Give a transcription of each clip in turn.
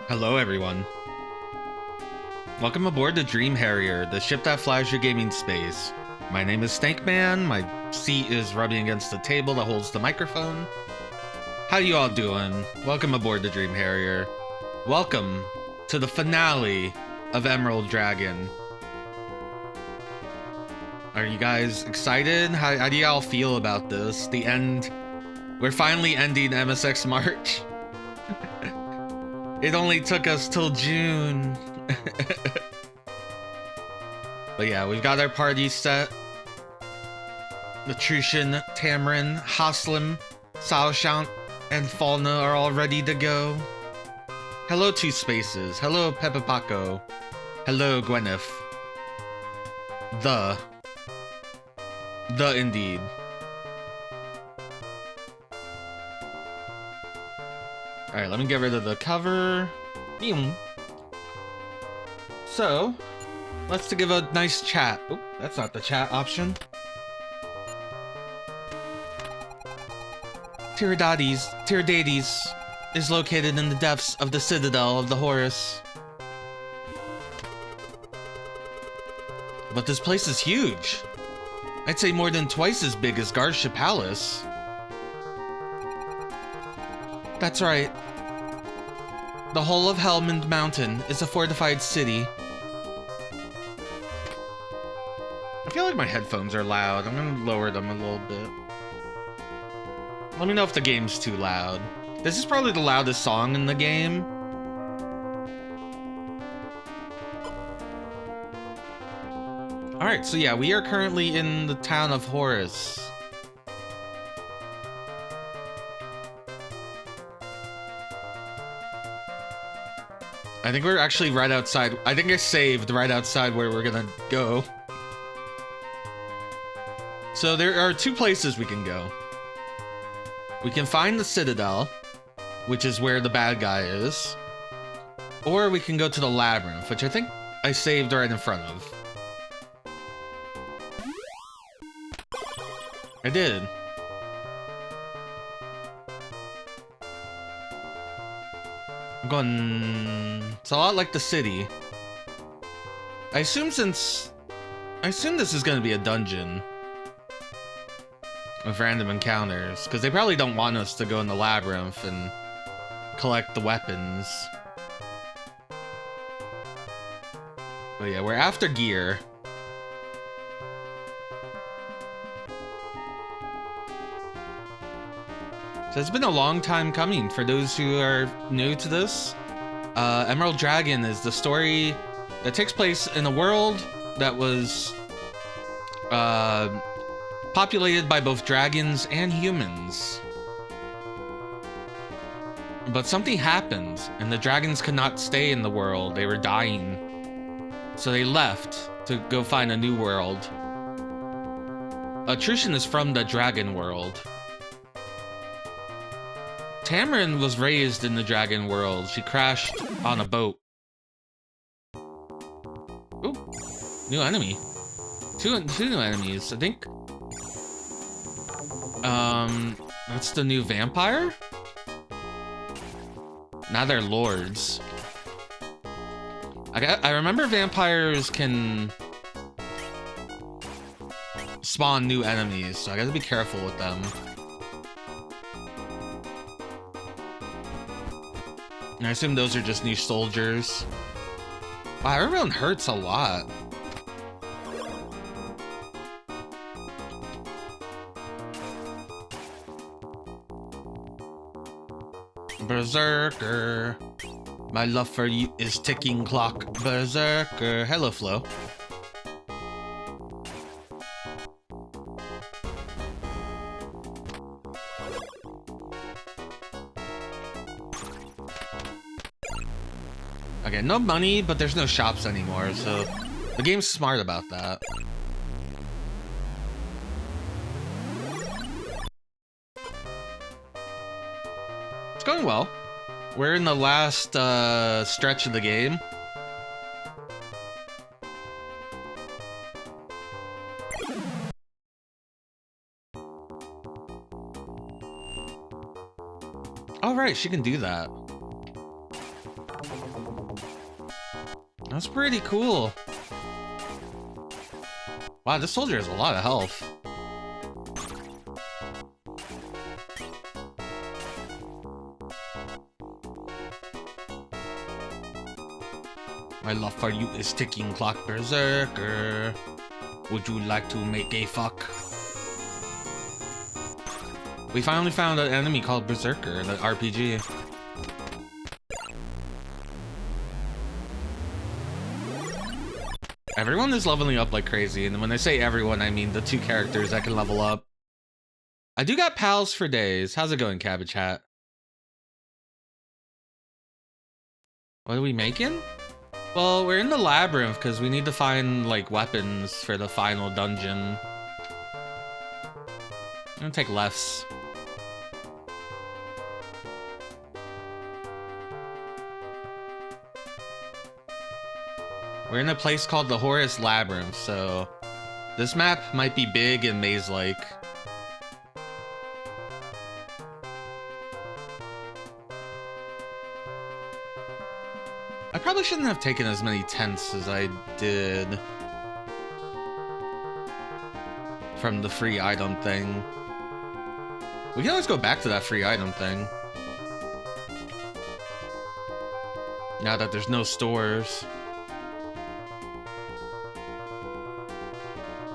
Hello, everyone. Welcome aboard the Dream Harrier, the ship that flies your gaming space. My name is Snakeman. My seat is rubbing against the table that holds the microphone. How you all doing? Welcome aboard the Dream Harrier. Welcome to the finale of Emerald Dragon. Are you guys excited? How do y'all feel about this? The end. We're finally ending MSX March. It only took us till June. But yeah, we've got our party set. Latrushan, Tamarin, Haslam, Saoshant, and Falna are all ready to go. Hello, Two Spaces. Hello, Pepepaco. Hello, Gwyneth. The indeed. Alright, let me get rid of the cover. So, let's give a nice chat. Oh, that's not the chat option. Tiradates is located in the depths of the Citadel of the Horus. But this place is huge. I'd say more than twice as big as Garsha Palace. That's right. The whole of Helmand Mountain is a fortified city. I feel like my headphones are loud. I'm gonna lower them a little bit. Let me know if the game's too loud. This is probably the loudest song in the game. Alright, so yeah, we are currently in the town of Horus. I think we're actually right outside. I think I saved right outside where we're gonna go. So there are two places we can go. We can find the Citadel, which is where the bad guy is. Or we can go to the Labyrinth, which I think I saved right in front of. I did. I'm going... It's a lot like the city. I assume this is going to be a dungeon with random encounters, because they probably don't want us to go in the Labyrinth and collect the weapons. But yeah, we're after gear. So it's been a long time coming for those who are new to this. Emerald Dragon is the story that takes place in a world that was populated by both dragons and humans. But something happened, and the dragons could not stay in the world. They were dying. So they left to go find a new world. Latrushan is from the dragon world. Tamarin was raised in the dragon world. She crashed on a boat. Ooh, new enemy. Two new enemies, I think. That's the new vampire? Now they're lords. I remember vampires can spawn new enemies, so I gotta be careful with them. And I assume those are just new soldiers. Wow, everyone hurts a lot. Berserker. My love for you is ticking clock. Berserker. Hello, Flo. Okay, no money, but there's no shops anymore, so the game's smart about that. It's going well. We're in the last stretch of the game. Oh, right, she can do that. That's pretty cool. Wow, this soldier has a lot of health. My love for you is ticking clock, berserker. Would you like to make a fuck? We finally found an enemy called Berserker in the RPG. Everyone is leveling up like crazy, and when I say everyone, I mean the 2 characters that can level up. I do got pals for days. How's it going, Cabbage Hat? What are we making? Well, we're in the labyrinth because we need to find, like, weapons for the final dungeon. I'm gonna take lefts. We're in a place called the Horus Labryinth, so this map might be big and maze-like. I probably shouldn't have taken as many tents as I did from the free item thing. We can always go back to that free item thing now that there's no stores.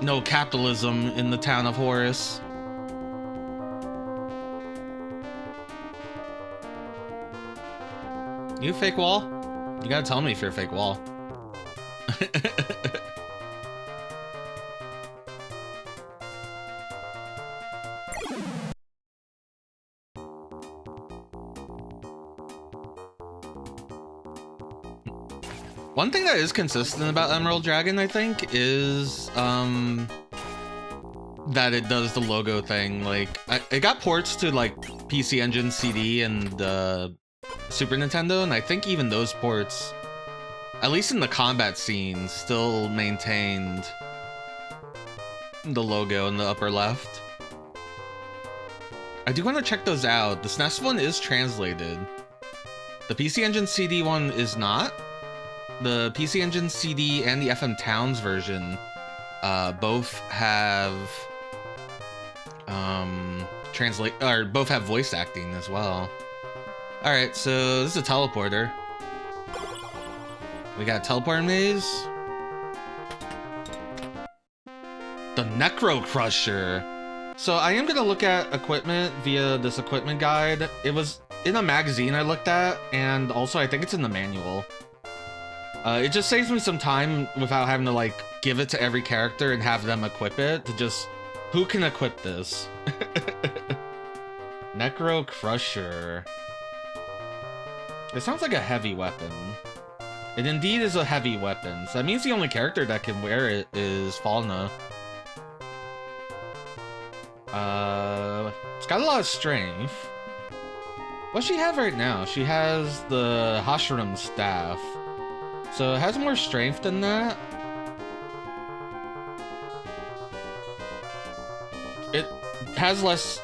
No capitalism in the town of Horus. You fake wall? You gotta tell me if you're a fake wall. One thing that is consistent about Emerald Dragon, I think, is that it does the logo thing. Like, it got ports to like PC Engine CD and Super Nintendo, and I think even those ports, at least in the combat scene, still maintained the logo in the upper left. I do want to check those out. The SNES one is translated. The PC Engine CD one is not. The PC Engine CD and the FM Towns version both have both have voice acting as well. All right, so this is a teleporter. We got a teleport maze. The Necro Crusher. So I am gonna look at equipment via this equipment guide. It was in a magazine I looked at, and also I think it's in the manual. It just saves me some time without having to like give it to every character and have them equip it. To just, who can equip this? Necro Crusher. It sounds like a heavy weapon. It indeed is a heavy weapon. So that means the only character that can wear it is Falna. It's got a lot of strength. What does she have right now? She has the Hashram staff. So it has more strength than that. It has less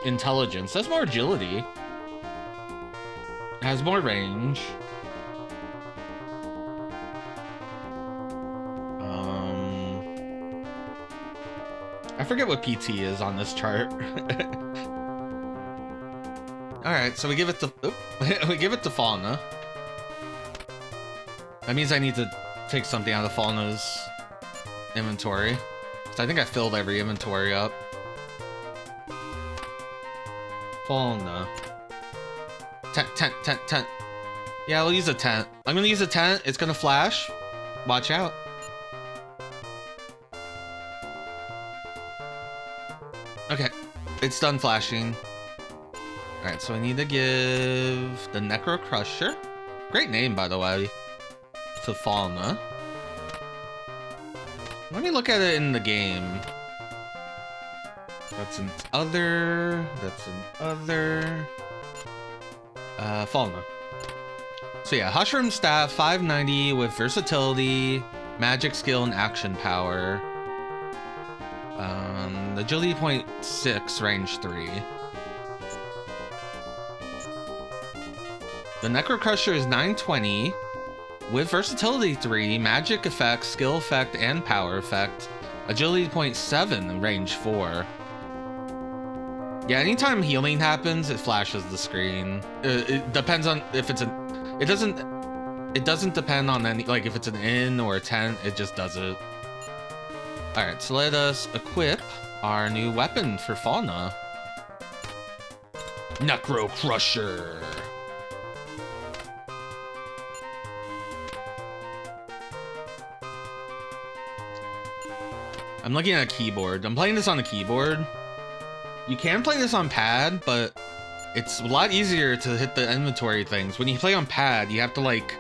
intelligence. That's more agility. It has more range. I forget what PT is on this chart. Alright, so we give it to we give it to Falna. That means I need to take something out of Falna's inventory. So I think I filled every inventory up. Falna. Tent. Yeah, I'll use a tent. I'm gonna use a tent. It's gonna flash. Watch out. Okay, it's done flashing. Alright, so I need to give the Necro Crusher. Great name, by the way. To Falna. Let me look at it in the game. That's an other. That's an other. Falna. So yeah, Hashram Staff, 590 with versatility, magic skill, and action power. Agility 0.6, range 3. The Necro Crusher is 920. with versatility 3, magic effect, skill effect, and power effect. Agility 0.7 and range 4. Yeah, anytime healing happens, it flashes the screen. It depends on if it's an... It doesn't depend on any... Like, if it's an in or a 10, it just does it. Alright, so let us equip our new weapon for Fauna. Necro Crusher. I'm looking at a keyboard. I'm playing this on a keyboard. You can play this on pad, but it's a lot easier to hit the inventory things. When you play on pad, you have to like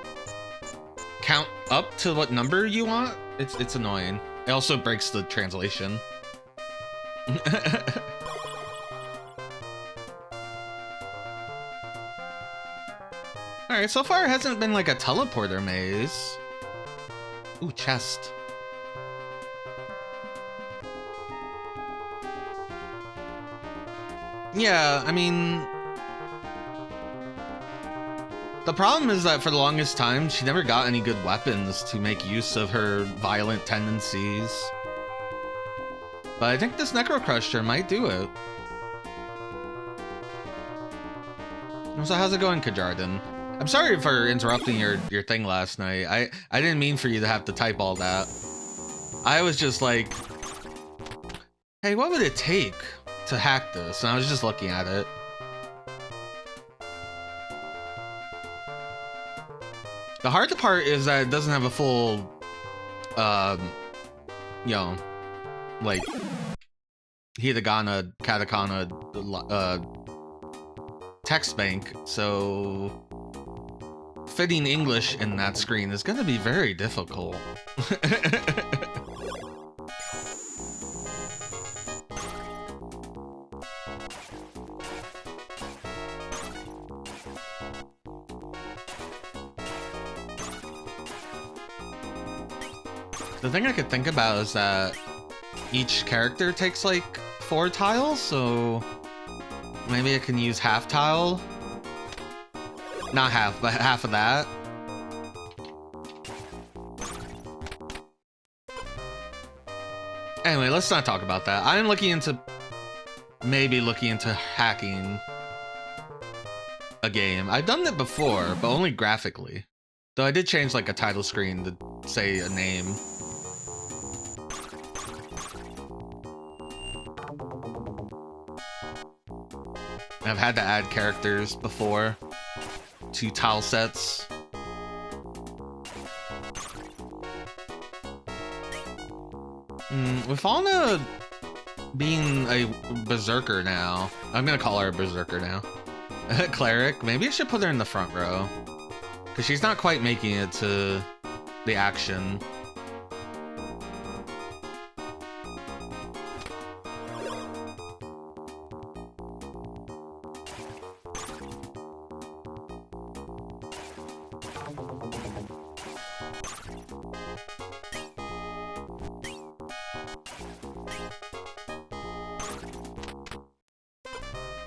count up to what number you want. It's annoying. It also breaks the translation. Alright, so far it hasn't been like a teleporter maze. Ooh, chest. Yeah, I mean... The problem is that for the longest time, she never got any good weapons to make use of her violent tendencies. But I think this Necro Crusher might do it. So how's it going, Kajardan? I'm sorry for interrupting your thing last night. I didn't mean for you to have to type all that. I was just like, hey, what would it take to hack this? And I was just looking at it. The hard part is that it doesn't have a full, you know, like, hiragana, katakana, text bank, so fitting English in that screen is gonna be very difficult. The thing I could think about is that each character takes like 4 tiles, so maybe I can use half tile. Not half, but half of that. Anyway, let's not talk about that. I'm looking into hacking a game. I've done it before, but only graphically. Though I did change like a title screen to say a name. I've had to add characters before to tile sets. With Fauna being a berserker now, I'm gonna call her a berserker now. Cleric, maybe I should put her in the front row. Because she's not quite making it to the action.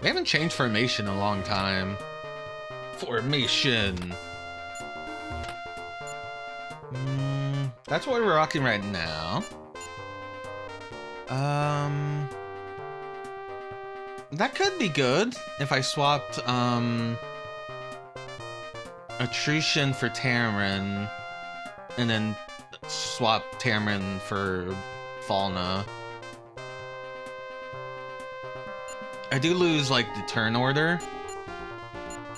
We haven't changed formation in a long time. Formation. That's what we're rocking right now. That could be good if I swapped Atrution for Tamarin and then swap Tamarin for Falna. I do lose like the turn order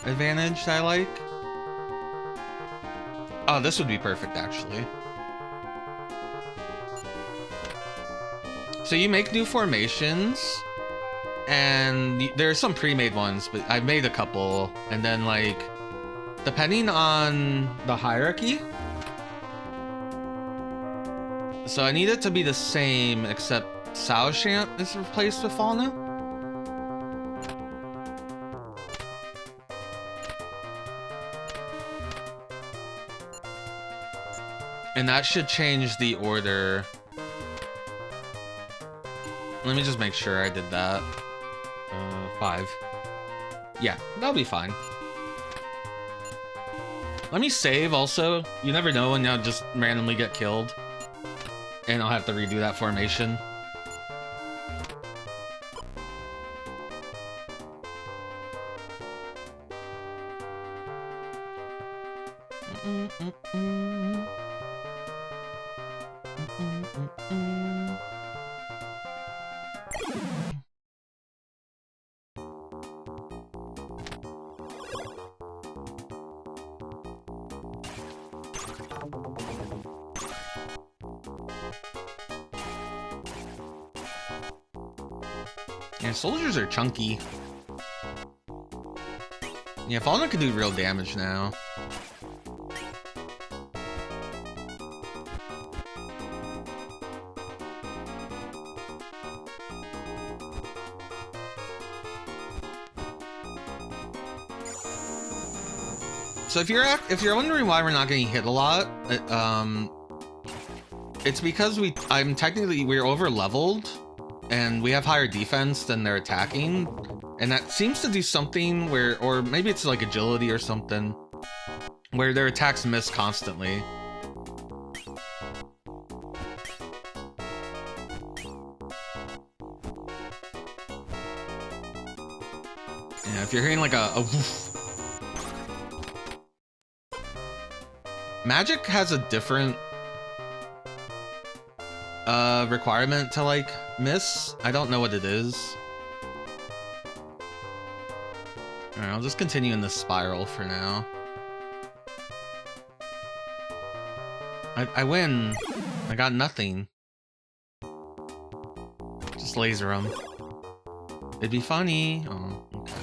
advantage that I like. Oh, this would be perfect actually. So you make new formations, and there's some pre-made ones, but I've made a couple, and then like, depending on the hierarchy, so I need it to be the same, except Saoshant is replaced with Falna. And that should change the order. Let me just make sure I did that. 5. Yeah, that'll be fine. Let me save also. You never know when you'll just randomly get killed. And I'll have to redo that formation. Yeah, soldiers are chunky. Yeah, Fallen can do real damage now. So if you're wondering why we're not getting hit a lot, it's because we're over leveled and we have higher defense than they're attacking, and that seems to do something where, or maybe it's like agility or something, where their attacks miss constantly. Yeah, if you're hearing like a woof. Magic has a different requirement to like miss. I don't know what it is. Alright, I'll just continue in this spiral for now. I win. I got nothing. Just laser them. It'd be funny. Oh, okay.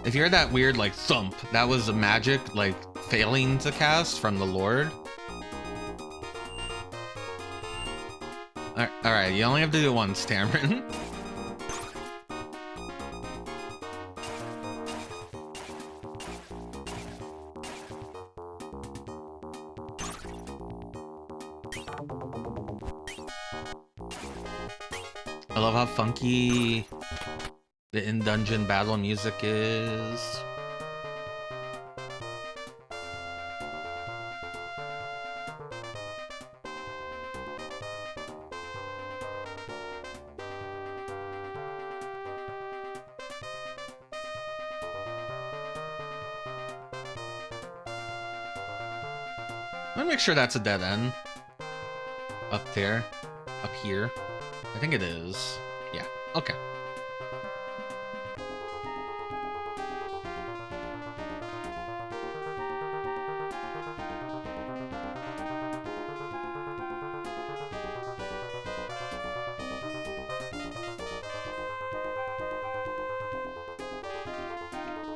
If you heard that weird, like, thump, that was a magic, like, failing to cast from the Lord. Alright, you only have to do it once, Tamron. I love how funky the in-dungeon battle music is. Let me make sure that's a dead end. Up there. Up here. I think it is. Yeah, okay.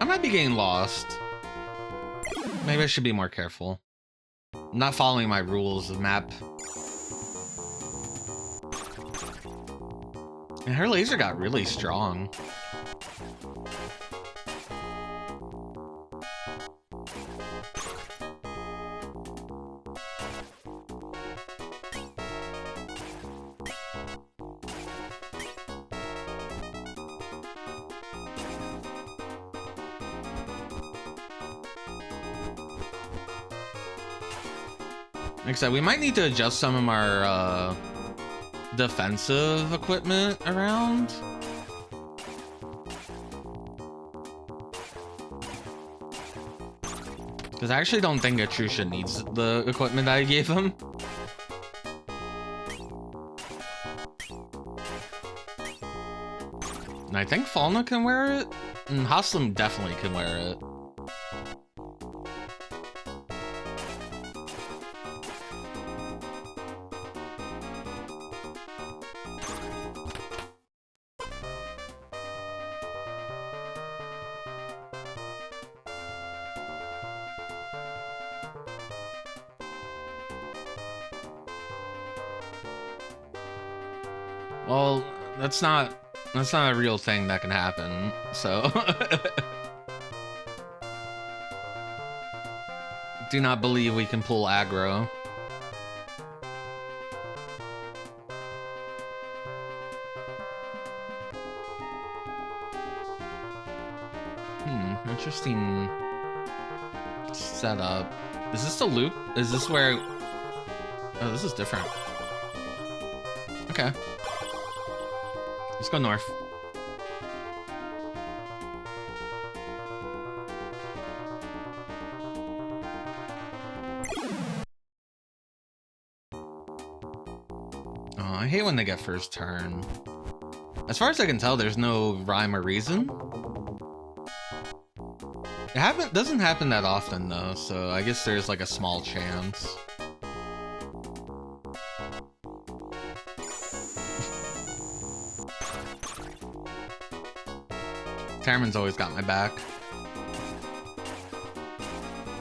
I might be getting lost. Maybe I should be more careful. I'm not following my rules of map. And her laser got really strong. Like I said, we might need to adjust some of our defensive equipment around. Because I actually don't think Atrusha needs the equipment I gave him. And I think Falna can wear it, and Haslam definitely can wear it. Well, that's not a real thing that can happen, so. do not believe we can pull aggro. Interesting setup. Is this the loop? Is this where... Oh, this is different. Okay. Let's go north. Oh, I hate when they get first turn. As far as I can tell, there's no rhyme or reason. It doesn't happen that often though, so I guess there's like a small chance. Tarman's always got my back.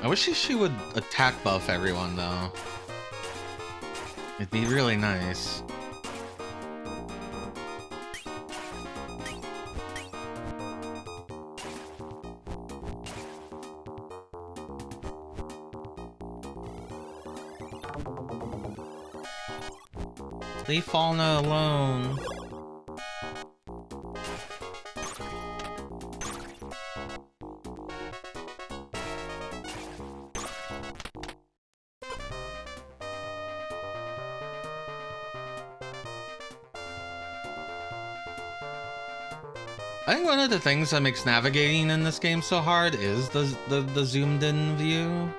I wish she would attack buff everyone though. It'd be really nice. Leave Falna alone. I think one of the things that makes navigating in this game so hard is the zoomed in view.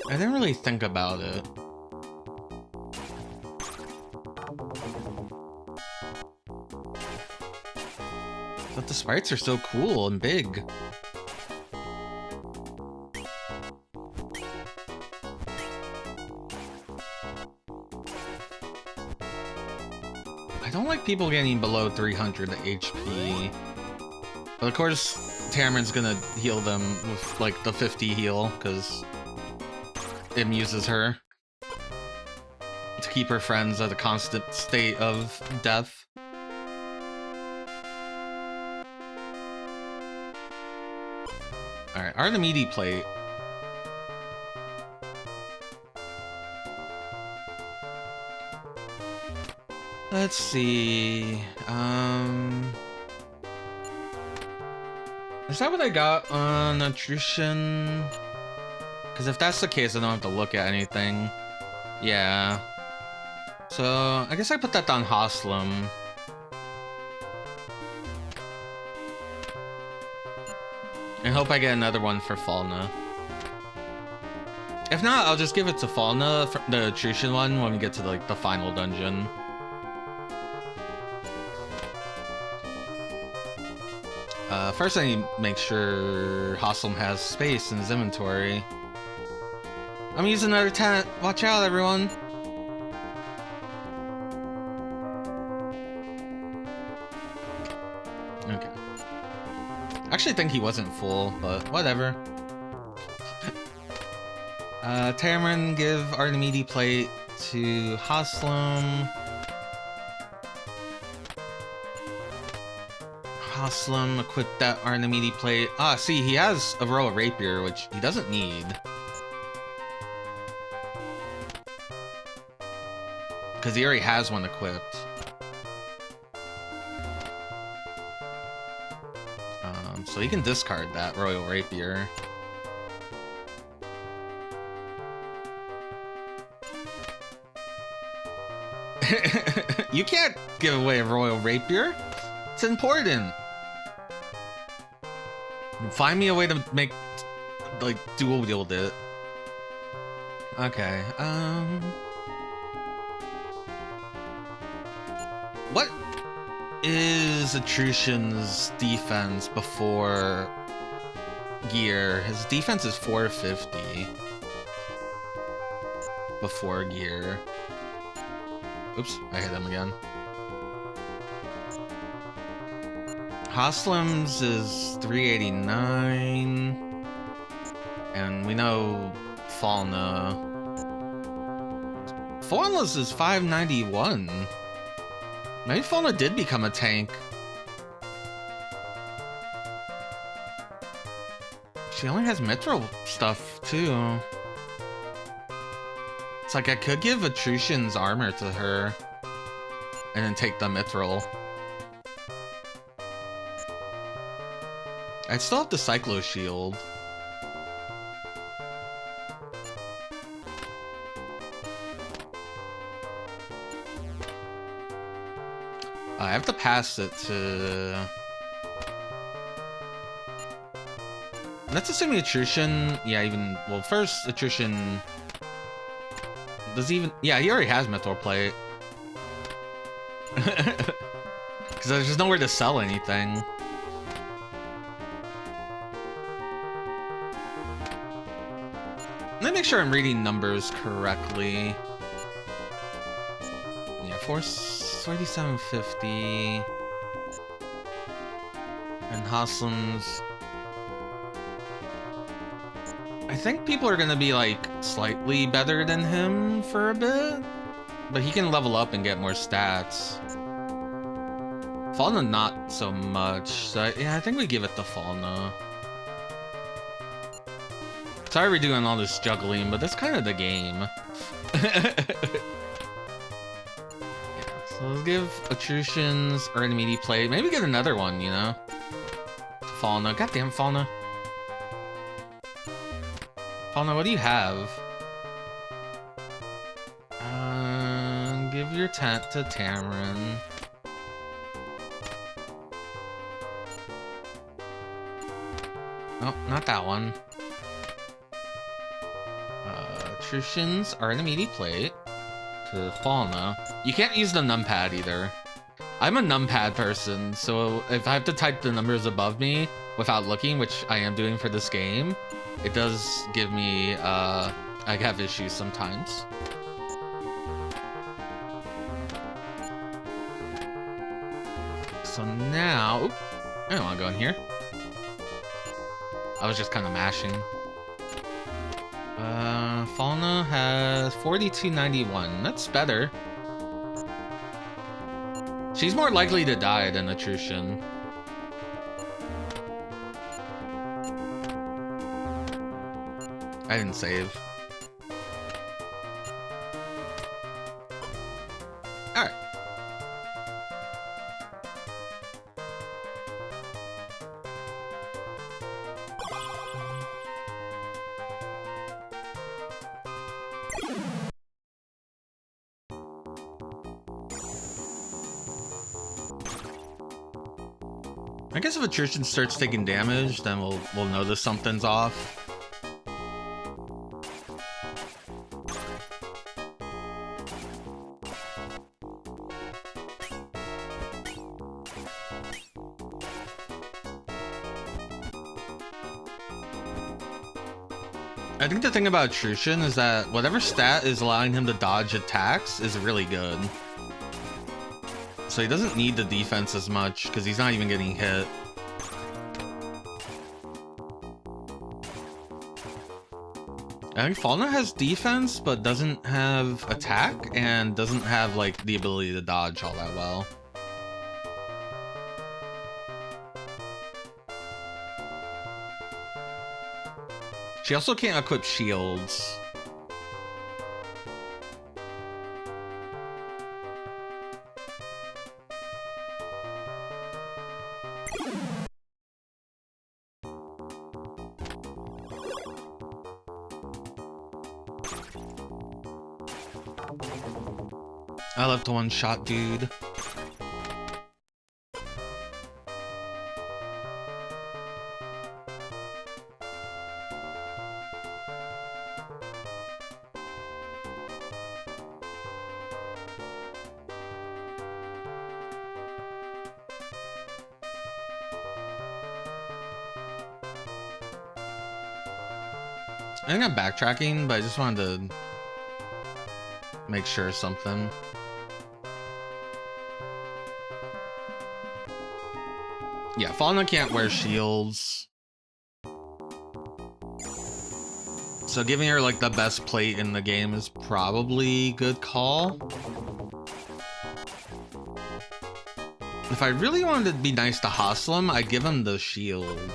I didn't really think about it. But the sprites are so cool and big. I don't like people getting below 300 HP. But of course, Tarman's gonna heal them with like the 50 heal, because it amuses her to keep her friends at a constant state of death. Alright, Artemide plate. Let's see. Is that what I got on attrition? Because if that's the case, I don't have to look at anything. Yeah. So, I guess I put that on Haslem. And hope I get another one for Falna. If not, I'll just give it to Falna, the attrition one, when we get to like the final dungeon. First I need to make sure Haslem has space in his inventory. I'm using another tent. Watch out, everyone. Okay. I actually think he wasn't full, but whatever. Tarman, give Artemide plate to Haslem. Haslem, equip that Artemide plate. Ah, see, he has a row of rapier, which he doesn't need. Because he already has one equipped. So he can discard that Royal Rapier. You can't give away a Royal Rapier. It's important. Find me a way to make, like, dual wield it. Okay, what is Attrition's defense before gear? His defense is 450 before gear. Oops, I hit him again. Haslem's is 389, and we know Falna's is 591. Maybe Falna did become a tank. She only has mithril stuff, too. It's like I could give Atrushan's armor to her and then take the mithril. I still have the Cyclo Shield. I have to pass it to... Let's assume Atrushan... Yeah, even... Well, first, Atrushan... Does even... Yeah, he already has Mithril Plate. Because there's just nowhere to sell anything. Let me make sure I'm reading numbers correctly. Yeah, 4750. And Haslam's... I think people are gonna be like slightly better than him for a bit, but he can level up and get more stats. Falna not so much, so yeah, I think we give it to Falna. Sorry we're doing all this juggling, but that's kind of the game. Yeah, so let's give Atrushan's earn immediate play. Maybe get another one, you know? Falna, goddamn Falna. Falna, what do you have? Give your tent to Tamarin. Oh, not that one. Atrushan's are an immediate plate to Falna. You can't use the numpad either. I'm a numpad person, so if I have to type the numbers above me without looking, which I am doing for this game, it does give me, I have issues sometimes. So now, oop, I don't want to go in here. I was just kind of mashing. Falna has 4291. That's better. She's more likely to die than Atrushan. I didn't save. Alright. I guess if Atrushan starts taking damage, then we'll notice something's off. I think the thing about Atrushan is that whatever stat is allowing him to dodge attacks is really good. So he doesn't need the defense as much, because he's not even getting hit. I think Falna has defense, but doesn't have attack, and doesn't have, like, the ability to dodge all that well. She also can't equip shields. I love to one-shot dude. I think I'm backtracking, but I just wanted to make sure of something. Yeah, Falna can't wear shields. So giving her like the best plate in the game is probably a good call. If I really wanted to be nice to Haslam, I'd give him the shield.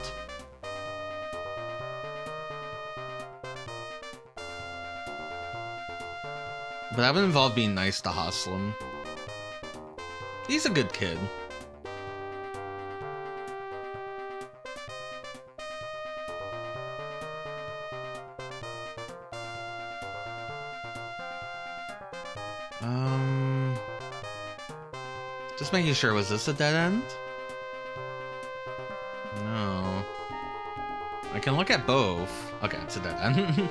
But that would involve being nice to Haslam. He's a good kid. Just making sure, was this a dead end? No. I can look at both. Okay, it's a dead end.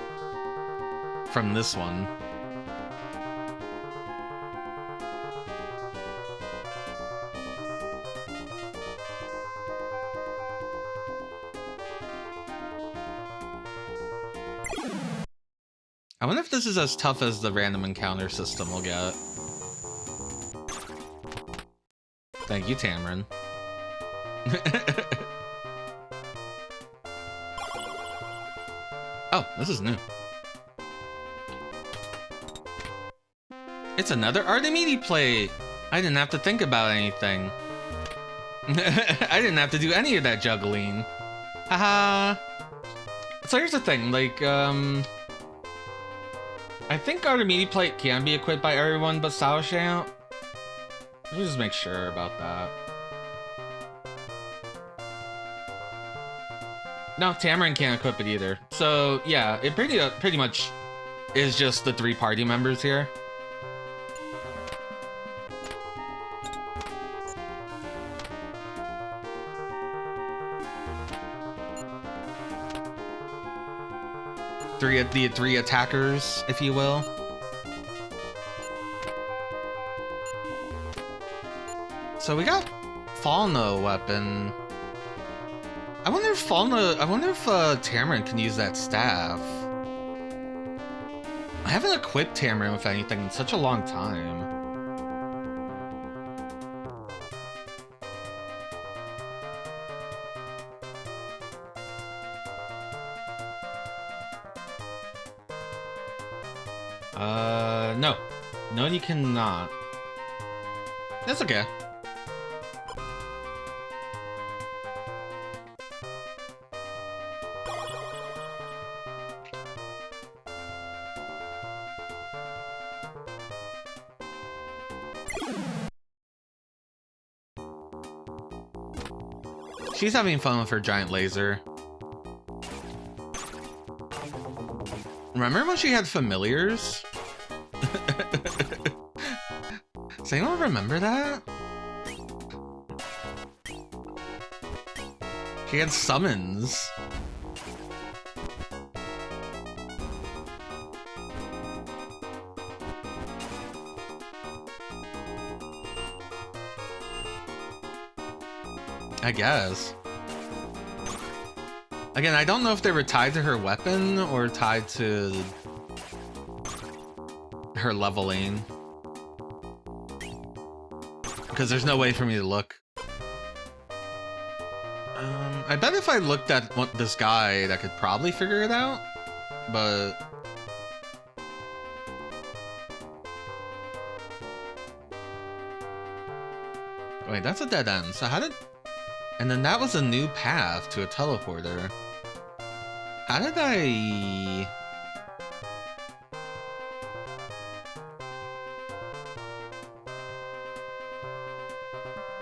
From this one. I wonder if this is as tough as the random encounter system will get. Thank you, Tamarin. Oh, this is new. It's another Artemidi plate! I didn't have to think about anything. I didn't have to do any of that juggling. Haha. So here's the thing, like, I think Artemidi plate can be equipped by everyone but Saoshamp. Let me just make sure about that. No, Tamarin can't equip it either. So yeah, it pretty much is just the 3 party members here. The three attackers, if you will. So we got Falna weapon. I wonder if Tamarin can use that staff. I haven't equipped Tamarin with anything in such a long time. No. No, you cannot. That's okay. She's having fun with her giant laser. Remember when she had familiars? Does anyone remember that? She had summons. I guess. Again, I don't know if they were tied to her weapon or tied to her leveling. Because there's no way for me to look. I bet if I looked at this guide, I could probably figure it out. But... wait, that's a dead end. So how did... and then that was a new path to a teleporter. How did I...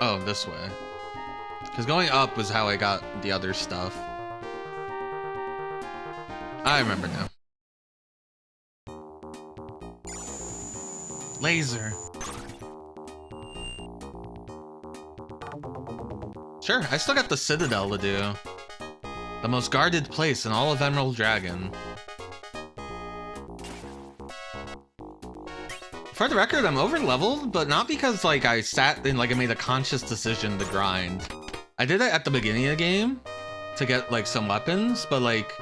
oh, this way. Because going up was how I got the other stuff. I remember now. Laser. Sure, I still got the Citadel to do. The most guarded place in all of Emerald Dragon. For the record, I'm over-leveled, but not because, like, I sat and, like, I made a conscious decision to grind. I did it at the beginning of the game to get, like, some weapons, but, like...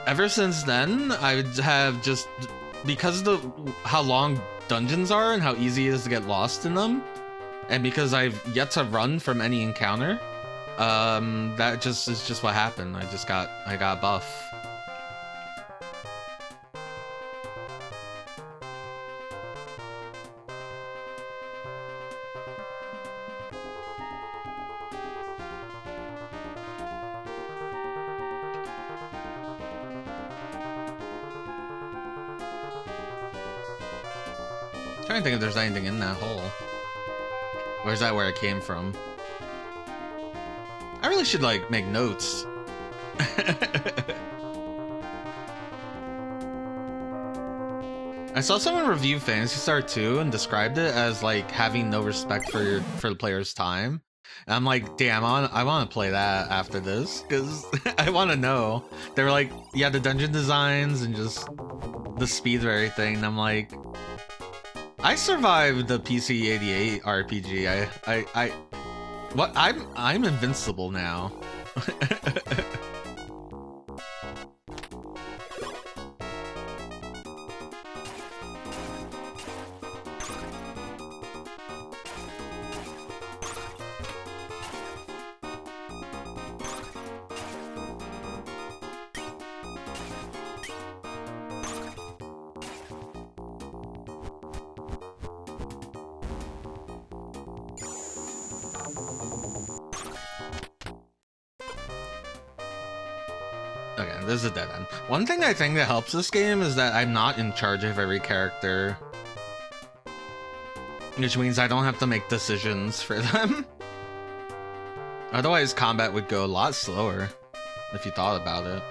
ever since then, I have just... because of how long dungeons are and how easy it is to get lost in them, and because I've yet to run from any encounter, that just is just what happened. I got buff. trying to think if there's anything in that hole. Or is that where it came from? I really should, like, make notes. I saw someone review Phantasy Star 2 and described it as, like, having no respect for the player's time. And I'm like, damn, I want to play that after this, because I want to know. They were like, yeah, the dungeon designs and just the speed of everything. And I'm like, I survived the PC-88 RPG. What? I'm invincible now. Okay, this is a dead end. One thing I think that helps this game is that I'm not in charge of every character. Which means I don't have to make decisions for them. Otherwise, combat would go a lot slower, if you thought about it.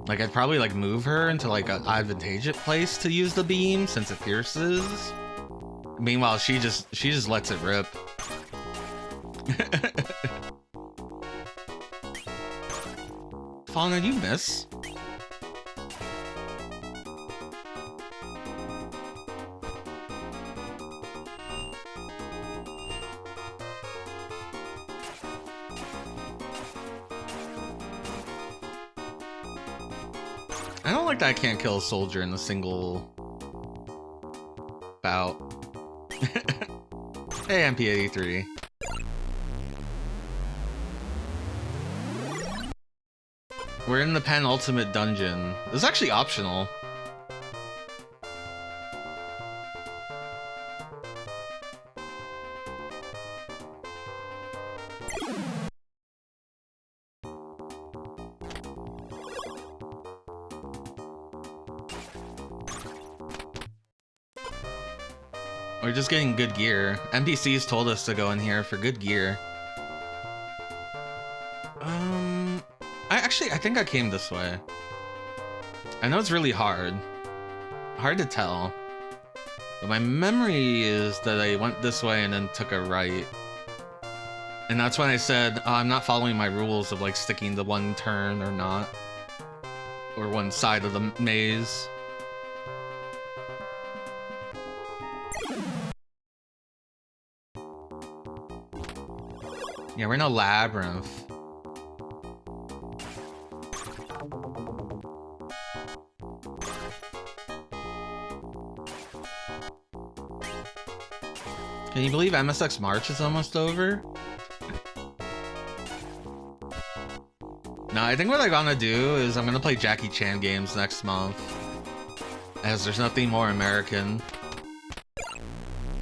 Like, I'd probably, like, move her into, like, an advantageous place to use the beam, since it pierces. Meanwhile, she just lets it rip. Fauna, you miss? I don't like that I can't kill a soldier in a single bout. Hey, MP83. We're in the penultimate dungeon. It's actually optional. We're just getting good gear. NPCs told us to go in here for good gear. I think I came this way. I know it's really hard. Hard to tell. But my memory is that I went this way and then took a right. And that's when I said, oh, I'm not following my rules of, like, sticking to one turn or not. Or one side of the maze. Yeah, we're in a labyrinth. Can you believe MSX March is almost over? No, I think what I'm gonna do is I'm gonna play Jackie Chan games next month. As there's nothing more American.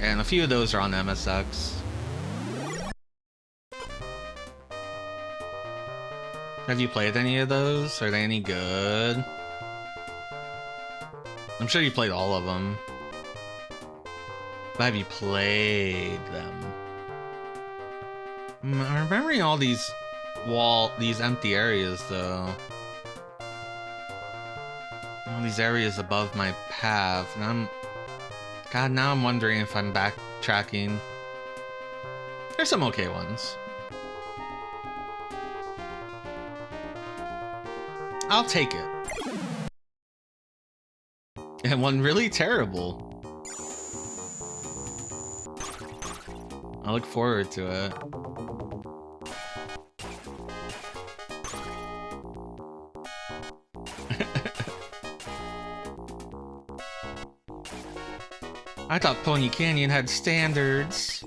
And a few of those are on MSX. Have you played any of those? Are they any good? I'm sure you played all of them. But have you played them? I'm remembering all these empty areas though. All these areas above my path, and now I'm wondering if I'm backtracking. There's some okay ones. I'll take it. And one really terrible. I look forward to it. I thought Pony Canyon had standards.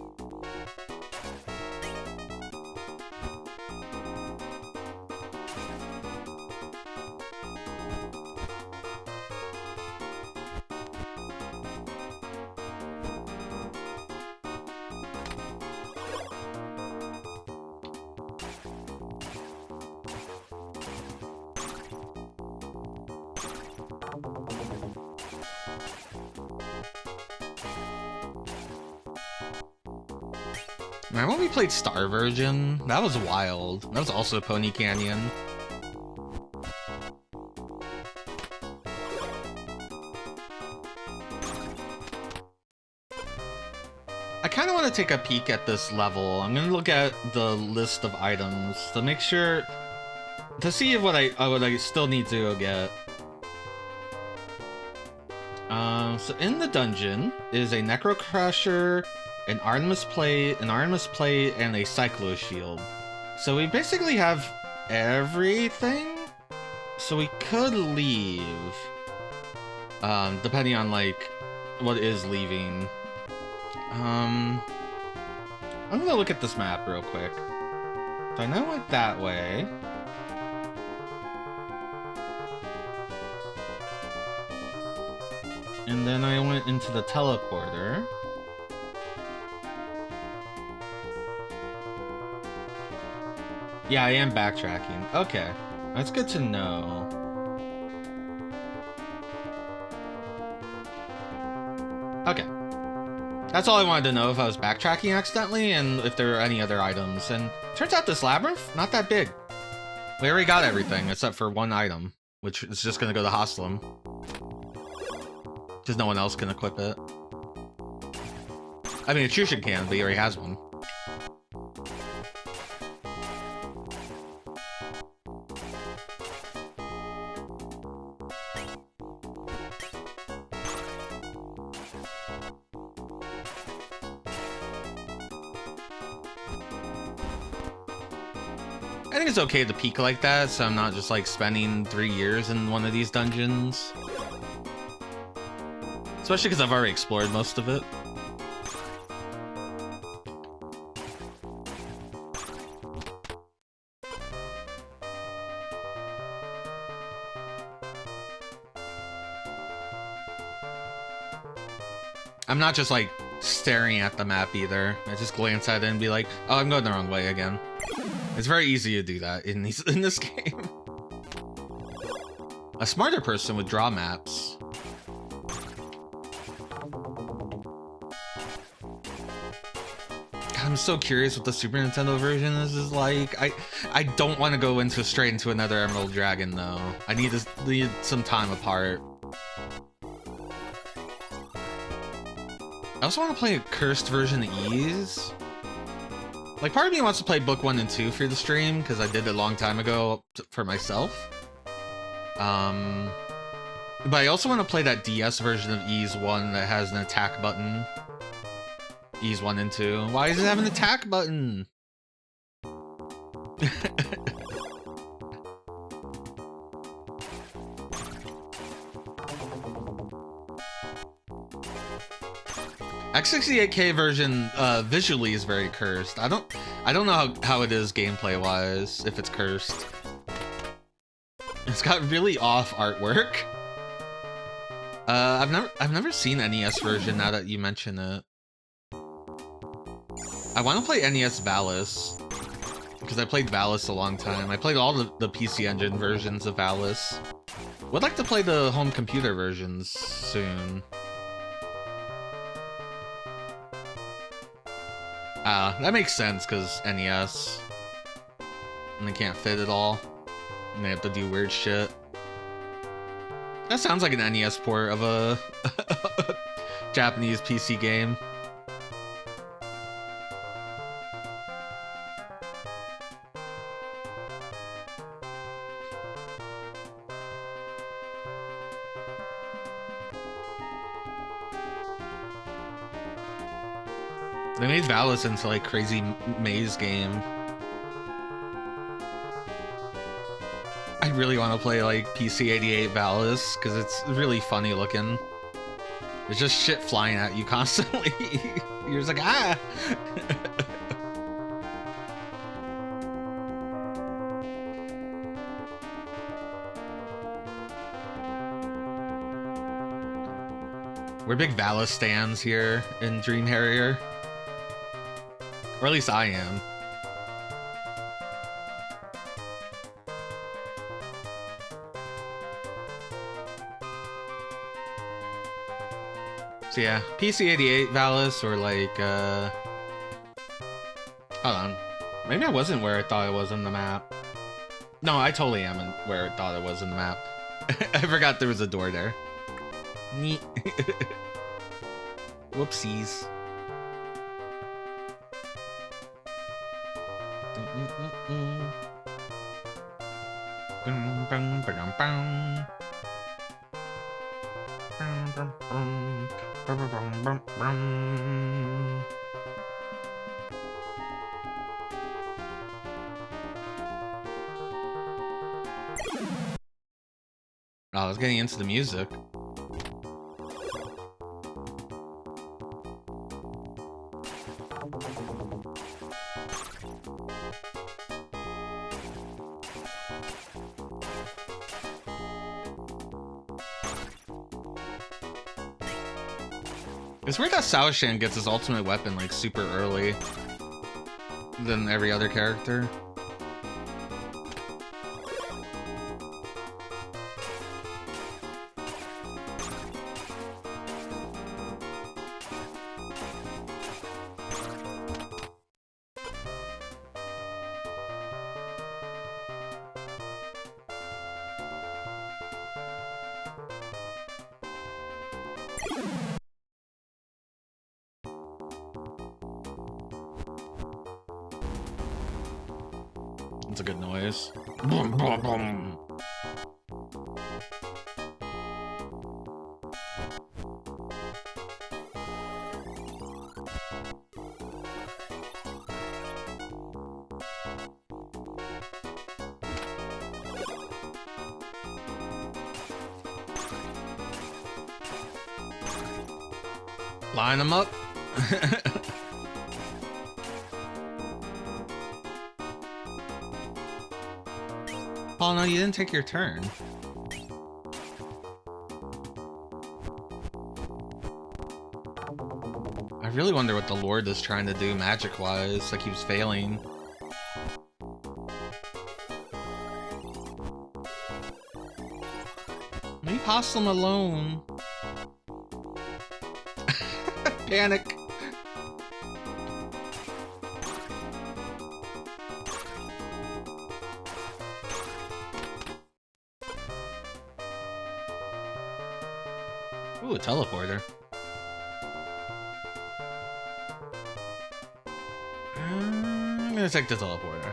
Remember when we played Star Version? That was wild. That was also Pony Canyon. I kind of want to take a peek at this level. I'm gonna look at the list of items to make sure to see what I still need to go get. So in the dungeon is a Necro Crusher, an Artemis Plate, and a Cyclo Shield. So we basically have everything. So we could leave, depending on like what is leaving. I'm gonna look at this map real quick. So I know I went that way. And then I went into the teleporter. Yeah, I am backtracking. Okay, that's good to know. Okay. That's all I wanted to know, if I was backtracking accidentally and if there were any other items. And turns out this labyrinth, not that big. We already got everything except for one item, which is just gonna go to Hostelum. Because no one else can equip it. I mean, Atrushan can, but he already has one. I think it's okay to peek like that, so I'm not just like spending 3 years in one of these dungeons. Especially because I've already explored most of it. I'm not just like staring at the map either. I just glance at it and be like, oh, I'm going the wrong way again. It's very easy to do that in this game. A smarter person would draw maps. I'm so curious what the Super Nintendo version is like. I don't want to go straight into another Emerald Dragon though. I need some time apart. I also want to play a cursed version of Ys. Like, part of me wants to play book 1 and 2 for the stream because I did it a long time ago for myself. But I also want to play that DS version of Ys 1 that has an attack button. Ys 1 and 2. Why does it have an attack button? X68K version visually is very cursed. I don't know how it is gameplay wise, if it's cursed. It's got really off artwork. I've never seen NES version now that you mention it. I want to play NES Valis because I played Valis a long time. I played all the PC Engine versions of Valis. Would like to play the home computer versions soon. That makes sense because NES. And they can't fit it all. And they have to do weird shit. That sounds like an NES port of a Japanese PC game. They made Valis into like crazy maze game. I really want to play like PC-88 Valis because it's really funny looking. There's just shit flying at you constantly. You're just like, ah! We're big Valis stands here in Dream Harrier. Or at least I am. So yeah, PC-88 Valis or like Hold on. Maybe I wasn't where I thought I was in the map. No, I totally am where I thought I was in the map. I forgot there was a door there. Neat. Whoopsies. Oh, I was getting into the music. It's weird that Sao Shan gets his ultimate weapon like super early than every other character. That's a good noise. Boom, boom, boom. Line them up. Oh no, you didn't take your turn. I really wonder what the Lord is trying to do magic-wise, like he was failing. Leave Hoslum alone. Panic. Ooh, a teleporter. I'm gonna take the teleporter.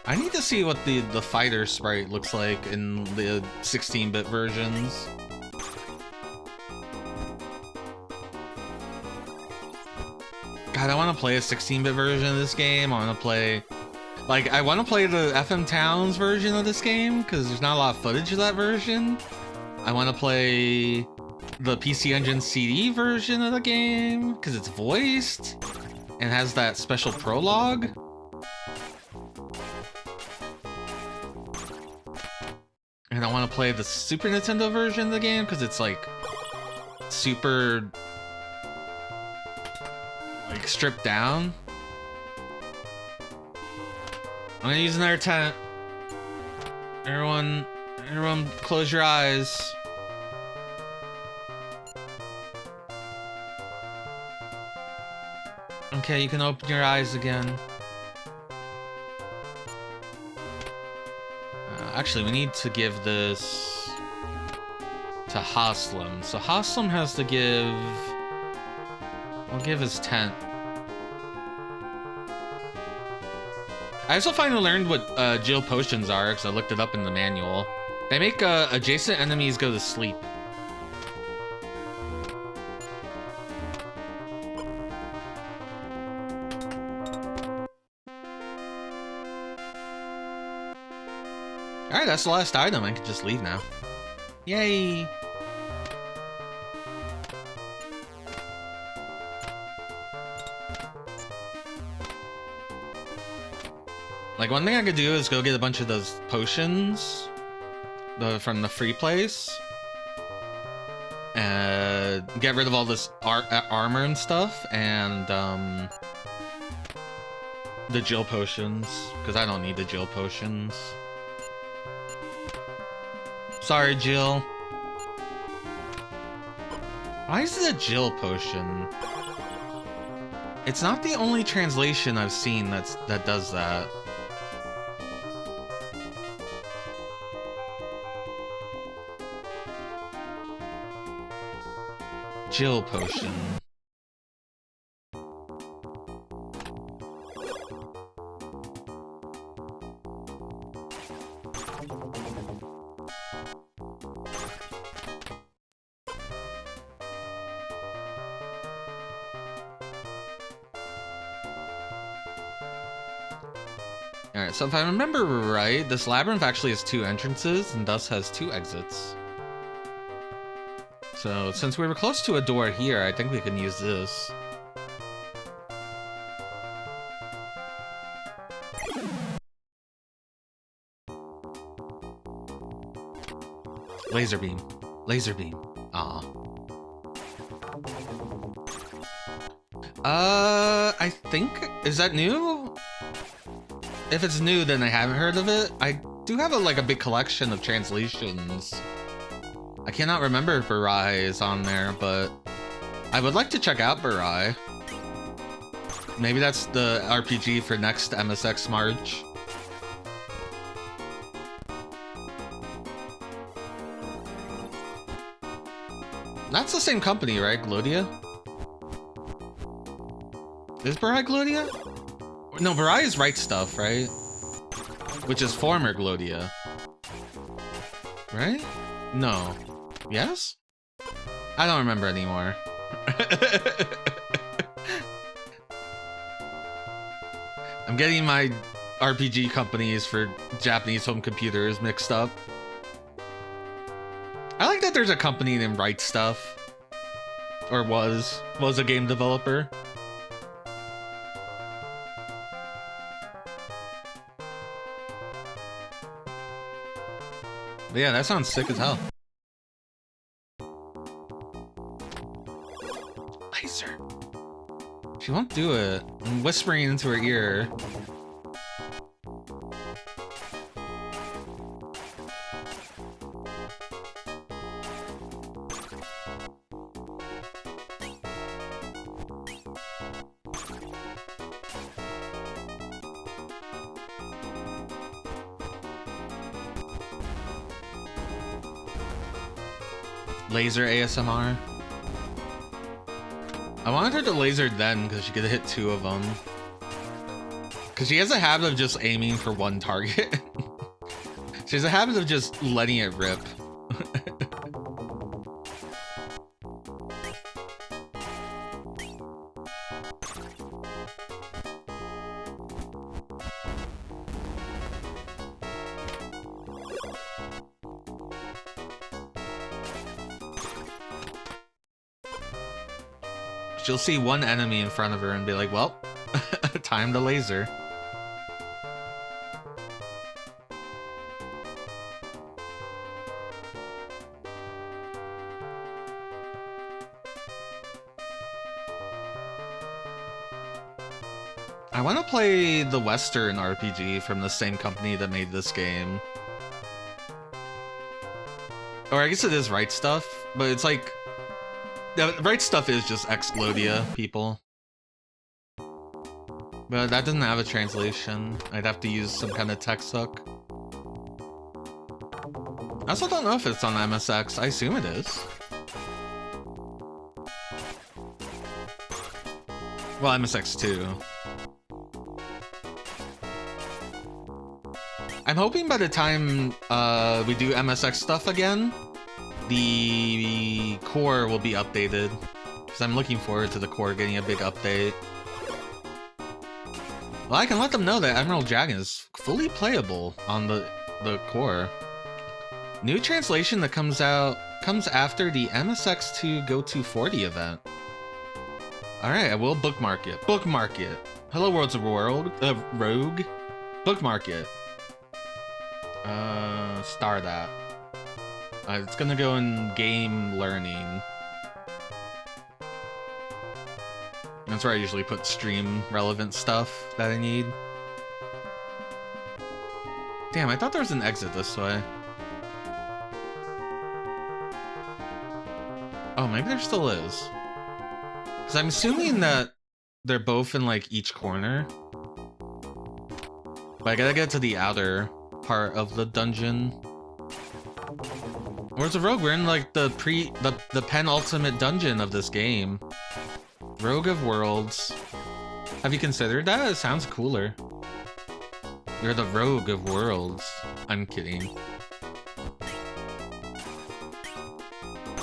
I need to see what the fighter sprite looks like in the 16-bit versions. God, I want to play a 16-bit version of this game. I want to play... Like, I want to play the FM Towns version of this game, because there's not a lot of footage of that version. I want to play the PC Engine CD version of the game, because it's voiced, and has that special prologue. And I want to play the Super Nintendo version of the game because it's like super like stripped down. I'm gonna use another tent. Everyone close your eyes. Okay, you can open your eyes again. Actually, we need to give this to Hoslum. So Hoslum has to give... We'll give his tent. I also finally learned what Jill potions are, because I looked it up in the manual. They make adjacent enemies go to sleep. Alright, that's the last item. I can just leave now. Yay! Like, one thing I could do is go get a bunch of those potions from the free place. Get rid of all this armor and stuff, and the Jill potions, because I don't need the Jill potions. Sorry, Jill. Why is it a Jill potion? It's not the only translation I've seen that does that. Jill potion. Alright, so if I remember right, this labyrinth actually has 2 entrances and thus has 2 exits. So, since we were close to a door here, I think we can use this. Laser beam. Laser beam. Aw. I think... Is that new? If it's new, then I haven't heard of it. I do have a big collection of translations. I cannot remember if Barai is on there, but I would like to check out Barai. Maybe that's the RPG for next MSX March. That's the same company, right? Glodia? Is Barai Glodia? No, Barai is Right Stuff, right? Which is former Glodia. Right? No. Yes? I don't remember anymore. I'm getting my RPG companies for Japanese home computers mixed up. I like that there's a company named Right Stuff. Or was a game developer. But yeah, that sounds sick as hell. Laser. She won't do it. I'm whispering into her ear. Laser ASMR. I wanted her to laser then because she could hit 2 of them. Because she has a habit of just aiming for 1 target. She has a habit of just letting it rip. She'll see 1 enemy in front of her and be like, well, time to laser. I want to play the Western RPG from the same company that made this game. Or I guess it is Right Stuff, but it's like... The Right Stuff is just ex-Glodia people. But that doesn't have a translation. I'd have to use some kind of text hook. I also don't know if it's on MSX. I assume it is. Well, MSX too. I'm hoping by the time we do MSX stuff again, the core will be updated, because I'm looking forward to the core getting a big update. Well, I can let them know that Emerald Dragon is fully playable on the core. New translation that comes after the MSX2 Go 240 event. Alright, I will bookmark it. Bookmark it. Hello Worlds of Rogue. Bookmark it. Star that. It's gonna go in game learning. That's where I usually put stream relevant stuff that I need. Damn, I thought there was an exit this way. Oh, maybe there still is. Because I'm assuming that they're both in, like, each corner. But I gotta get to the outer part of the dungeon. Where's the rogue? We're in, like, the penultimate dungeon of this game. Rogue of Worlds. Have you considered that? It sounds cooler. You're the Rogue of Worlds. I'm kidding.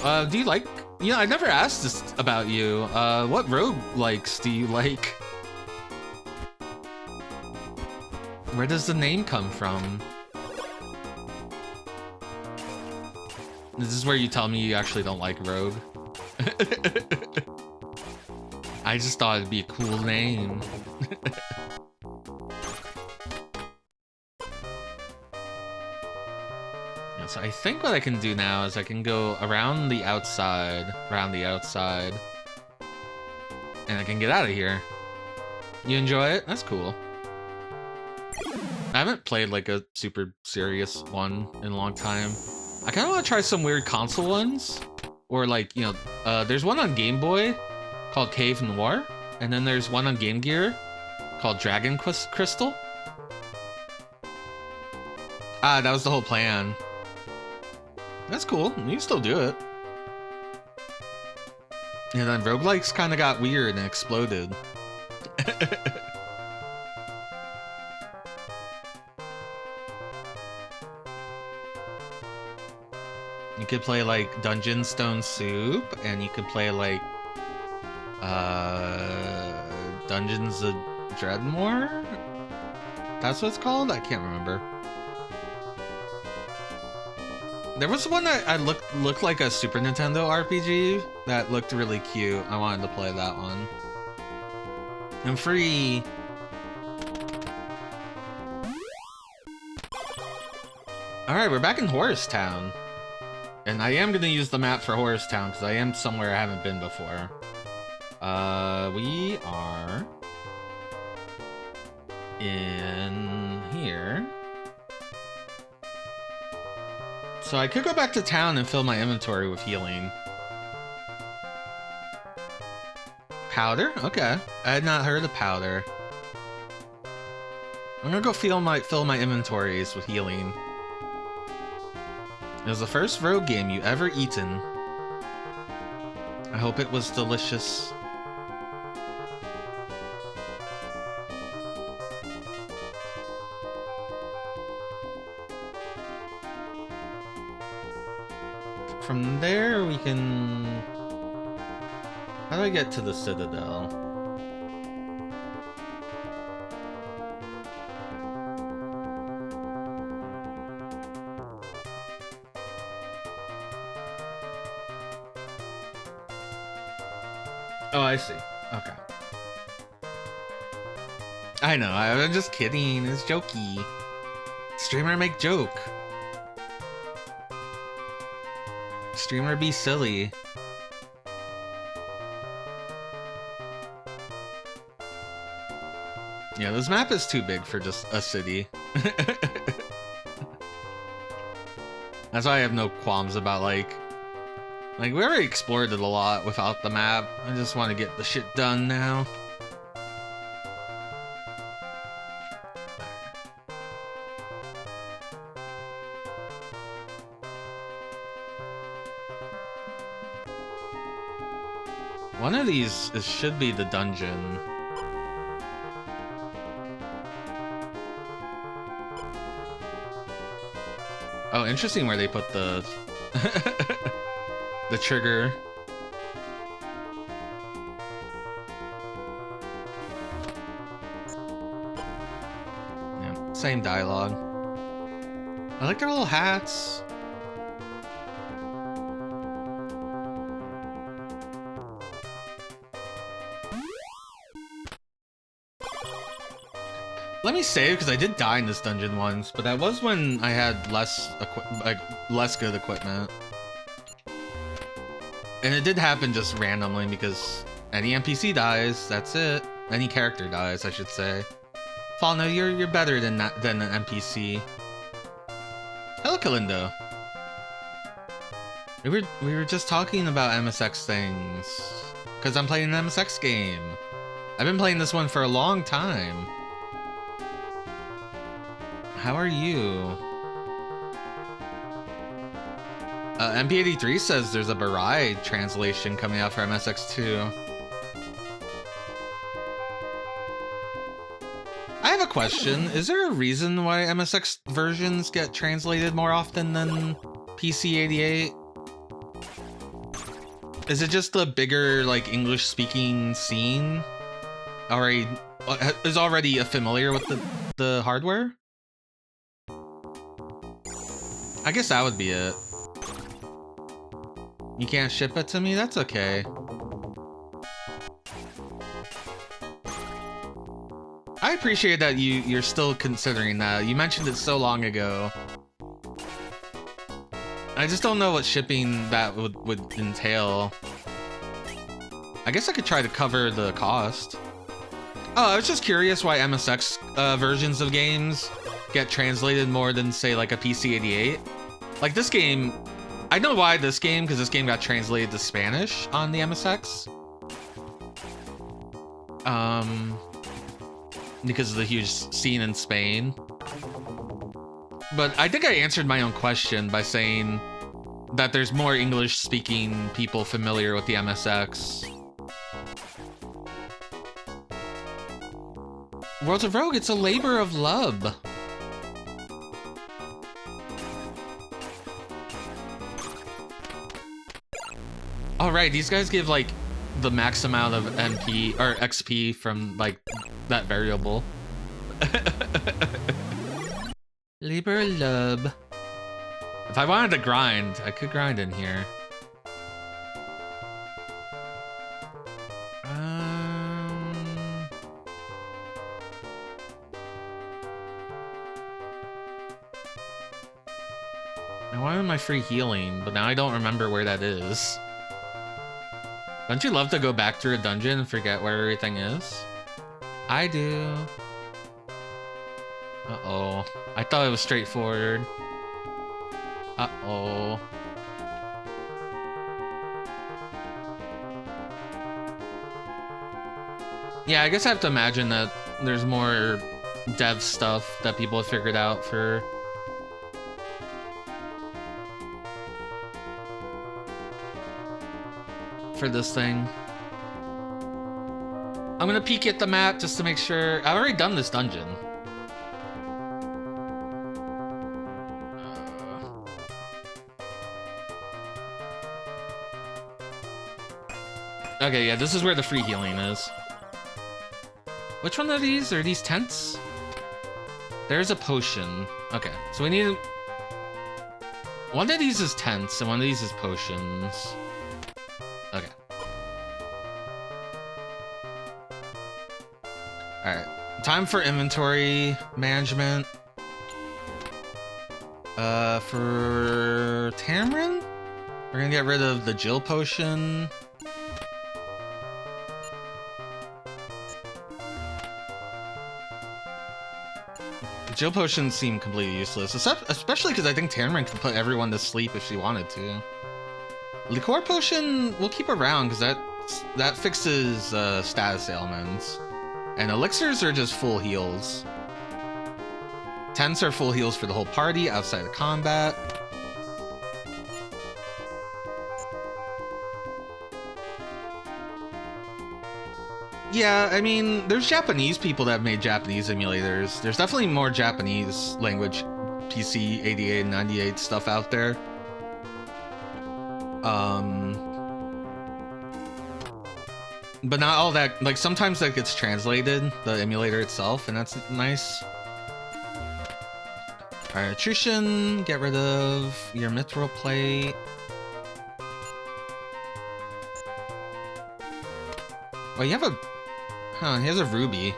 Do you like... You know, I never asked this about you. What rogue likes do you like? Where does the name come from? This is where you tell me you actually don't like rogue. I just thought it'd be a cool name. So I think what I can do now is I can go around the outside, and I can get out of here. You enjoy it? That's cool. I haven't played like a super serious one in a long time. I kind of want to try some weird console ones, or like, you know, there's one on Game Boy called Cave Noir, and then there's one on Game Gear called Dragon Crystal. Ah, that was the whole plan. That's cool. You can still do it. And then roguelikes kind of got weird and exploded. You could play like Dungeon Stone Soup, and you could play like Dungeons of Dreadmore? That's what it's called? I can't remember. There was one that looked like a Super Nintendo RPG that looked really cute. I wanted to play that one. And free. Alright, we're back in Horus Town. And I am gonna use the map for Horus Town because I am somewhere I haven't been before. We are in here. So I could go back to town and fill my inventory with healing. Powder? Okay. I had not heard of powder. I'm gonna go fill my inventories with healing. It was the first rogue game you ever eaten. I hope it was delicious. From there, we can... How do I get to the Citadel? Oh, I see. Okay. I know, I'm just kidding. It's jokey. Streamer make joke. Streamer be silly. Yeah, this map is too big for just a city. That's why I have no qualms about like we already explored it a lot without the map. I just want to get the shit done now. One of these should be the dungeon. Oh, interesting where they put the the trigger. Yeah, same dialogue. I like their little hats. Let me save, because I did die in this dungeon once, but that was when I had less good equipment. And it did happen just randomly, because any NPC dies, that's it. Any character dies, I should say. Falno, you're better than an NPC. Hello, Kalindo. We were just talking about MSX things, because I'm playing an MSX game. I've been playing this one for a long time. How are you? MP83 says there's a Barai translation coming out for MSX2. I have a question. Is there a reason why MSX versions get translated more often than PC88? Is it just the bigger, like, English-speaking scene is already familiar with the hardware? I guess that would be it. You can't ship it to me? That's okay. I appreciate that you're still considering that. You mentioned it so long ago. I just don't know what shipping that would entail. I guess I could try to cover the cost. Oh, I was just curious why MSX versions of games get translated more than, say, like a PC88. Like this game, I know why this game, because this game got translated to Spanish on the MSX. Because of the huge scene in Spain. But I think I answered my own question by saying that there's more English-speaking people familiar with the MSX. Worlds of Rogue, it's a labor of love. Alright, these guys give, like, the max amount of MP, or XP from, like, that variable. Labor of love. If I wanted to grind, I could grind in here. I wanted my free healing, but now I don't remember where that is. Don't you love to go back through a dungeon and forget where everything is? I do. Uh-oh. I thought it was straightforward. Uh-oh. Yeah, I guess I have to imagine that there's more dev stuff that people have figured out for this thing. I'm gonna peek at the map just to make sure. I've already done this dungeon. Okay, yeah, this is where the free healing is. Which one are these? Are these tents? There's a potion. Okay, so we need... One of these is tents, and one of these is potions. Okay. Alright. Time for inventory management. For Tamrin? We're gonna get rid of the Jill potion. The Jill potions seem completely useless, especially because I think Tamrin can put everyone to sleep if she wanted to. Liqueur potion, we'll keep around because that fixes status ailments. And elixirs are just full heals. Tents are full heals for the whole party outside of combat. Yeah, I mean, there's Japanese people that have made Japanese emulators. There's definitely more Japanese language PC 88 and 98 stuff out there. But not all that, like sometimes that gets translated, the emulator itself, and that's nice. Alright, attrition, get rid of your mithril plate. Oh, you have a... Huh, he has a ruby.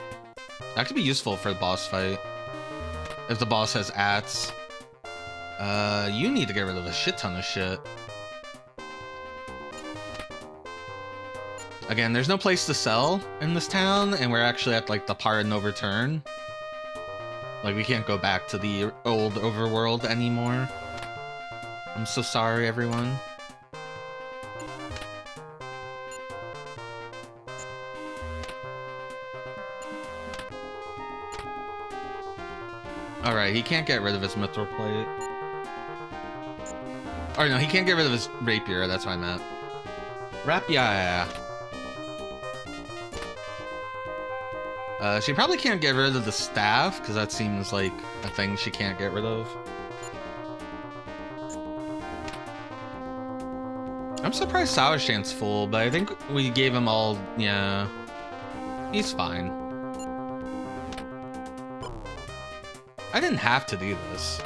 That could be useful for the boss fight. If the boss has ats. You need to get rid of a shit ton of shit. Again, there's no place to sell in this town, and we're actually at, like, the part of no return. Like, we can't go back to the old overworld anymore. I'm so sorry, everyone. Alright, he can't get rid of his mithril plate. Or no, he can't get rid of his rapier, that's what I meant. Rapier. She probably can't get rid of the staff, because that seems like a thing she can't get rid of. I'm surprised Sourshant's full, but I think we gave him all, yeah. He's fine. I didn't have to do this.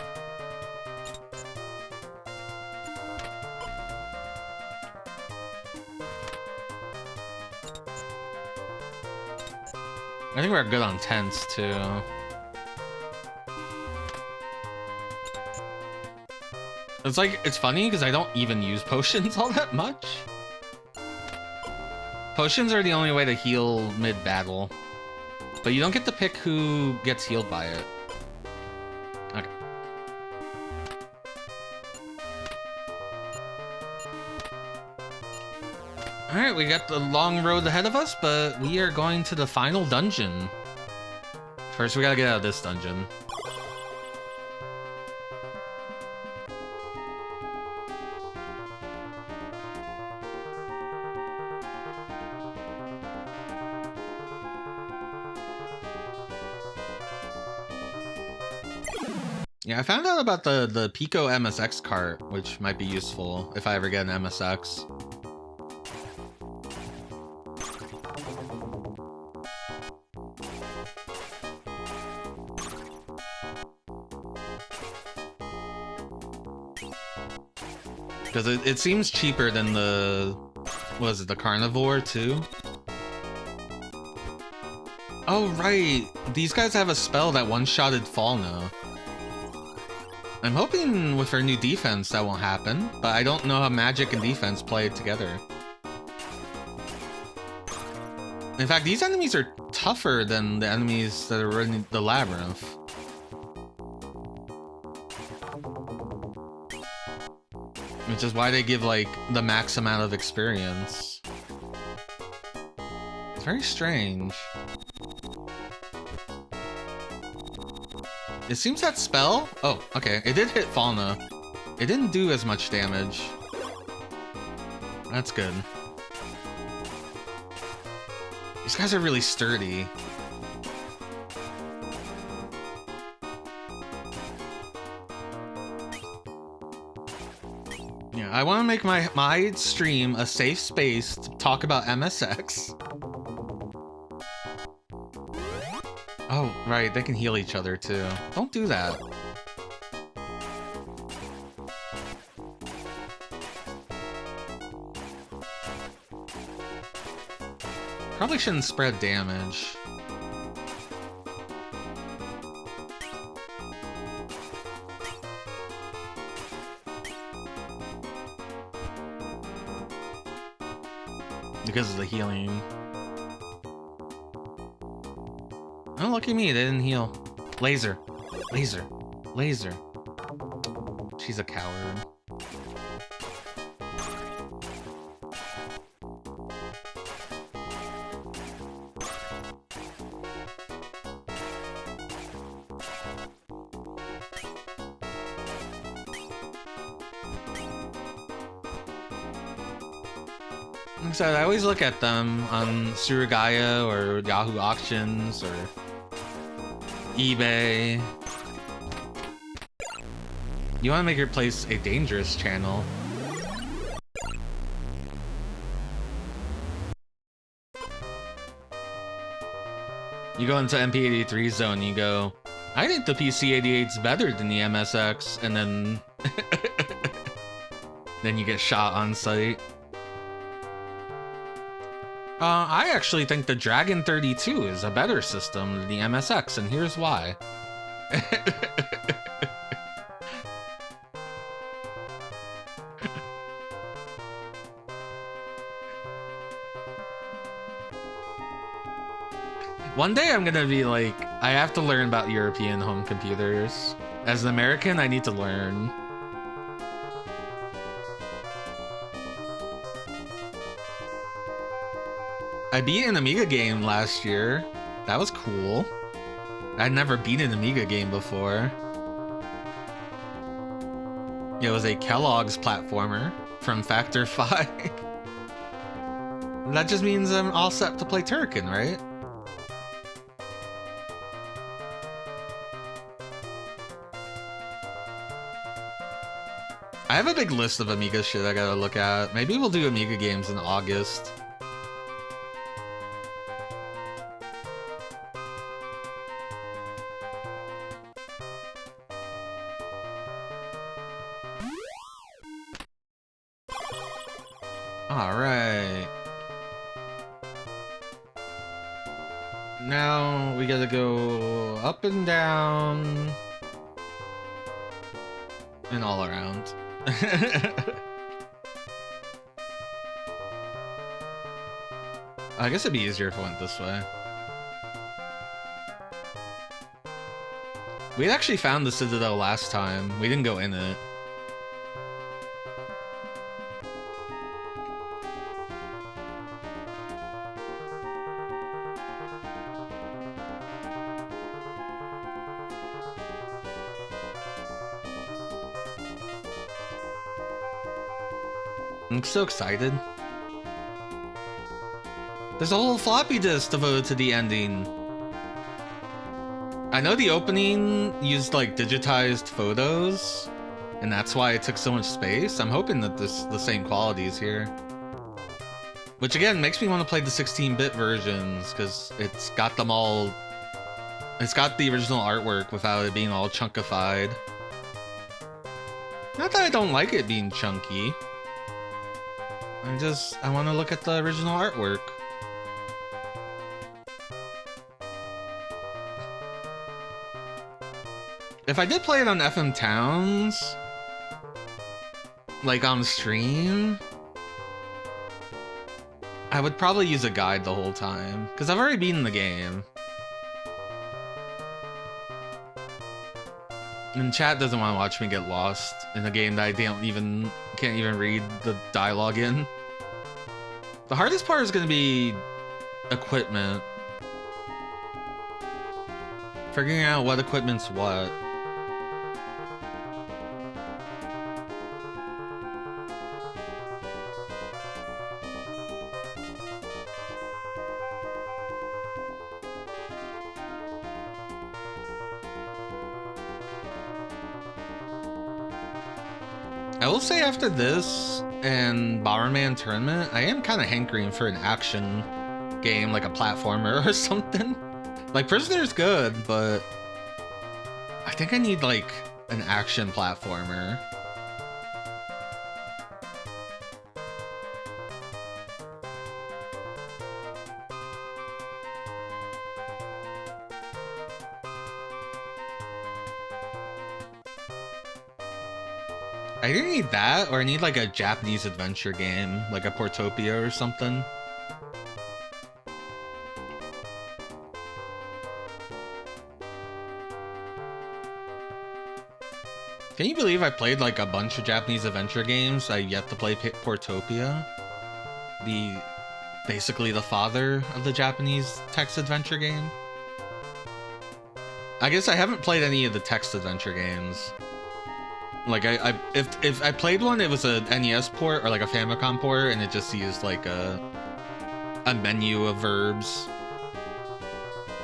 I think we're good on tents, too. It's like, it's funny because I don't even use potions all that much. Potions are the only way to heal mid-battle. But you don't get to pick who gets healed by it. Okay. Alright, we got the long road ahead of us, but we are going to the final dungeon. First, we gotta get out of this dungeon. Yeah, I found out about the Pico MSX cart, which might be useful if I ever get an MSX. Because it seems cheaper than the, what was it, the Carnivore too? Oh right, these guys have a spell that one-shotted Falna. I'm hoping with our new defense that won't happen, but I don't know how magic and defense play together. In fact, these enemies are tougher than the enemies that are in the labyrinth. Which is why they give, like, the max amount of experience. It's very strange. It seems that spell... Oh, okay. It did hit Falna. It didn't do as much damage. That's good. These guys are really sturdy. Yeah, I want to make my stream a safe space to talk about MSX. Oh, right, they can heal each other too. Don't do that. Probably shouldn't spread damage. Because of the healing. Oh, look at me, they didn't heal. Laser. Laser. Laser. She's a coward. Like I said, I always look at them on Surugaya or Yahoo Auctions or eBay. You want to make your place a dangerous channel. You go into MP83 zone, you go, I think the PC88's better than the MSX, and then then you get shot on sight. I actually think the Dragon 32 is a better system than the MSX, and here's why. One day I'm gonna be like, I have to learn about European home computers. As an American, I need to learn. I beat an Amiga game last year. That was cool. I'd never beat an Amiga game before. It was a Kellogg's platformer from Factor 5. That just means I'm all set to play Turrican, right? I have a big list of Amiga shit I gotta look at. Maybe we'll do Amiga games in August. Alright. Now we gotta go up and down and all around. I guess it'd be easier if I went this way. We had actually found the Citadel last time. We didn't go in it. I'm so excited. There's a whole floppy disk devoted to the ending. I know the opening used like digitized photos, and that's why it took so much space. I'm hoping that the same quality is here. Which again makes me want to play the 16-bit versions, because it's got them all. It's got the original artwork without it being all chunkified. Not that I don't like it being chunky. I want to look at the original artwork. If I did play it on FM Towns, like on stream, I would probably use a guide the whole time, because I've already beaten the game. And chat doesn't want to watch me get lost in a game that I can't even read the dialogue in. The hardest part is going to be equipment. Figuring out what equipment's what. I will say after this and Bomberman Tournament, I am kind of hankering for an action game, like a platformer or something. Like, Prisoner's good, but I think I need, like, an action platformer. I either need that, or I need like a Japanese adventure game, like a Portopia or something. Can you believe I played like a bunch of Japanese adventure games? I yet to play Portopia. Basically the father of the Japanese text adventure game. I guess I haven't played any of the text adventure games. Like if I played one, it was a NES port or like a Famicom port, and it just used like a menu of verbs,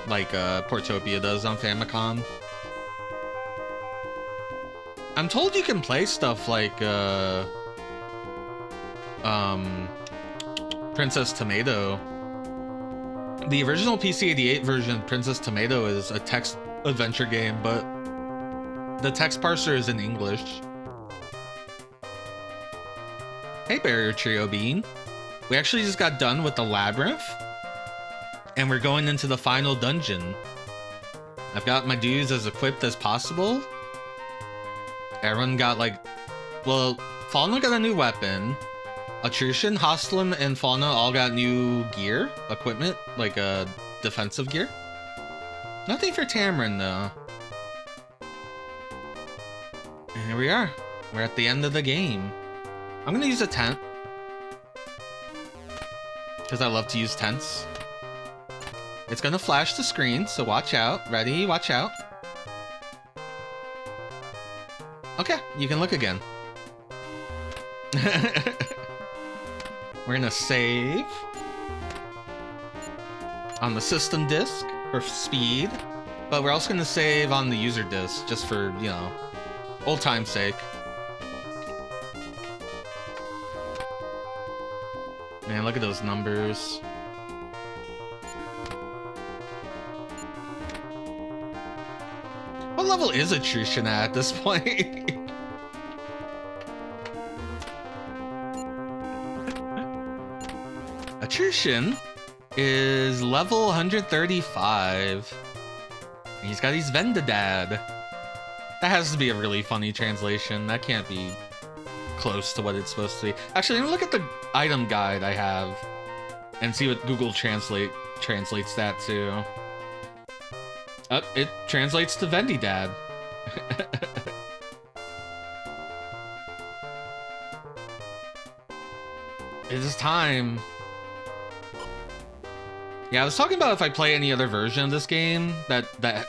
like Portopia does on Famicom. I'm told you can play stuff like Princess Tomato. The original PC-88 version of Princess Tomato is a text adventure game, but the text parser is in English. Hey, Barrier Trio Bean. We actually just got done with the labyrinth, and we're going into the final dungeon. I've got my dudes as equipped as possible. Everyone got like, well, Fauna got a new weapon. Attrition, Hostlam, and Fauna all got new gear, equipment, like defensive gear. Nothing for Tamarin though. And here we are. We're at the end of the game. I'm gonna use a tent, because I love to use tents. It's gonna flash the screen, so watch out. Ready? Watch out. Okay, you can look again. We're gonna save on the system disk for speed, but we're also gonna save on the user disk just for, you know, old time's sake. Man, look at those numbers. What level is Attrition at this point? Attrition is level 135. He's got his Vendadad. That has to be a really funny translation. That can't be close to what it's supposed to be. Actually, let me look at the item guide I have and see what Google translates that to. It translates to Vendadad. It is time. Yeah, I was talking about if I play any other version of this game that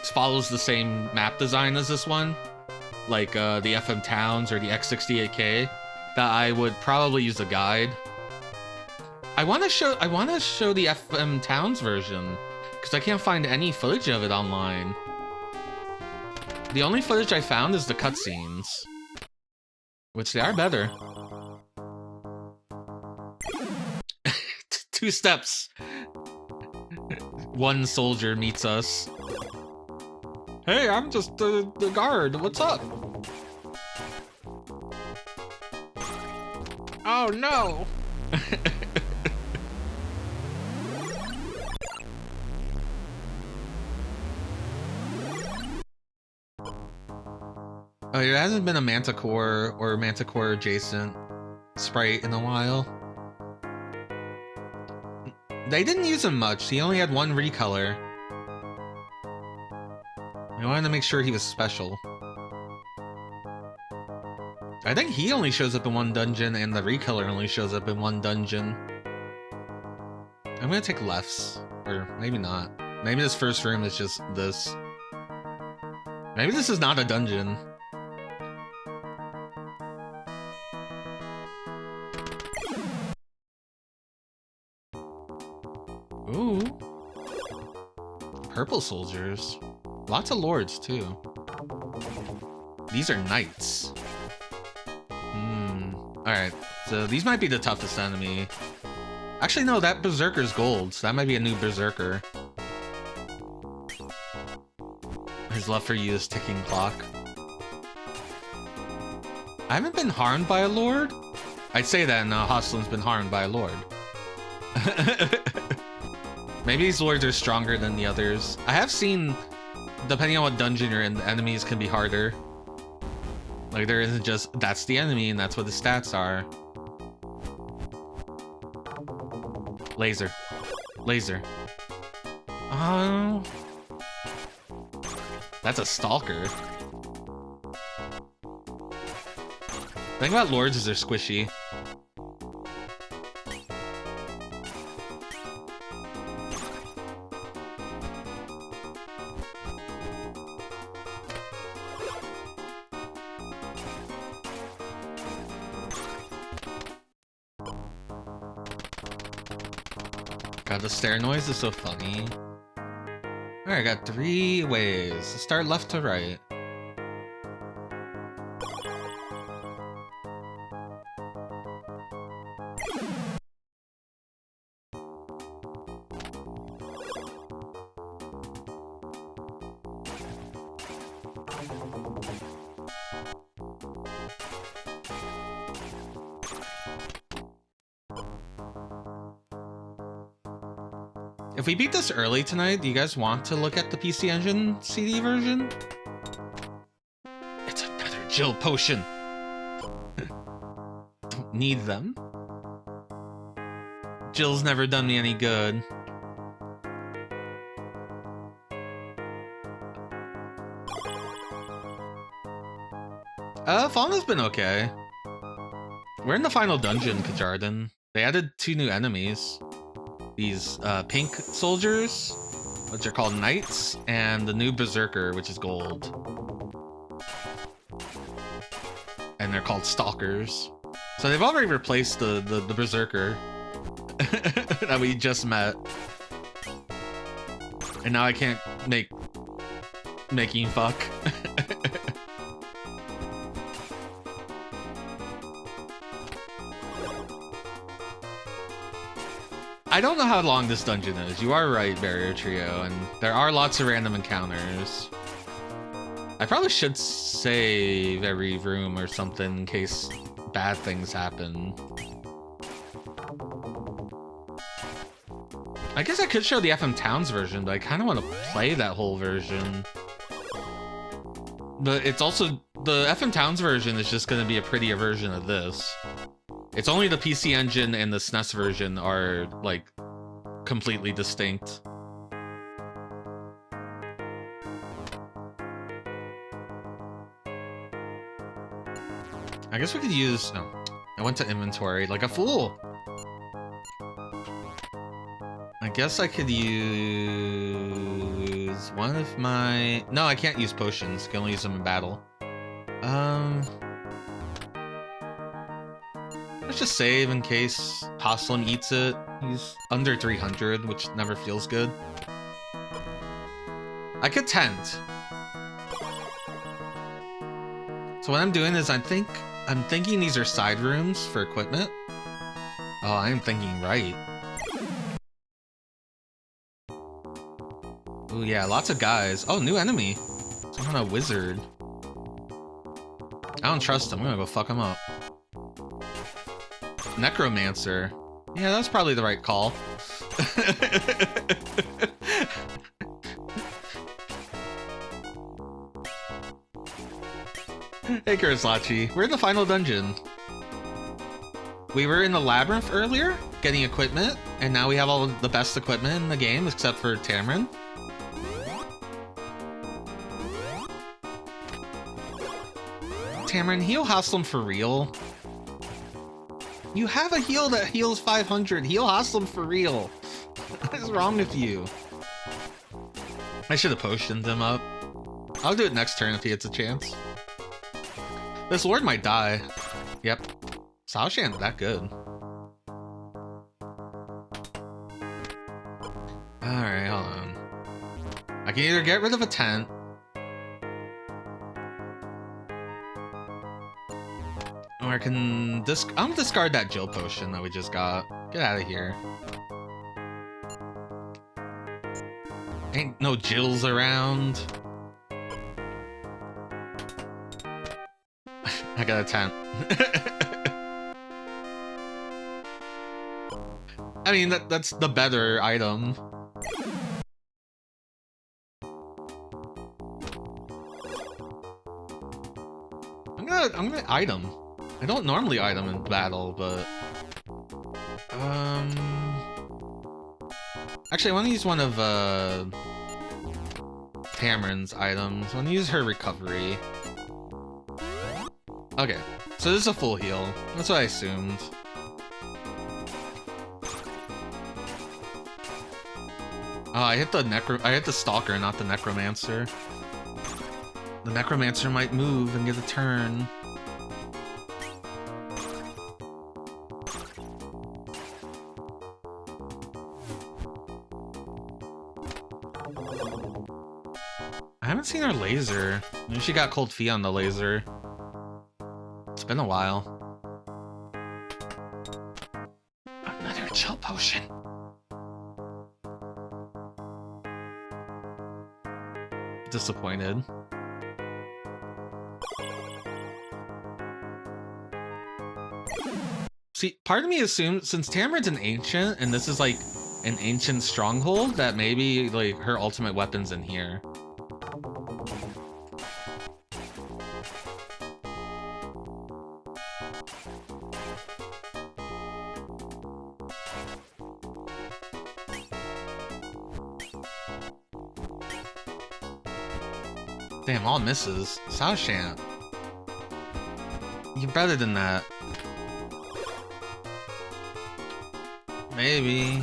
follows the same map design as this one, like the FM Towns or the X68K, that I would probably use a guide. I want to show the FM Towns version because I can't find any footage of it online. The only footage I found is the cutscenes, which they are better. 2 steps. One soldier meets us. Hey, I'm just the guard. What's up? Oh no! Oh, there hasn't been a Manticore or Manticore adjacent sprite in a while. They didn't use him much. He only had 1 recolor. I wanted to make sure he was special. I think he only shows up in 1 dungeon and the recolor only shows up in 1 dungeon. I'm gonna take lefts. Or maybe not. Maybe this first room is just this. Maybe this is not a dungeon. Ooh. Purple soldiers. Lots of lords, too. These are knights. Alright, so these might be the toughest enemy. Actually, no, that berserker's gold, so that might be a new berserker. His love for you is ticking clock. I haven't been harmed by a lord? I'd say that, and Hostlam's been harmed by a lord. Maybe these lords are stronger than the others. I have seen, depending on what dungeon you're in, the enemies can be harder. Like, there isn't just, that's the enemy and that's what the stats are. Laser. Laser. Oh. That's a stalker. The thing about lords is they're squishy. God, the stair noise is so funny. Alright, I got 3 ways. Let's start left to right. If we beat this early tonight, do you guys want to look at the PC Engine CD version? It's another Jill potion. Don't need them. Jill's never done me any good. Fauna's been okay. We're in the final dungeon, Kajardan. They added 2 new enemies. These pink soldiers, which are called knights, and the new berserker, which is gold. And they're called stalkers. So they've already replaced the berserker that we just met. And now I can't making fuck. I don't know how long this dungeon is. You are right, Barrier Trio, and there are lots of random encounters. I probably should save every room or something in case bad things happen. I guess I could show the FM Towns version, but I kind of want to play that whole version. But it's also... the FM Towns version is just going to be a prettier version of this. It's only the PC Engine and the SNES version are, like, completely distinct. I guess we could use... no, I went to inventory like a fool. I guess I could use one of my... no, I can't use potions. I can only use them in battle. Let's just save in case Haslam eats it. He's under 300, which never feels good. I could tent. So what I'm doing is I'm thinking these are side rooms for equipment. Oh, I am thinking right. Oh yeah, lots of guys. Oh, new enemy. Some kind of wizard. I don't trust him. I'm gonna go fuck him up. Necromancer. Yeah, that's probably the right call. Hey, Kurislachi. We're in the final dungeon. We were in the labyrinth earlier, getting equipment, and now we have all the best equipment in the game, except for Tamarin. Tamarin, heal Haslam for real. You have a heal that heals 500. Heal Haslam for real. What is wrong with you? I should have potioned him up. I'll do it next turn if he gets a chance. This lord might die. Yep. Saoshan, that good. Alright, hold on. I can either get rid of a tent, or I can I'm gonna discard that Jill potion that we just got. Get out of here. Ain't no Jills around. I got a tent. I mean, that's the better item. I'm gonna item. I don't normally item in battle, but actually I want to use one of Tamarin's items. I want to use her recovery. Okay, so this is a full heal. That's what I assumed. Oh, I hit the Stalker, not the Necromancer. The Necromancer might move and get a turn. I haven't seen her laser. Maybe she got cold feet on the laser. It's been a while. Another chill potion. Disappointed. See, part of me assumes since Tamarin's an ancient and this is like an ancient stronghold that maybe like her ultimate weapon's in here. Damn, all misses. Saoshan. You're better than that. Maybe.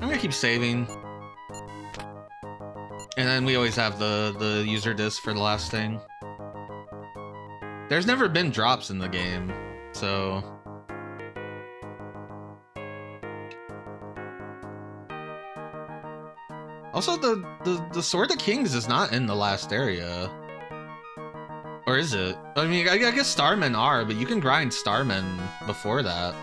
I'm gonna keep saving. And then we always have the user disc for the last thing. There's never been drops in the game, so... Also, the Sword of Kings is not in the last area. Or is it? I mean, I guess Starmen are, but you can grind Starmen before that.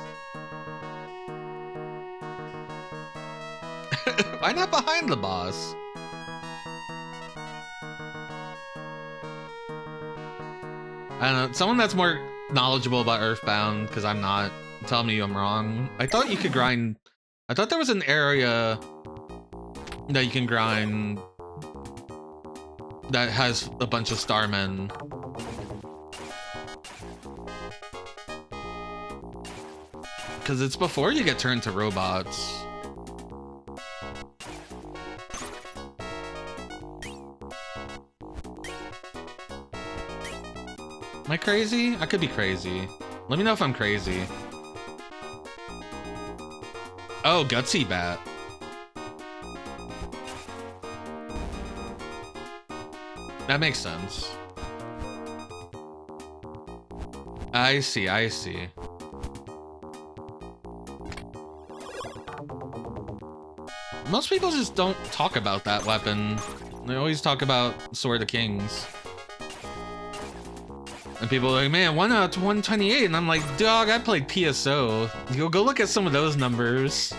Why not behind the boss? I don't know, someone that's more knowledgeable about Earthbound, because I'm not, tell me I'm wrong. I thought you could grind... I thought there was an area that you can grind that has a bunch of Starmen. Because it's before you get turned to robots. Am I crazy? I could be crazy. Let me know if I'm crazy. Oh, Gutsy Bat. That makes sense. I see, I see. Most people just don't talk about that weapon. They always talk about Sword of Kings. And people are like, man, 1 out to 128, and I'm like, dog, I played PSO. Go look at some of those numbers.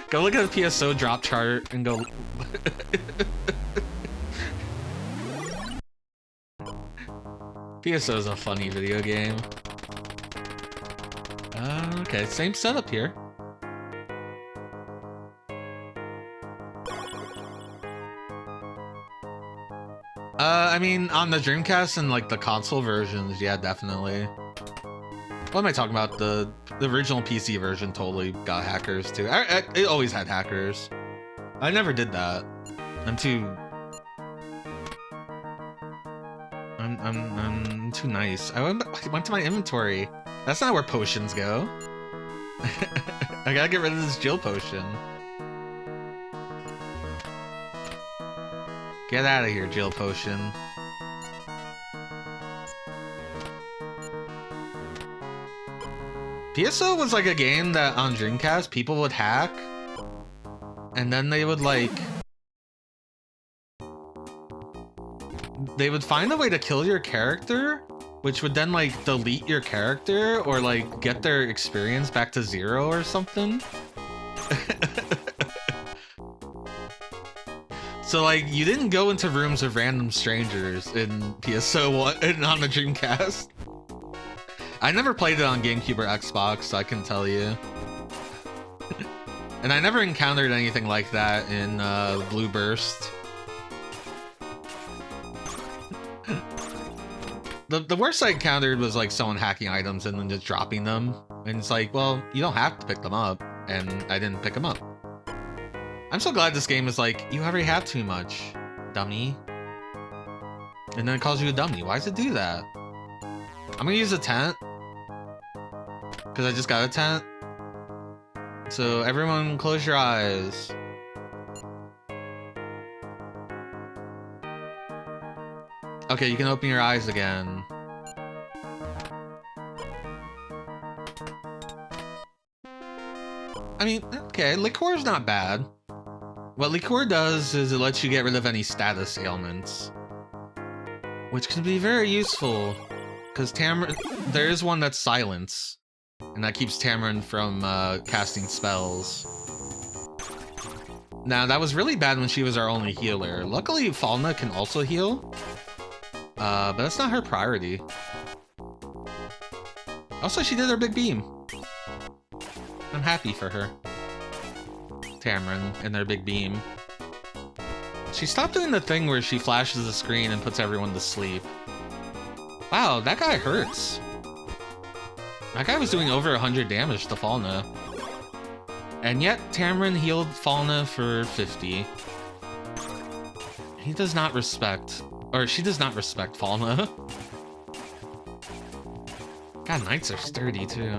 Go look at the PSO drop chart and go. PSO is a funny video game. Okay, same setup here. I mean, on the Dreamcast and like the console versions, yeah, definitely. What am I talking about? The original PC version totally got hackers too. It always had hackers. I never did that. I'm too nice. I went to my inventory. That's not where potions go. I gotta get rid of this Jill potion. Get out of here, Jill potion. PSO was like a game that on Dreamcast people would hack, and then they would like... they would find a way to kill your character, which would then like delete your character or like get their experience back to 0 or something. So like you didn't go into rooms with random strangers in PSO and on the Dreamcast. I never played it on GameCube or Xbox, so I can tell you. And I never encountered anything like that in Blue Burst. The worst I encountered was like someone hacking items and then just dropping them. And it's like, well, you don't have to pick them up. And I didn't pick them up. I'm so glad this game is like, you already have too much, dummy. And then it calls you a dummy. Why does it do that? I'm gonna use a tent. Because I just got a tent. So everyone close your eyes. Okay, you can open your eyes again. I mean, okay, Liqueur's not bad. What Liqueur does is it lets you get rid of any status ailments, which can be very useful, because there is one that's silence, And that keeps Tamarin from casting spells. Now, that was really bad when she was our only healer. Luckily, Falna can also heal. But that's not her priority. Also, she did her big beam. I'm happy for her. Tamarin and their big beam. She stopped doing the thing where she flashes the screen and puts everyone to sleep. Wow, that guy hurts. That guy was doing over 100 damage to Falna. And yet, Tamarin healed Falna for 50. He does not respect, or she does not respect Falna. God, Knights are sturdy too.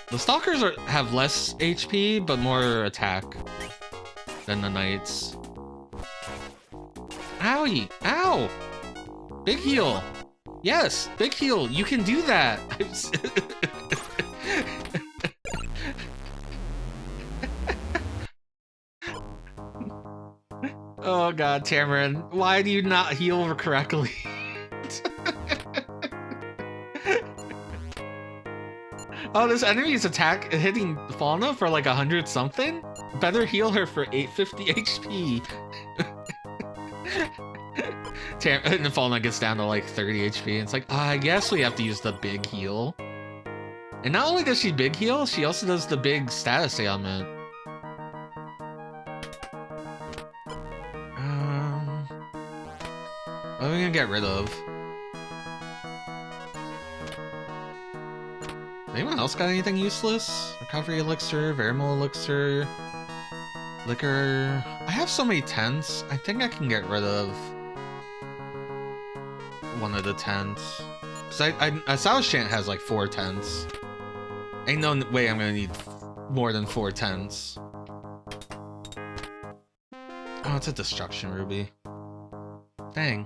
The Stalkers have less HP, but more attack than the Knights. Owie! Ow! Big heal! Yes! Big heal! You can do that! Oh god, Tamarin, why do you not heal correctly? Oh, this enemy's attack hitting Falna for like 100 something? Better heal her for 850 HP. And Falna gets down to like 30 HP. And it's like, I guess we have to use the big heal. And not only does she big heal, she also does the big status ailment. What are we gonna get rid of? Anyone else got anything useless? Recovery elixir, Verimo elixir, liquor. I have so many tents. I think I can get rid of one of the tents. Cause I saw Shant has like 4 tents. Ain't no way I'm gonna need more than 4 tents. Oh, it's a destruction ruby. Dang.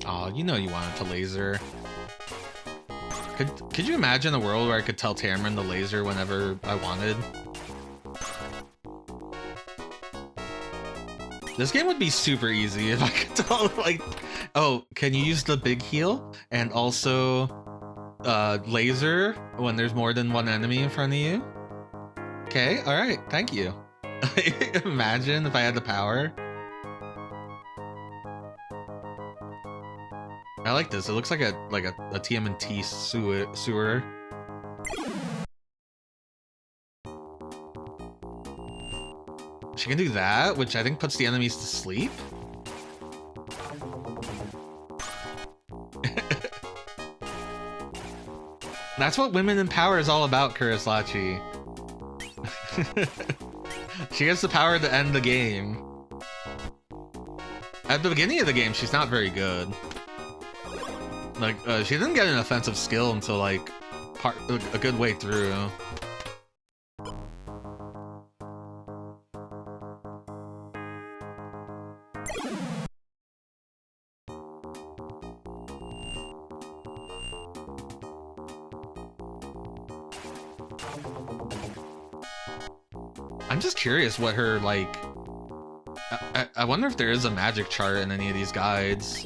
Oh, you know you wanted to laser. Could you imagine a world where I could tell Tamarin to laser whenever I wanted? This game would be super easy if I could tell, like, oh, can you use the big heal and also laser when there's more than one enemy in front of you? Okay, alright, thank you. Imagine if I had the power. I like this. It looks like a TMNT sewer. She can do that, which I think puts the enemies to sleep. That's what women in power is all about, Kurislachi. She has the power to end the game. At the beginning of the game, she's not very good. Like, she didn't get an offensive skill until, like, a good way through. I'm just curious what her, like... I wonder if there is a magic chart in any of these guides.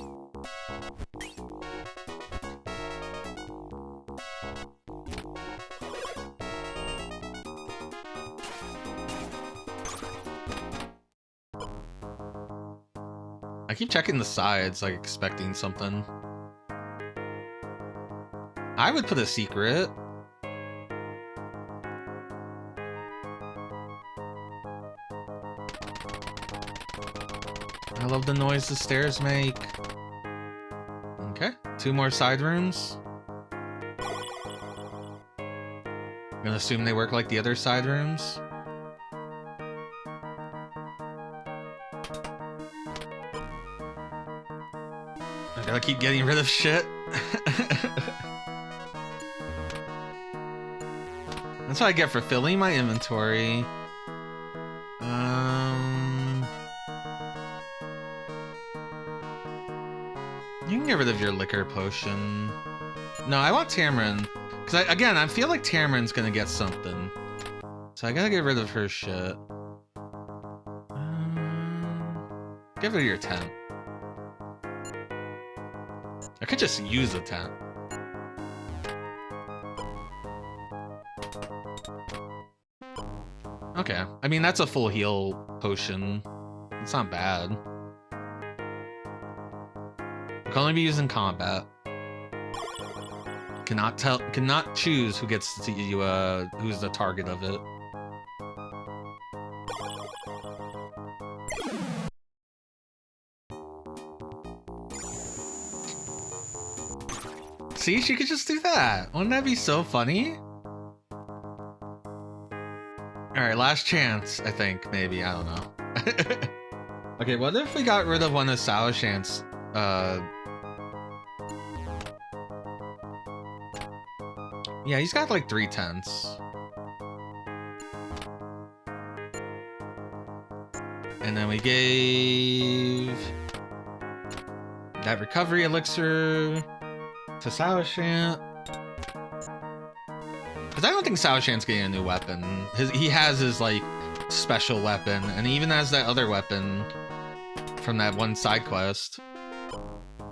I keep checking the sides, like expecting something. I would put a secret. I love the noise the stairs make. Okay, 2 more side rooms. I'm gonna assume they work like the other side rooms. I gotta keep getting rid of shit. That's what I get for filling my inventory. You can get rid of your liquor potion. No, I want Tamarin. Because, again, I feel like Tamarin's gonna get something. So I gotta get rid of her shit. Give her your tent. I could just use a tent. Okay. I mean, that's a full heal potion. It's not bad. It can only be used in combat. Cannot choose who gets to who's the target of it. See, she could just do that. Wouldn't that be so funny? Alright, last chance, I think, maybe. I don't know. Okay, what if we got rid of one of Salishan's, yeah, he's got like 3 tents. And then we gave that recovery elixir to Salishan. Because I don't think Salishan's getting a new weapon. He has his, like, special weapon, and he even has that other weapon from that one side quest.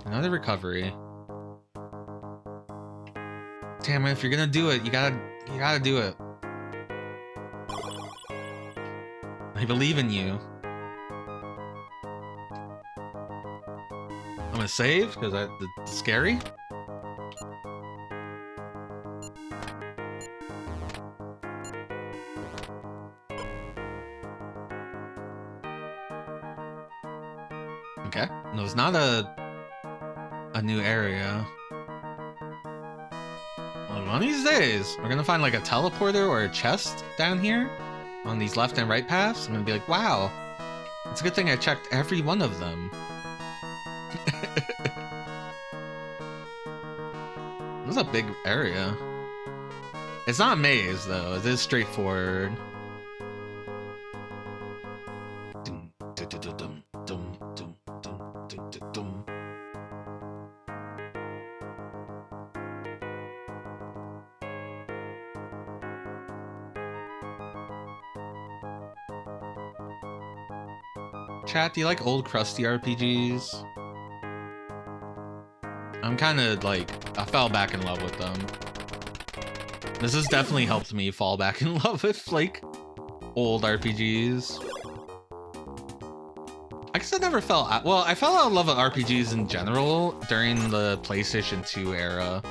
Another recovery. Damn it, if you're gonna do it, you gotta do it. I believe in you. I'm gonna save, because it's scary. Okay. No, it's not a new area. Well, one of these days, we're gonna find like a teleporter or a chest down here on these left and right paths. I'm gonna be like, wow, it's a good thing I checked every one of them. This is a big area. It's not a maze though, it is straightforward. Chat, do you like old crusty RPGs? I'm kind of like, I fell back in love with them. This has definitely helped me fall back in love with like old RPGs. I guess I never fell out, well, I fell out of love with RPGs in general during the PlayStation 2 era.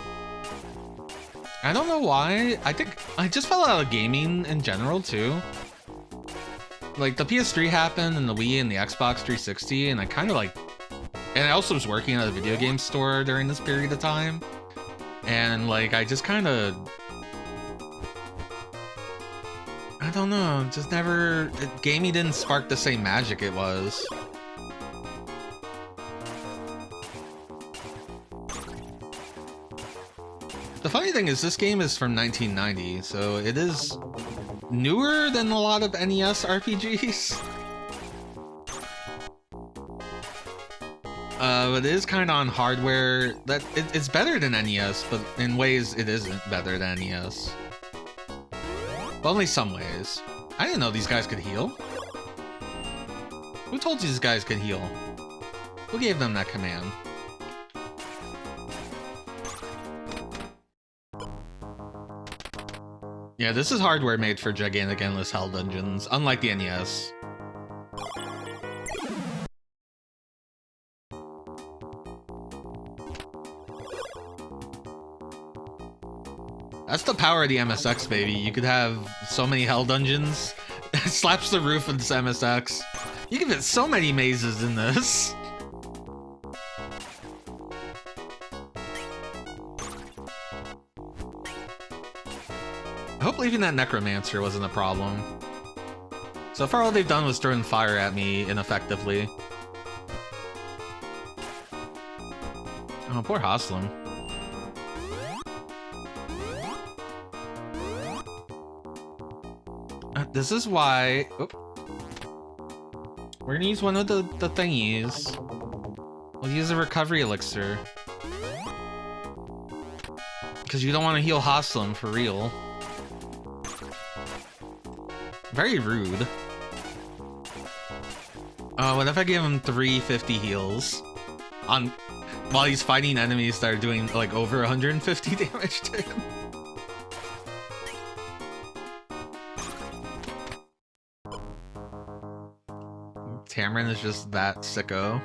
I don't know why. I think I just fell out of gaming in general too. Like, the PS3 happened, and the Wii and the Xbox 360, and I kind of like... And I also was working at a video game store during this period of time. And, like, I just kind of... I don't know, just never... Gaming didn't spark the same magic it was. The funny thing is, this game is from 1990, so it is... newer than a lot of NES RPGs. But it is kind of on hardware that it's better than NES, but in ways it isn't better than NES. But only some ways. I didn't know these guys could heal. Who told you these guys could heal? Who gave them that command? Yeah, this is hardware made for gigantic endless hell dungeons, unlike the NES. That's the power of the MSX, baby. You could have so many hell dungeons. It slaps the roof of this MSX. You can fit so many mazes in this. I hope leaving that Necromancer wasn't a problem. So far all they've done was throwing fire at me ineffectively. Oh, poor Hoslam. This is why... Oop. We're gonna use one of the thingies. We'll use a recovery elixir. Because you don't want to heal Haslam for real. Very rude. What if I give him 350 heals? While he's fighting enemies that are doing like over 150 damage to him? Tamarin is just that sicko.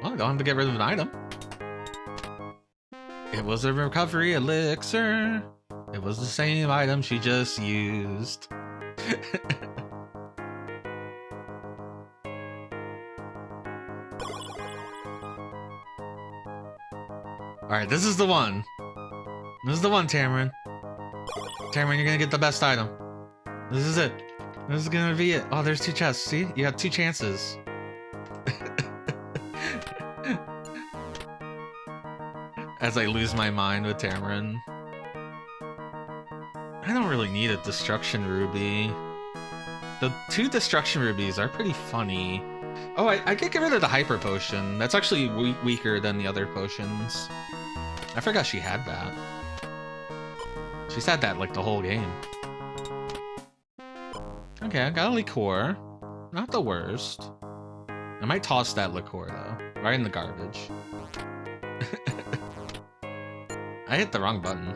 Well, I don't have to get rid of an item. It was a recovery elixir. It was the same item she just used. Alright, this is the one. This is the one, Tamarin. Tamarin, you're gonna get the best item. This is it. This is gonna be it. Oh, there's 2 chests. See? You have 2 chances. As I lose my mind with Tamarin. I don't really need a Destruction Ruby. The 2 Destruction Rubies are pretty funny. Oh, I could get rid of the Hyper Potion. That's actually weaker than the other potions. I forgot she had that. She's had that like the whole game. Okay, I got a liqueur. Not the worst. I might toss that liqueur though. Right in the garbage. I hit the wrong button.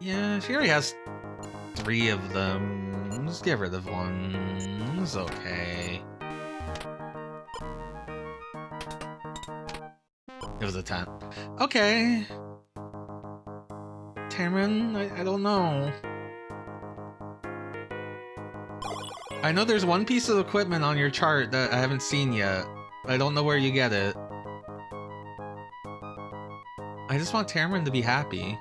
Yeah, she already has 3 of them. Let's get rid of one. It's okay. It was a 10. Okay. Tamarin, I don't know. I know there's one piece of equipment on your chart that I haven't seen yet. I don't know where you get it. I just want Tamarin to be happy.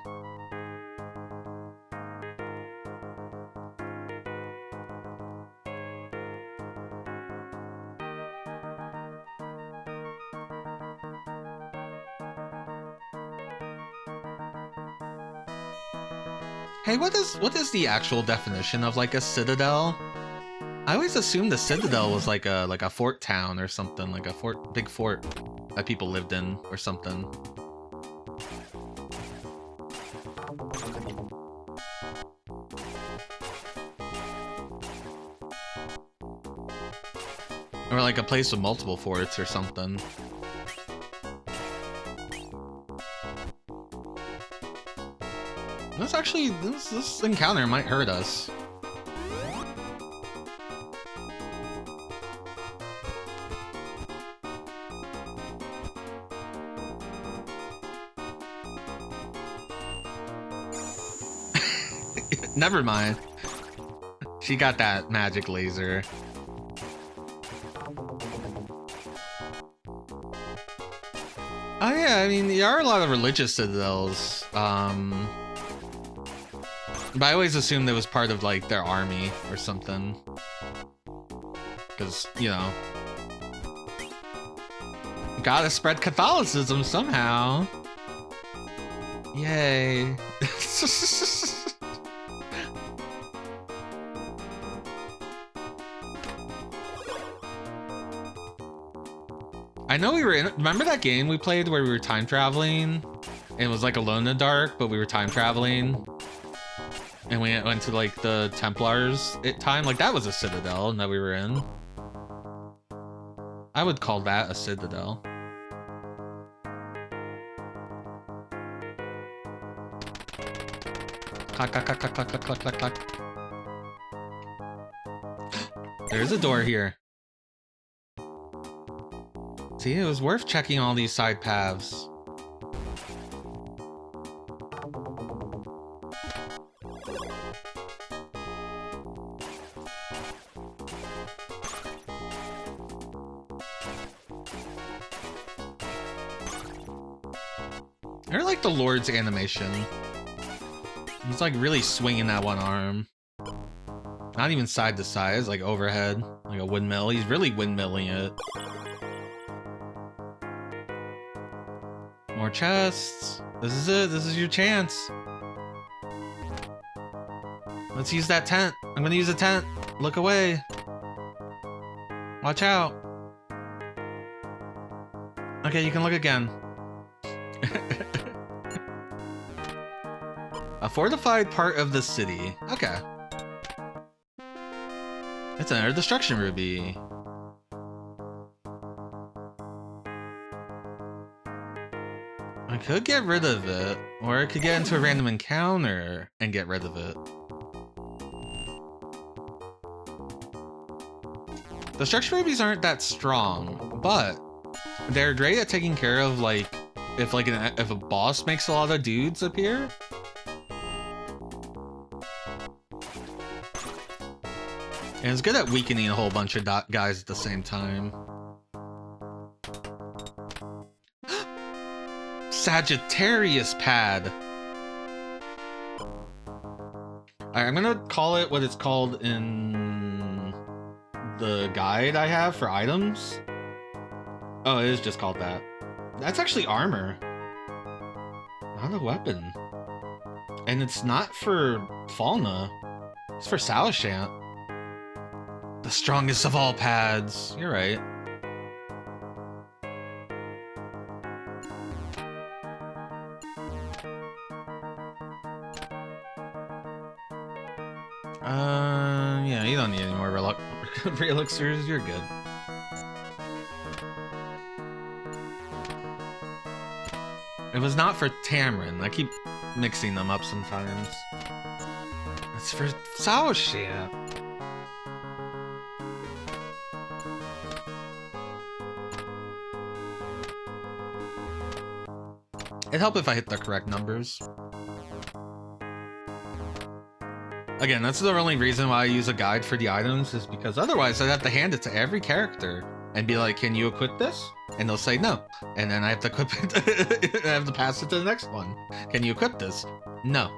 Hey, what is the actual definition of like a citadel? I always assumed the Citadel was like a fort town or something, like a big fort that people lived in or something. Or like a place with multiple forts or something. This encounter might hurt us. Never mind. She got that magic laser. Oh yeah, I mean, there are a lot of religious citadels. But I always assumed it was part of like their army or something. Because, you know, gotta spread Catholicism somehow. Yay. I know we were in. Remember that game we played where we were time traveling? And it was like Alone in the Dark, but we were time traveling. And we went to like the Templars time. Like that was a citadel that we were in. I would call that a citadel. Clack, clack, clack, clack, clack, clack, clack, clack. There's a door here. See, it was worth checking all these side paths. I like the Lord's animation. He's like really swinging that one arm. Not even side to side, it's like overhead, like a windmill. He's really windmilling it. More chests. This is it. This is your chance. Let's use that tent. I'm gonna use a tent. Look away. Watch out. Okay, you can look again. A fortified part of the city. Okay. It's another destruction ruby. I could get rid of it, or I could get into a random encounter and get rid of it. Destruction rubies aren't that strong, but they're great at taking care of like if a boss makes a lot of dudes appear. And it's good at weakening a whole bunch of guys at the same time. Sagittarius pad. Alright, I'm gonna call it what it's called in the guide I have for items. Oh, it is just called that. That's actually armor. Not a weapon. And it's not for Falna. It's for Salashant. The strongest of all pads. You're right. Yeah, you don't need any more elixirs. You're good. It was not for Tamarin. I keep mixing them up sometimes. It's for Salashant. It'd help if I hit the correct numbers. Again, that's the only reason why I use a guide for the items, is because otherwise I'd have to hand it to every character and be like, can you equip this? And they'll say no. And then I have to equip it. I have to pass it to the next one. Can you equip this? No.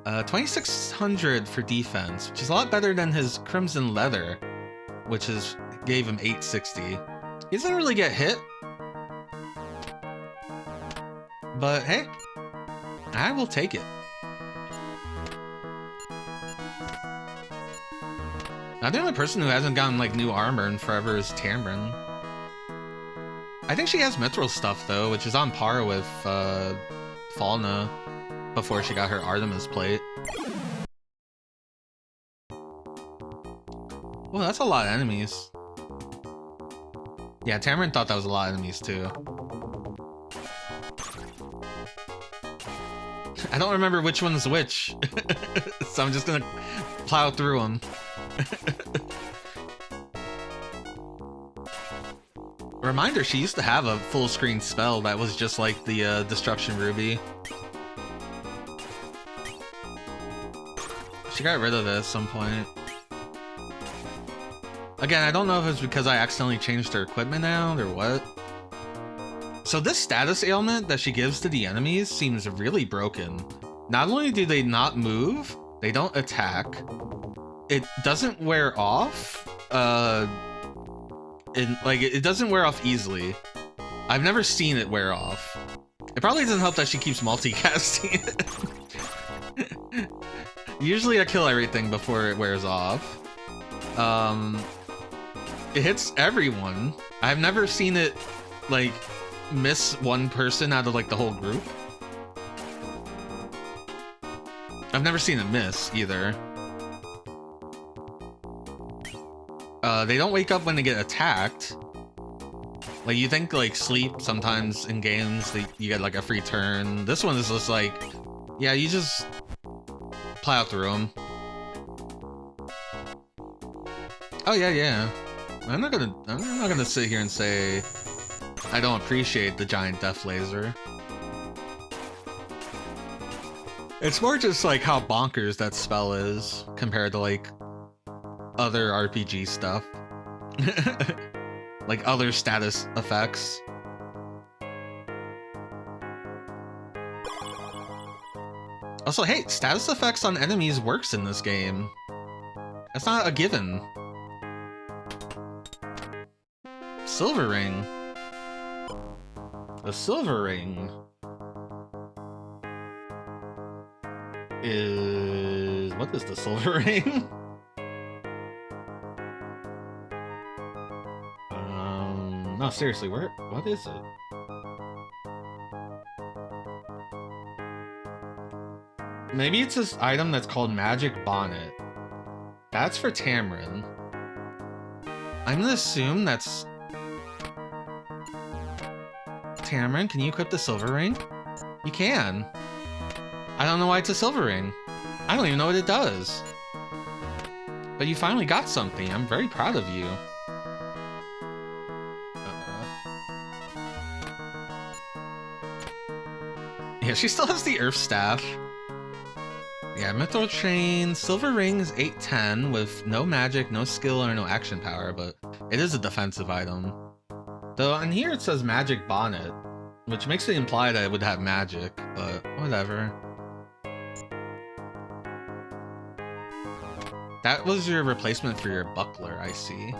2600 for defense, which is a lot better than his Crimson Leather, which gave him 860. He doesn't really get hit. But hey, I will take it. Now, the only person who hasn't gotten like new armor in forever is Tamarin. I think she has mithril stuff though, which is on par with Falna before she got her Artemis plate. Well, that's a lot of enemies. Yeah, Tamarin thought that was a lot of enemies too. I don't remember which one's which, so I'm just gonna plow through them. Reminder, she used to have a full screen spell that was just like the Destruction Ruby. She got rid of it at some point. Again, I don't know if it's because I accidentally changed her equipment out or what. So this status ailment that she gives to the enemies seems really broken. Not only do they not move, they don't attack. It doesn't wear off. It doesn't wear off easily. I've never seen it wear off. It probably doesn't help that she keeps multicasting it. Usually I kill everything before it wears off. It hits everyone. I've never seen it like miss one person out of like the whole group. I've never seen it miss either. They don't wake up when they get attacked. Like, you think like sleep sometimes in games you get like a free turn. This one is just like, yeah, you just plow through them. Oh yeah. I'm not gonna sit here and say I don't appreciate the giant death laser. It's more just like how bonkers that spell is compared to like other RPG stuff. Like other status effects. Also, hey, status effects on enemies works in this game. That's not a given. Silver ring. The silver ring is... What is the silver ring? No, seriously, what is it? Maybe it's this item that's called Magic Bonnet. That's for Tamarin. I'm gonna assume that's... Tamarin, can you equip the silver ring? You can. I don't know why it's a silver ring. I don't even know what it does. But you finally got something. I'm very proud of you. Yeah, she still has the Earth Staff. Yeah, Mythril Chain, Silver Ring is 810 with no magic, no skill, or no action power, but it is a defensive item. Though on here it says Magic Bonnet, which makes it imply that it would have magic, but whatever. That was your replacement for your buckler, I see.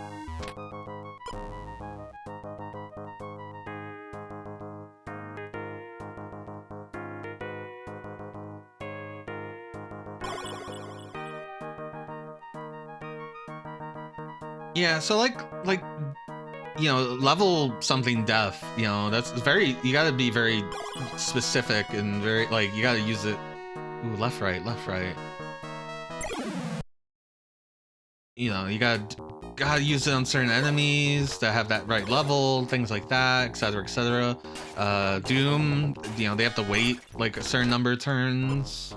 Yeah, so like, you know, level something death, you know, that's very, you gotta be very specific and very, like, you gotta use it. Ooh, left, right, left, right. You know, you gotta use it on certain enemies that have that right level, things like that, etc., etc. Doom, you know, they have to wait like a certain number of turns.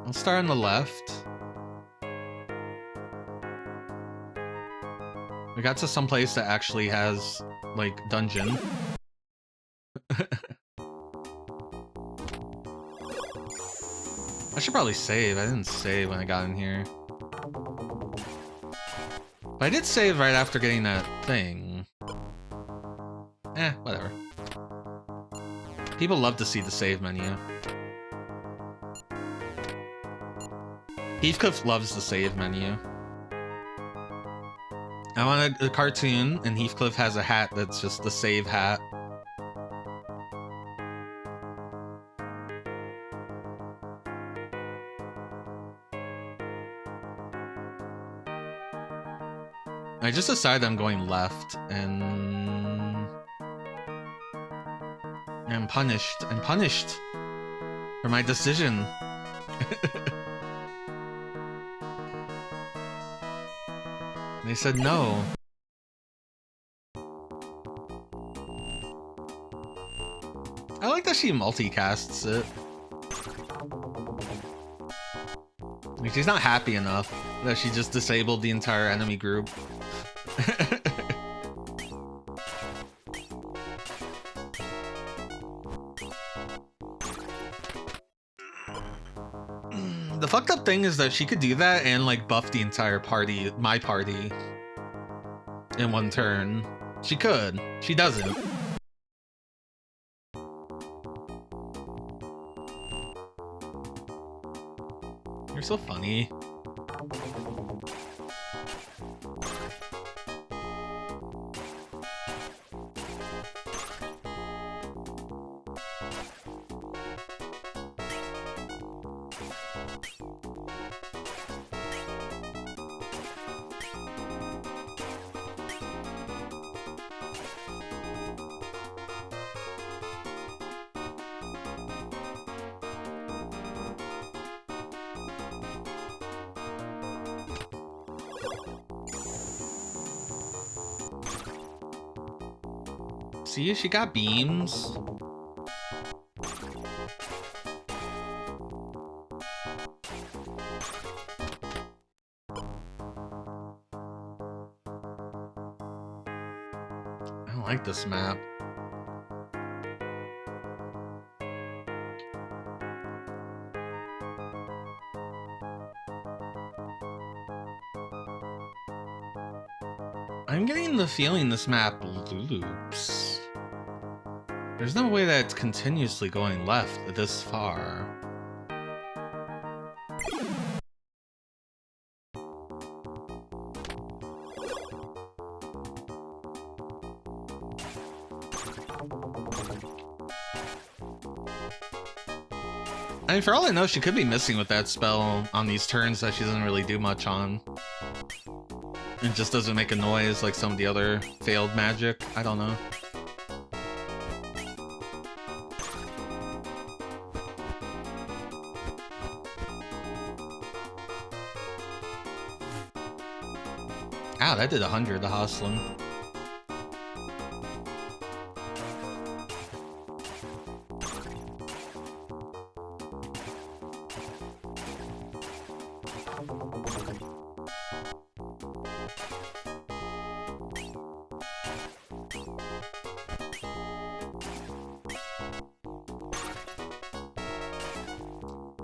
I'll start on the left. We got to some place that actually has, like, dungeon. I should probably save. I didn't save when I got in here. But I did save right after getting that thing. Whatever. People love to see the save menu. Heathcliff loves the save menu. I want a cartoon, and Heathcliff has a hat that's just the save hat. I just decided I'm going left, and I'm punished. I'm punished for my decision. They said no. I like that she multicasts it. Like, she's not happy enough that she just disabled the entire enemy group. The fucked up thing is that she could do that and like buff the entire party, my party, in one turn. She could. She doesn't. You're so funny. See, she got beams. I don't like this map. I'm getting the feeling this map loops. There's no way that it's continuously going left this far. I mean, for all I know, she could be missing with that spell on these turns that she doesn't really do much on. It just doesn't make a noise like some of the other failed magic. I don't know. Ow, that did 100, the Hoslam.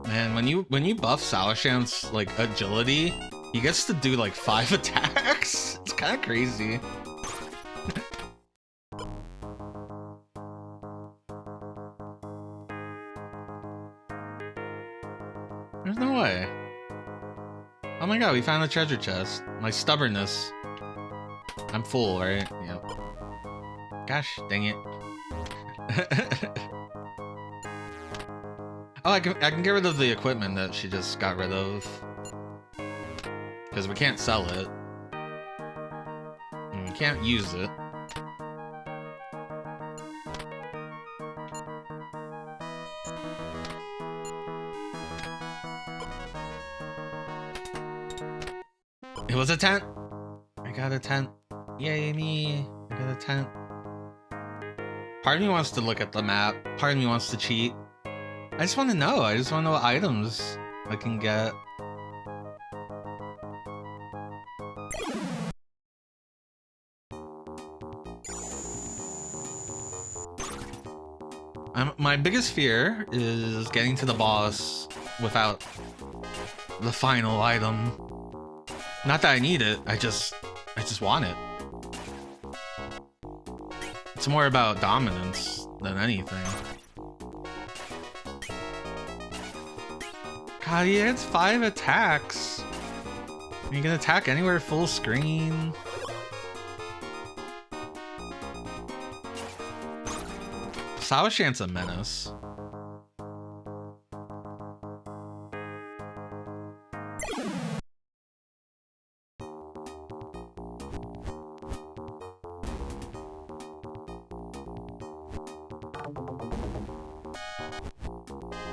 Man, when you buff Salisham's like agility, he gets to do like 5 attacks. It's kind of crazy. There's no way. Oh my god, we found a treasure chest. My stubbornness. I'm full, right? Yep. Gosh, dang it. Oh, I can get rid of the equipment that she just got rid of. Because we can't sell it. And we can't use it. It was a tent! I got a tent. Yay me! I got a tent. Part of me wants to look at the map. Part of me wants to cheat. I just want to know. I just want to know what items I can get. My biggest fear is getting to the boss without the final item. Not that I need it, I just want it. It's more about dominance than anything. God, he adds 5 attacks. You can attack anywhere full screen. Sawashant's a menace.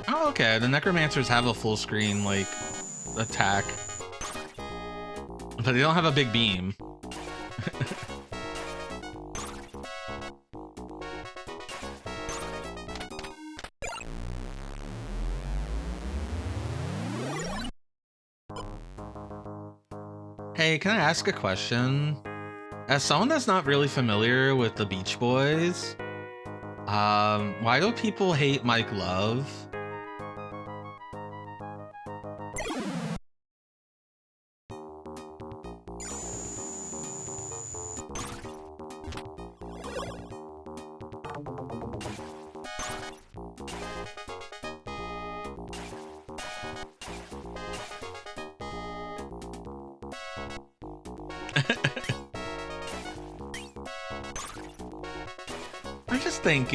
Oh, okay. The Necromancers have a full screen, like, attack. But they don't have a big beam. Hey, can I ask a question? As someone that's not really familiar with the Beach Boys, why do people hate Mike Love?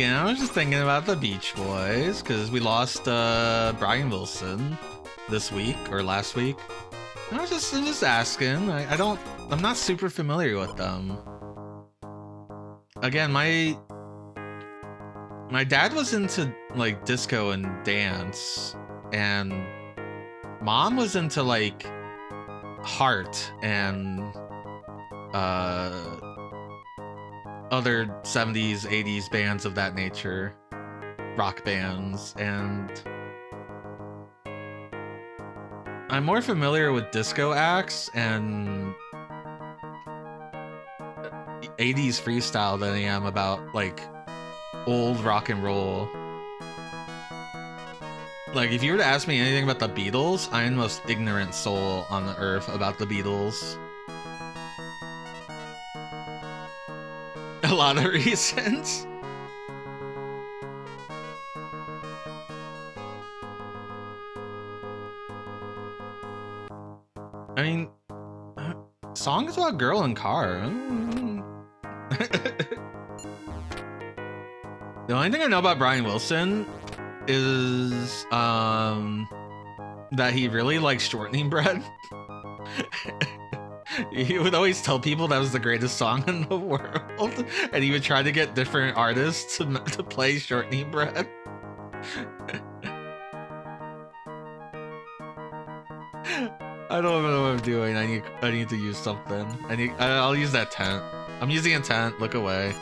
I was just thinking about the Beach Boys, because we lost Brian Wilson this week, or last week. I'm just asking. I'm not super familiar with them. Again, my dad was into, like, disco and dance, and mom was into, like, Heart and, other 70s, 80s bands of that nature, rock bands, and I'm more familiar with disco acts and 80s freestyle than I am about, like, old rock and roll. Like, if you were to ask me anything about the Beatles, I'm the most ignorant soul on the earth about the Beatles. A lot of reasons. I mean, songs about girl and car. The only thing I know about Brian Wilson is that he really likes shortening bread. He would always tell people that was the greatest song in the world, and he would try to get different artists to play shortening bread. I don't know what I'm doing. I need to use something. I'll use that tent. I'm using a tent. Look away.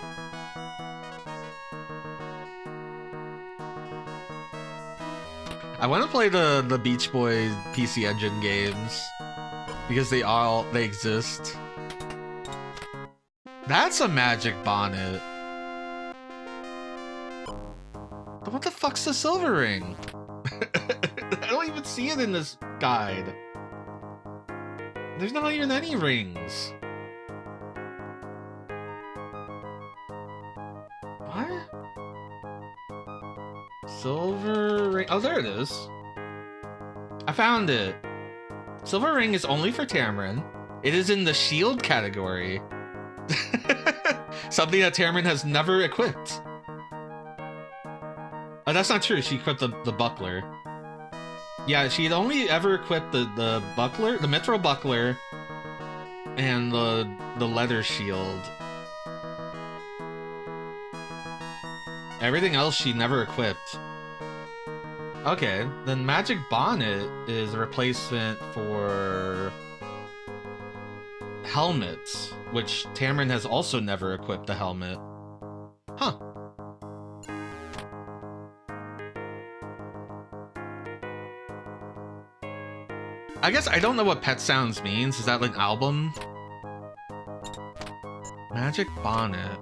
I want to play the Beach Boys PC Engine games because they exist. That's a magic bonnet. But what the fuck's the silver ring? I don't even see it in this guide. There's not even any rings. What? Silver ring. Oh, there it is. I found it. Silver ring is only for Tamarin. It is in the shield category. Something that Tamarin has never equipped. Oh, that's not true. She equipped the buckler. Yeah, she'd only ever equipped the buckler, the mithril buckler, and the leather shield. Everything else she never equipped. Okay, then Magic Bonnet is a replacement for helmets, which Tamarin has also never equipped the helmet. Huh. I guess I don't know what Pet Sounds means. Is that like an album? Magic Bonnet.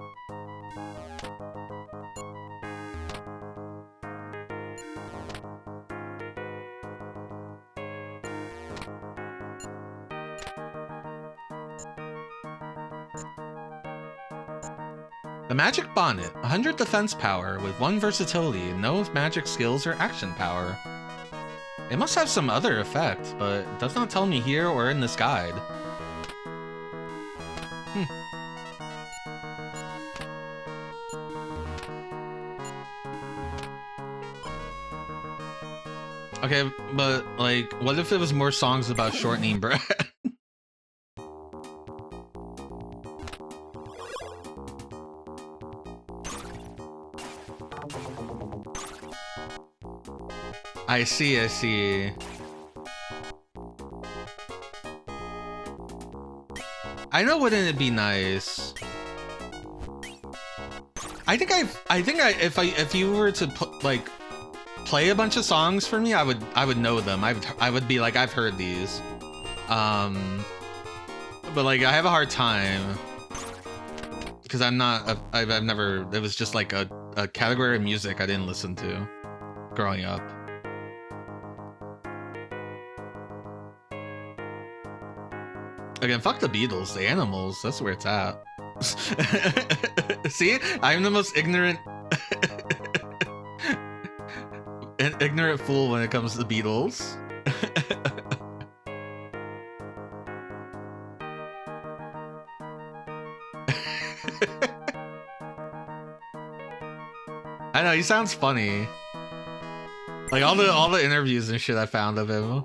The Magic Bonnet, 100 defense power with 1 versatility and no magic skills or action power. It must have some other effect, but it does not tell me here or in this guide. Okay, but like, what if it was more songs about shortening bread? I see. I know, wouldn't it be nice? If you were to put like play a bunch of songs for me, I would know them. I would be like, I've heard these. But like I have a hard time because I've never, it was just like a category of music I didn't listen to growing up. Again, fuck the Beatles, the Animals, that's where it's at. See, I'm the most ignorant ignorant fool when it comes to the Beatles. I know, he sounds funny. Like all the interviews and shit I found of him.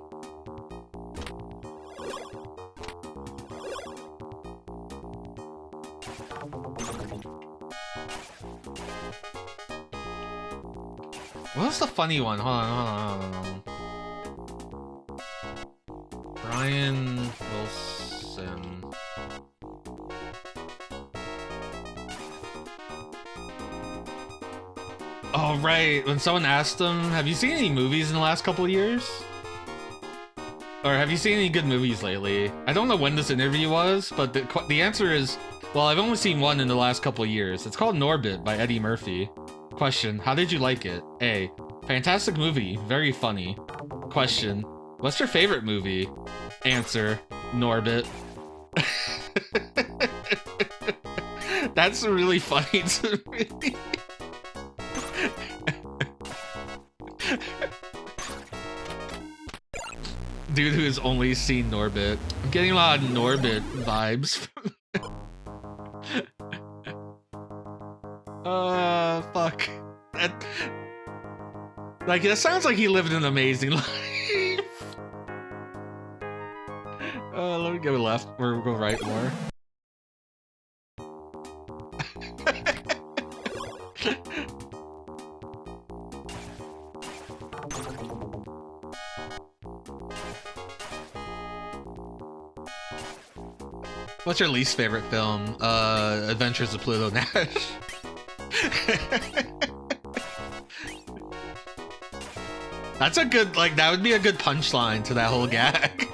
What's the funny one? Hold on. Brian Wilson. Oh, right. When someone asked him, have you seen any movies in the last couple of years? Or have you seen any good movies lately? I don't know when this interview was, but the answer is, well, I've only seen one in the last couple of years. It's called Norbit by Eddie Murphy. Question, how did you like it? A, fantastic movie, very funny. Question, what's your favorite movie? Answer, Norbit. That's really funny to me. Dude who's only seen Norbit. I'm getting a lot of Norbit vibes. Fuck. Like, it sounds like he lived an amazing life. Let me go left, or go right more. What's your least favorite film? Adventures of Pluto Nash. That's a good, like, that would be a good punchline to that whole gag.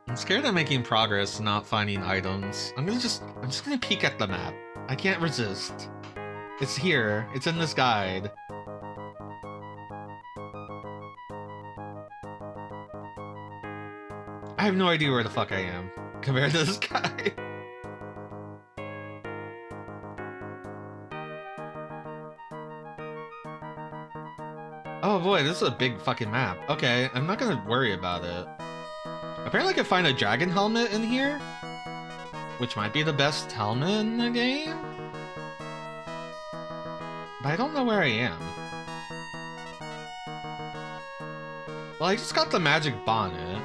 I'm scared of making progress, not finding items. I'm just gonna peek at the map. I can't resist. It's here. It's in this guide. I have no idea where the fuck I am compared to this guy. Oh boy, this is a big fucking map. Okay, I'm not gonna worry about it. Apparently I can find a dragon helmet in here, which might be the best helmet in the game. But I don't know where I am. Well, I just got the magic bonnet.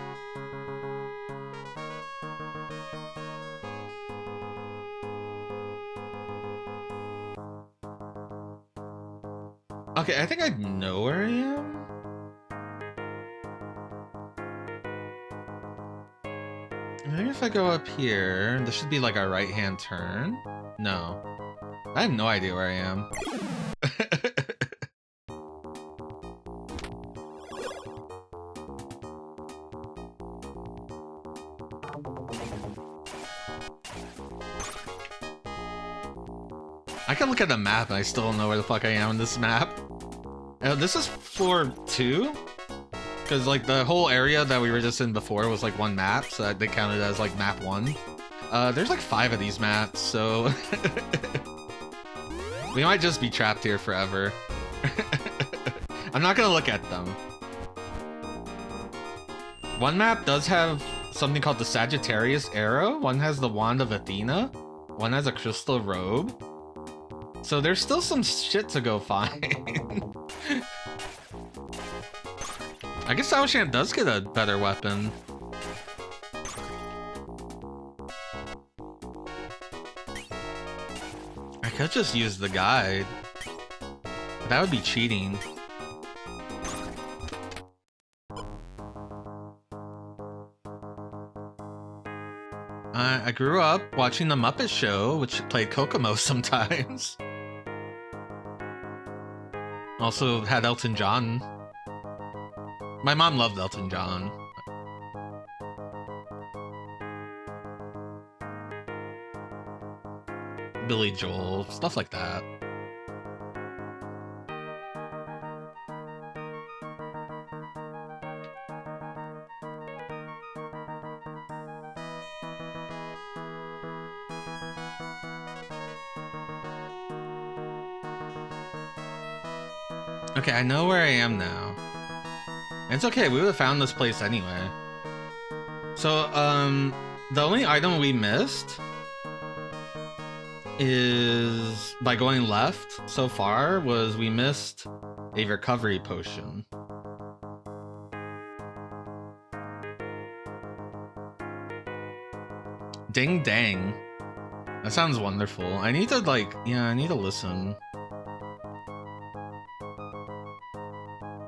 Okay, I think I know where I am. Maybe if I go up here, this should be like our right-hand turn. No. I have no idea where I am. I can look at the map and I still don't know where the fuck I am in this map. Oh, this is floor 2? Because, like, the whole area that we were just in before was, like, one map, so that they counted as, like, map 1. There's, like, 5 of these maps, so... we might just be trapped here forever. I'm not gonna look at them. One map does have something called the Sagittarius Arrow. One has the Wand of Athena. One has a crystal robe. So there's still some shit to go find. I guess Aoshan does get a better weapon. I could just use the guide. But that would be cheating. I grew up watching The Muppet Show, which played Kokomo sometimes. Also had Elton John. My mom loved Elton John. Billy Joel, stuff like that. Okay, I know where I am now. It's okay, we would have found this place anyway. So, the only item we missed is, by going left so far, was we missed a recovery potion. Ding dang. That sounds wonderful. I need to, like, yeah, I need to listen.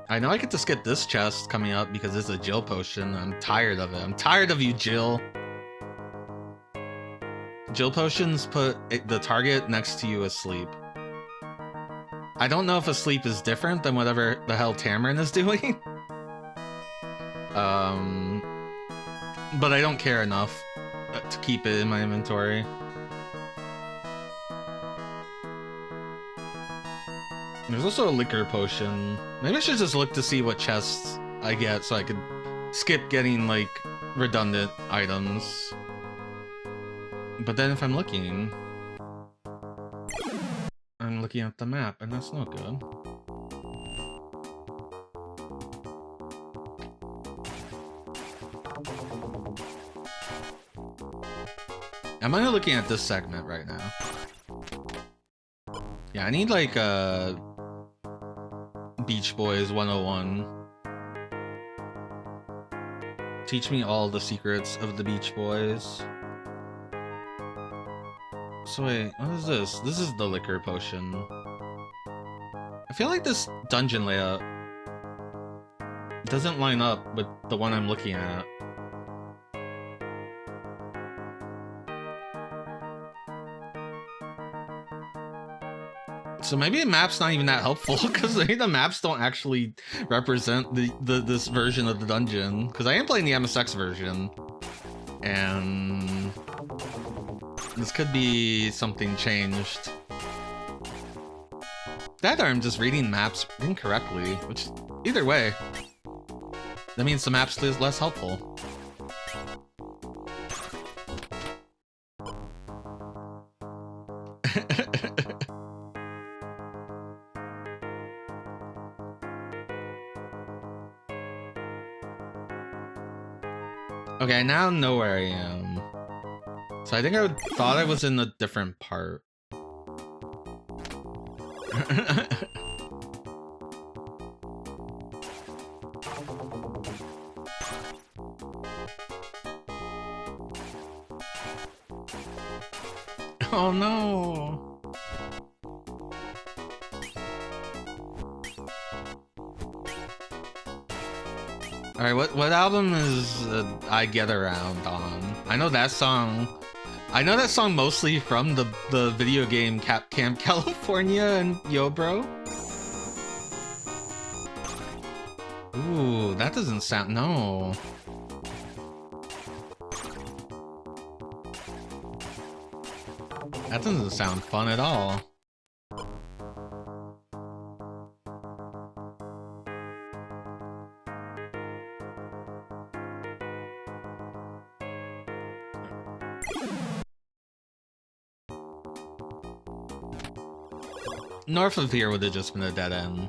I know I get to skip this chest coming up because it's a Jill potion. I'm tired of it. I'm tired of you, Jill. Jill potions put the target next to you asleep. I don't know if asleep is different than whatever the hell Tamarin is doing. But I don't care enough to keep it in my inventory. There's also a liquor potion. Maybe I should just look to see what chests I get so I could skip getting, like, redundant items. But then if I'm looking at the map, and that's not good. I'm only looking at this segment right now. Yeah, I need like Beach Boys 101. Teach me all the secrets of the Beach Boys. So wait, what is this? This is the liquor potion. I feel like this dungeon layout doesn't line up with the one I'm looking at. So maybe the map's not even that helpful, because maybe the maps don't actually represent this version of the dungeon. Because I am playing the MSX version, and this could be something changed. That or I'm just reading maps incorrectly, which either way, that means the map's less helpful. Okay, I now know where I am. So I think I thought I was in a different part. Oh no! Alright, what album is I Get Around on? I know that song. I know that song mostly from the video game Camp California and Yo Bro. Ooh, that doesn't sound... no. That doesn't sound fun at all. North of here would have just been a dead end.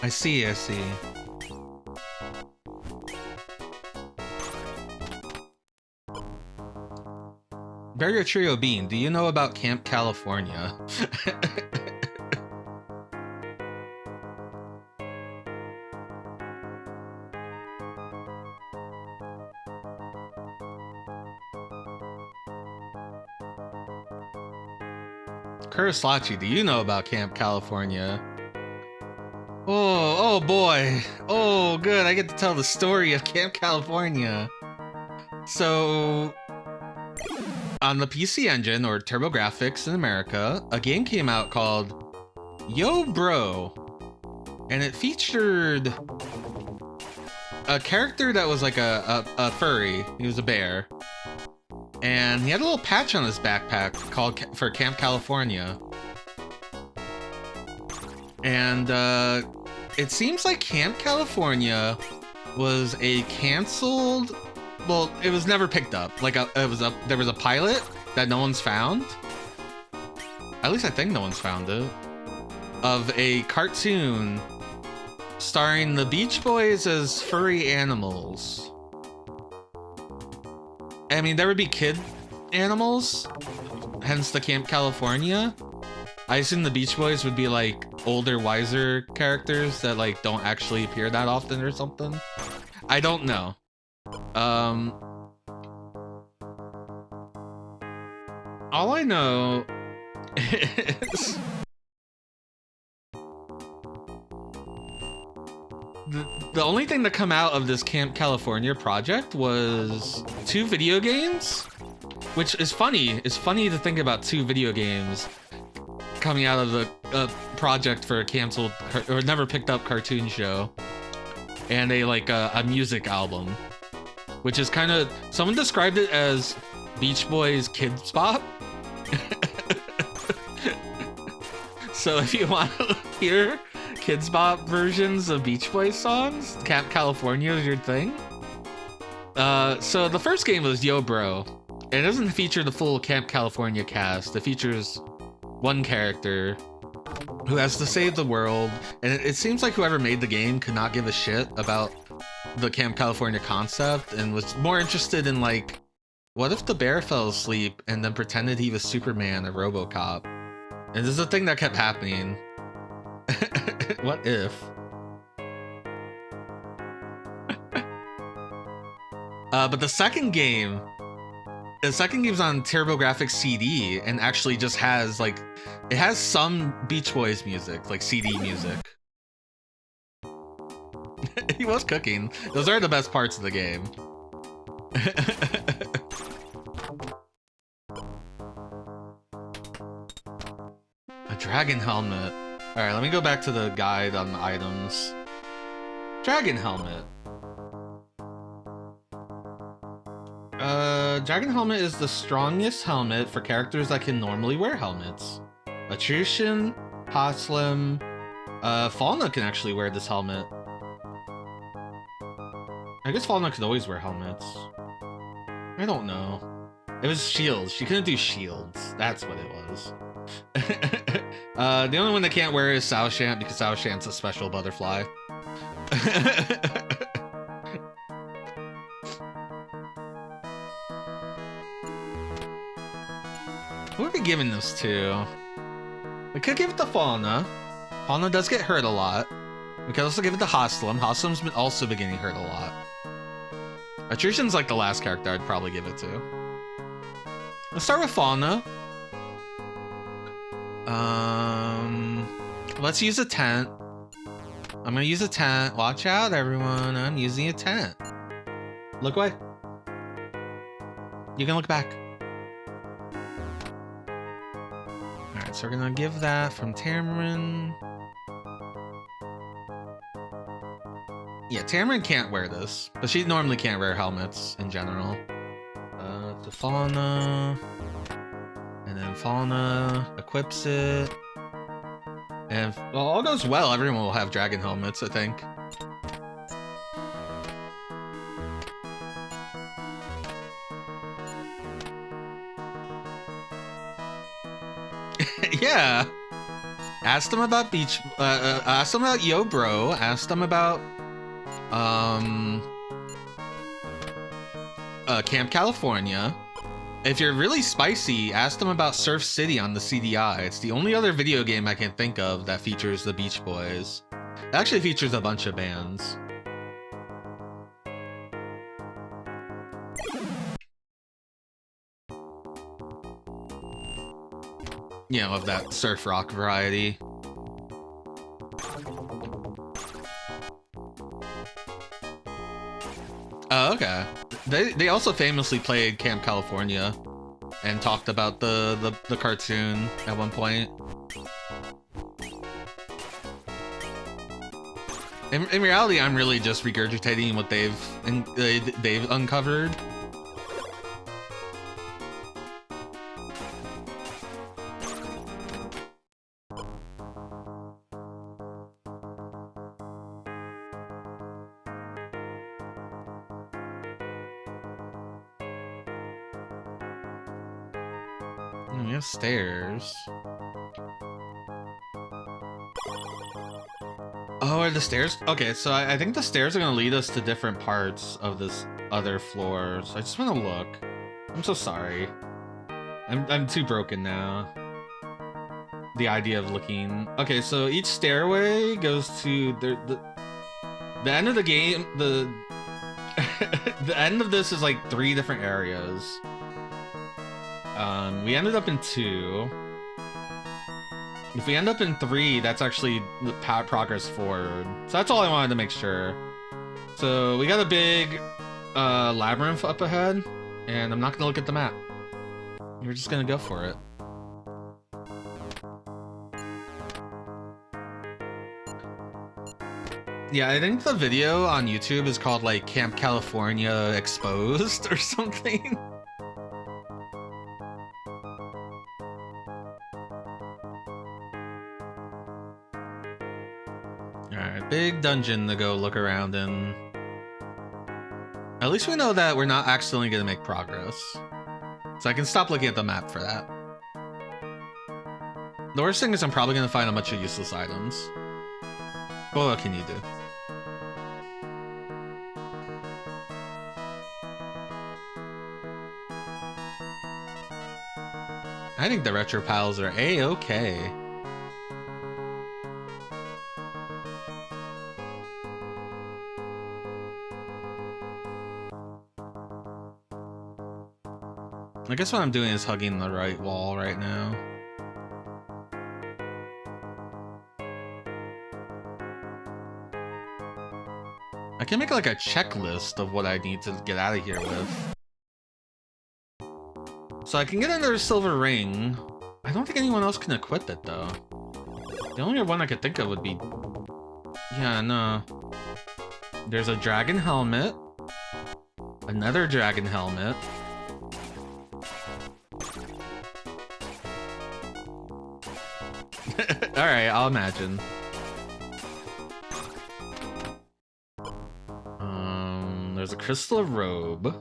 I see. Barrier Trio Bean, do you know about Camp California? Kurislachi, do you know about Camp California? Oh boy. Oh, good. I get to tell the story of Camp California. So, on the PC Engine, or TurboGrafx in America, a game came out called Yo Bro. And it featured a character that was like a furry. He was a bear. And he had a little patch on his backpack called for Camp California. And it seems like Camp California was a canceled... well, it was never picked up. Like there was a pilot that no one's found. At least I think no one's found it. Of a cartoon starring the Beach Boys as furry animals. I mean, there would be kid animals, hence the Camp California. I assume the Beach Boys would be like older, wiser characters that like don't actually appear that often or something. I don't know. All I know is the only thing that come out of this Camp California project was 2 video games, which is funny. It's funny to think about 2 video games coming out of the project for a canceled or never picked up cartoon show, and a music album, which is kind of, someone described it as Beach Boys Kids Bop. So if you want to hear Kids Bop versions of Beach Boys songs, Camp California is your thing. So the first game was Yo Bro. It doesn't feature the full Camp California cast. It features one character who has to save the world, and it seems like whoever made the game could not give a shit about the Camp California concept and was more interested in like, what if the bear fell asleep and then pretended he was Superman or RoboCop? And this is a thing that kept happening. What if? But the second game's on TurboGrafx CD and actually just has like, it has some Beach Boys music, like CD music. He was cooking. Those are the best parts of the game. A dragon helmet. All right, let me go back to the guide on the items. Dragon helmet. Dragon helmet is the strongest helmet for characters that can normally wear helmets. Attrition, Hoslim, Falna can actually wear this helmet. I guess Falna could always wear helmets. I don't know. It was shields. She couldn't do shields. That's what it was. The only one that can't wear is Sao Shant because Sao Shant's a special butterfly. Who are we giving this to? We could give it to Fauna. Fauna does get hurt a lot. We could also give it to Hoslim. Hoslim's also been getting hurt a lot. Attrition's like the last character I'd probably give it to. Let's start with Fauna. Let's use a tent. I'm gonna use a tent. Watch out, everyone. I'm using a tent. Look away. You can look back. Alright, so we're gonna give that from Tamarin. Yeah, Tamarin can't wear this, but she normally can't wear helmets in general. To Fauna. And then Fauna equips it. And if all goes well, everyone will have dragon helmets, I think. Yeah. Asked them about asked them about Yo Bro. Asked them about Camp California. If you're really spicy, ask them about Surf City on the CDI. It's the only other video game I can think of that features the Beach Boys. It actually features a bunch of bands. You know, of that surf rock variety. Oh, okay. They also famously played Camp California and talked about the cartoon at one point. In reality, I'm really just regurgitating what they've uncovered. We have stairs. Oh, are the stairs? Okay, so I think the stairs are gonna lead us to different parts of this other floor. So I just want to look. I'm so sorry. I'm too broken now. The idea of looking. Okay, so each stairway goes to the end of the game. The end of this is like 3 different areas. We ended up in 2. If we end up in 3, that's actually the progress forward. So that's all I wanted to make sure. So we got a big labyrinth up ahead, and I'm not gonna look at the map. We're just gonna go for it. Yeah, I think the video on YouTube is called like Camp California Exposed or something. Alright, big dungeon to go look around in. At least we know that we're not accidentally gonna make progress. So I can stop looking at the map for that. The worst thing is I'm probably gonna find a bunch of useless items. But what can you do? I think the retro piles are A-okay. I guess what I'm doing is hugging the right wall right now. I can make like a checklist of what I need to get out of here with. So I can get another silver ring. I don't think anyone else can equip it though. The only one I could think of would be... Yeah, no. There's a dragon helmet. Another dragon helmet. Alright, I'll imagine. There's a crystal robe.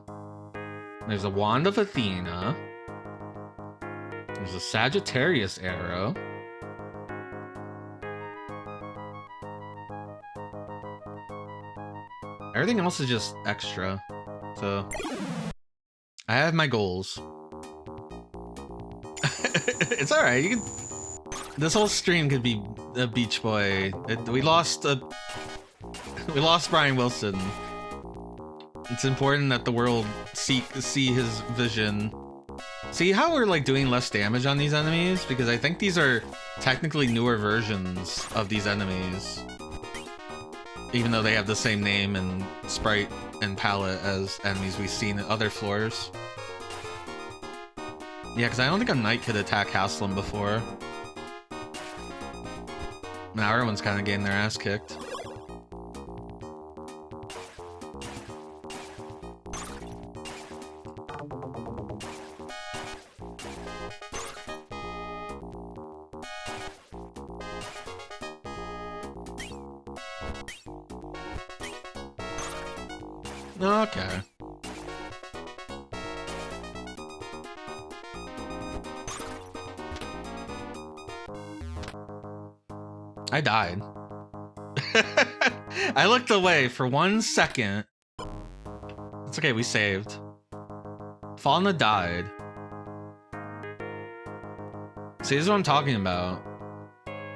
There's a wand of Athena. There's a Sagittarius arrow. Everything else is just extra. So I have my goals. It's alright, you can... This whole stream could be a Beach Boy. We lost Brian Wilson. It's important that the world see his vision. See how we're like doing less damage on these enemies? Because I think these are technically newer versions of these enemies. Even though they have the same name and sprite and palette as enemies we've seen at other floors. Yeah, because I don't think a knight could attack Haslam before. Now everyone's kind of getting their ass kicked. Okay. I died. I looked away for 1 second. It's okay, we saved. Fauna died. See, this is what I'm talking about.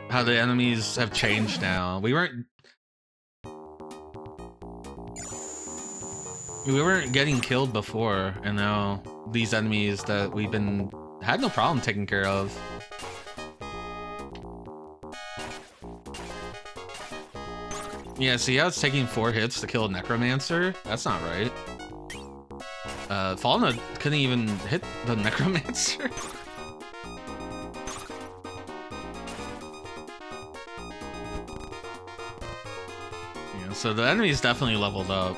How the enemies have changed now. We weren't getting killed before, and now these enemies that we've had no problem taking care of. Yeah, see how it's taking 4 hits to kill a Necromancer? That's not right. Falna couldn't even hit the Necromancer. Yeah, so the enemy's definitely leveled up.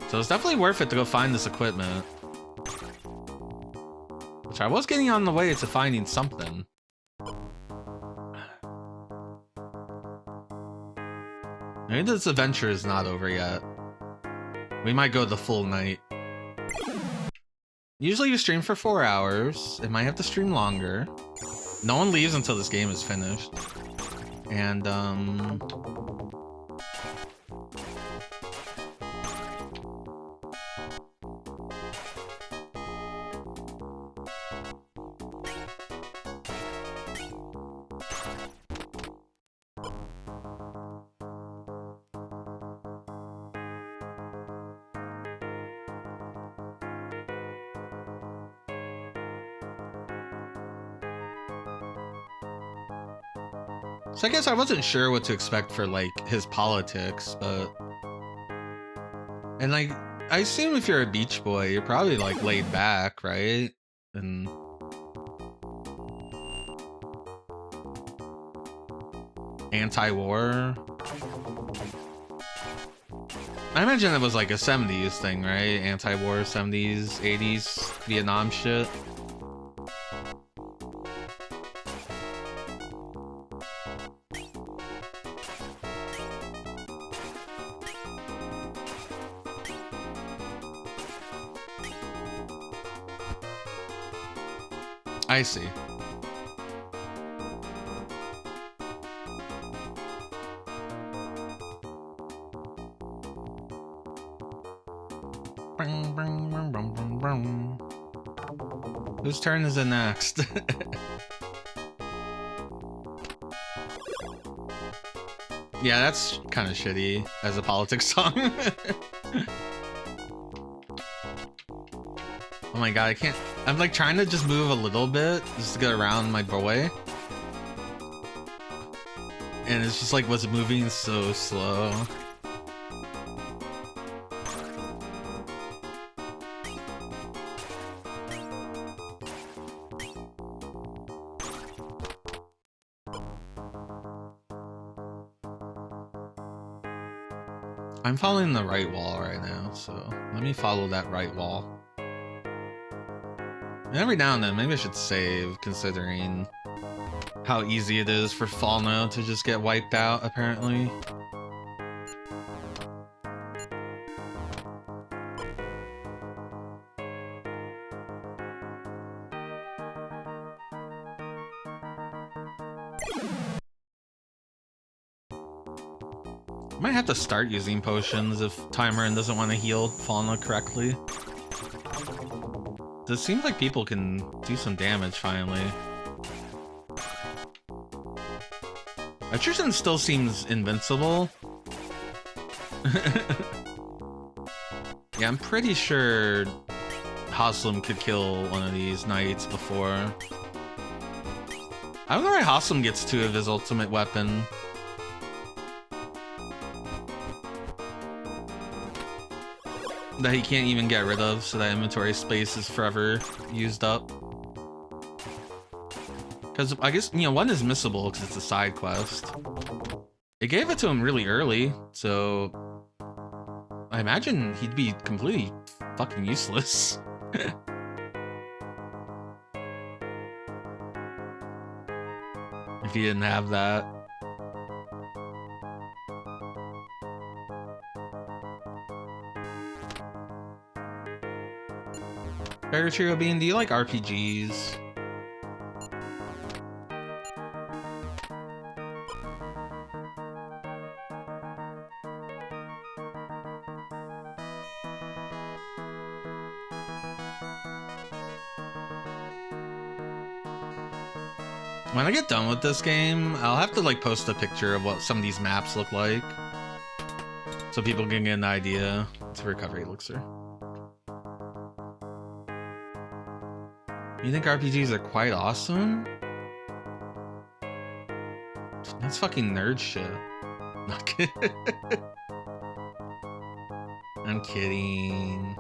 So it's definitely worth it to go find this equipment. Which I was getting on the way to finding something. Maybe this adventure is not over yet. We might go the full night. Usually you stream for 4 hours. It might have to stream longer. No one leaves until this game is finished. And, so I guess I wasn't sure what to expect for, like, his politics, but... And, like, I assume if you're a beach boy, you're probably, like, laid back, right? And... anti-war? I imagine it was, like, a 70s thing, right? Anti-war 70s, 80s, Vietnam shit. I see. Whose turn is it next? Yeah, that's kind of shitty as a politics song. Oh my god, I can't. I'm like trying to just move a little bit just to get around my boy. And it's just like what's moving so slow. I'm following the right wall right now, so let me follow that right wall. And every now and then, maybe I should save, considering how easy it is for Falno to just get wiped out, apparently. I might have to start using potions if Timerin doesn't want to heal Falno correctly. It seems like people can do some damage finally. Attrition still seems invincible. Yeah, I'm pretty sure Haslem could kill one of these knights before. I don't know why Haslem gets two of his ultimate weapon. That he can't even get rid of, so that inventory space is forever used up. Because I guess, you know, one is missable because it's a side quest. It gave it to him really early, so I imagine he'd be completely fucking useless. If he didn't have that. Fairy Trio Bean, do you like RPGs? When I get done with this game, I'll have to like post a picture of what some of these maps look like, so people can get an idea. It's a recovery elixir. You think RPGs are quite awesome? That's fucking nerd shit. Not kidding. I'm kidding.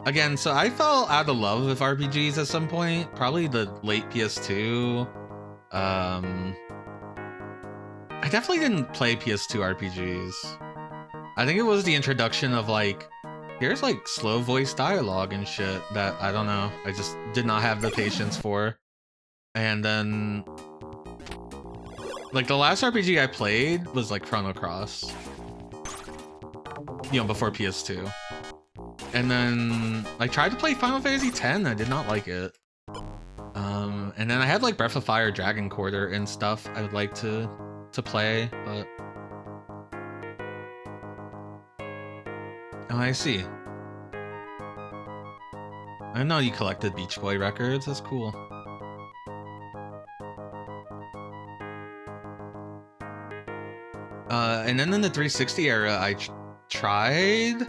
Again, so I fell out of love with RPGs at some point, probably the late PS2. I definitely didn't play PS2 RPGs. I think it was the introduction of like, here's like slow voice dialogue and shit that I don't know, I just did not have the patience for. And then like the last RPG I played was like Chrono Cross, you know, before PS2. And then I tried to play Final Fantasy X, I did not like it. And then I had like Breath of Fire, Dragon Quarter and stuff I would like to play, but oh, I see. I know you collected Beach Boy records, that's cool. And then in the 360 era, I tried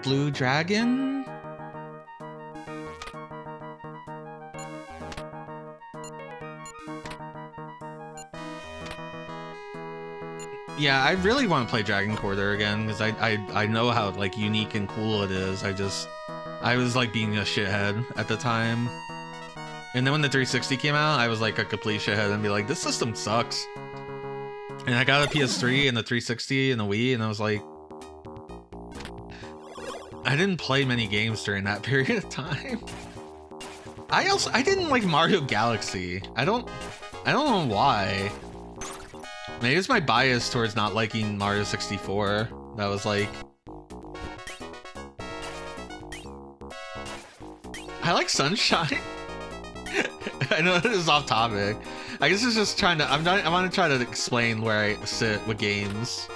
Blue Dragon. Yeah, I really want to play Dragon Quarter again because I know how like unique and cool it is. I was like being a shithead at the time. And then when the 360 came out, I was like a complete shithead and be like, this system sucks. And I got a PS3 and the 360 and the Wii, and I was like, I didn't play many games during that period of time. I didn't like Mario Galaxy. I don't know why. Maybe it's my bias towards not liking Mario 64. That was like, I like Sunshine. I know this is off topic. I guess it's just trying to. I want to try to explain where I sit with games.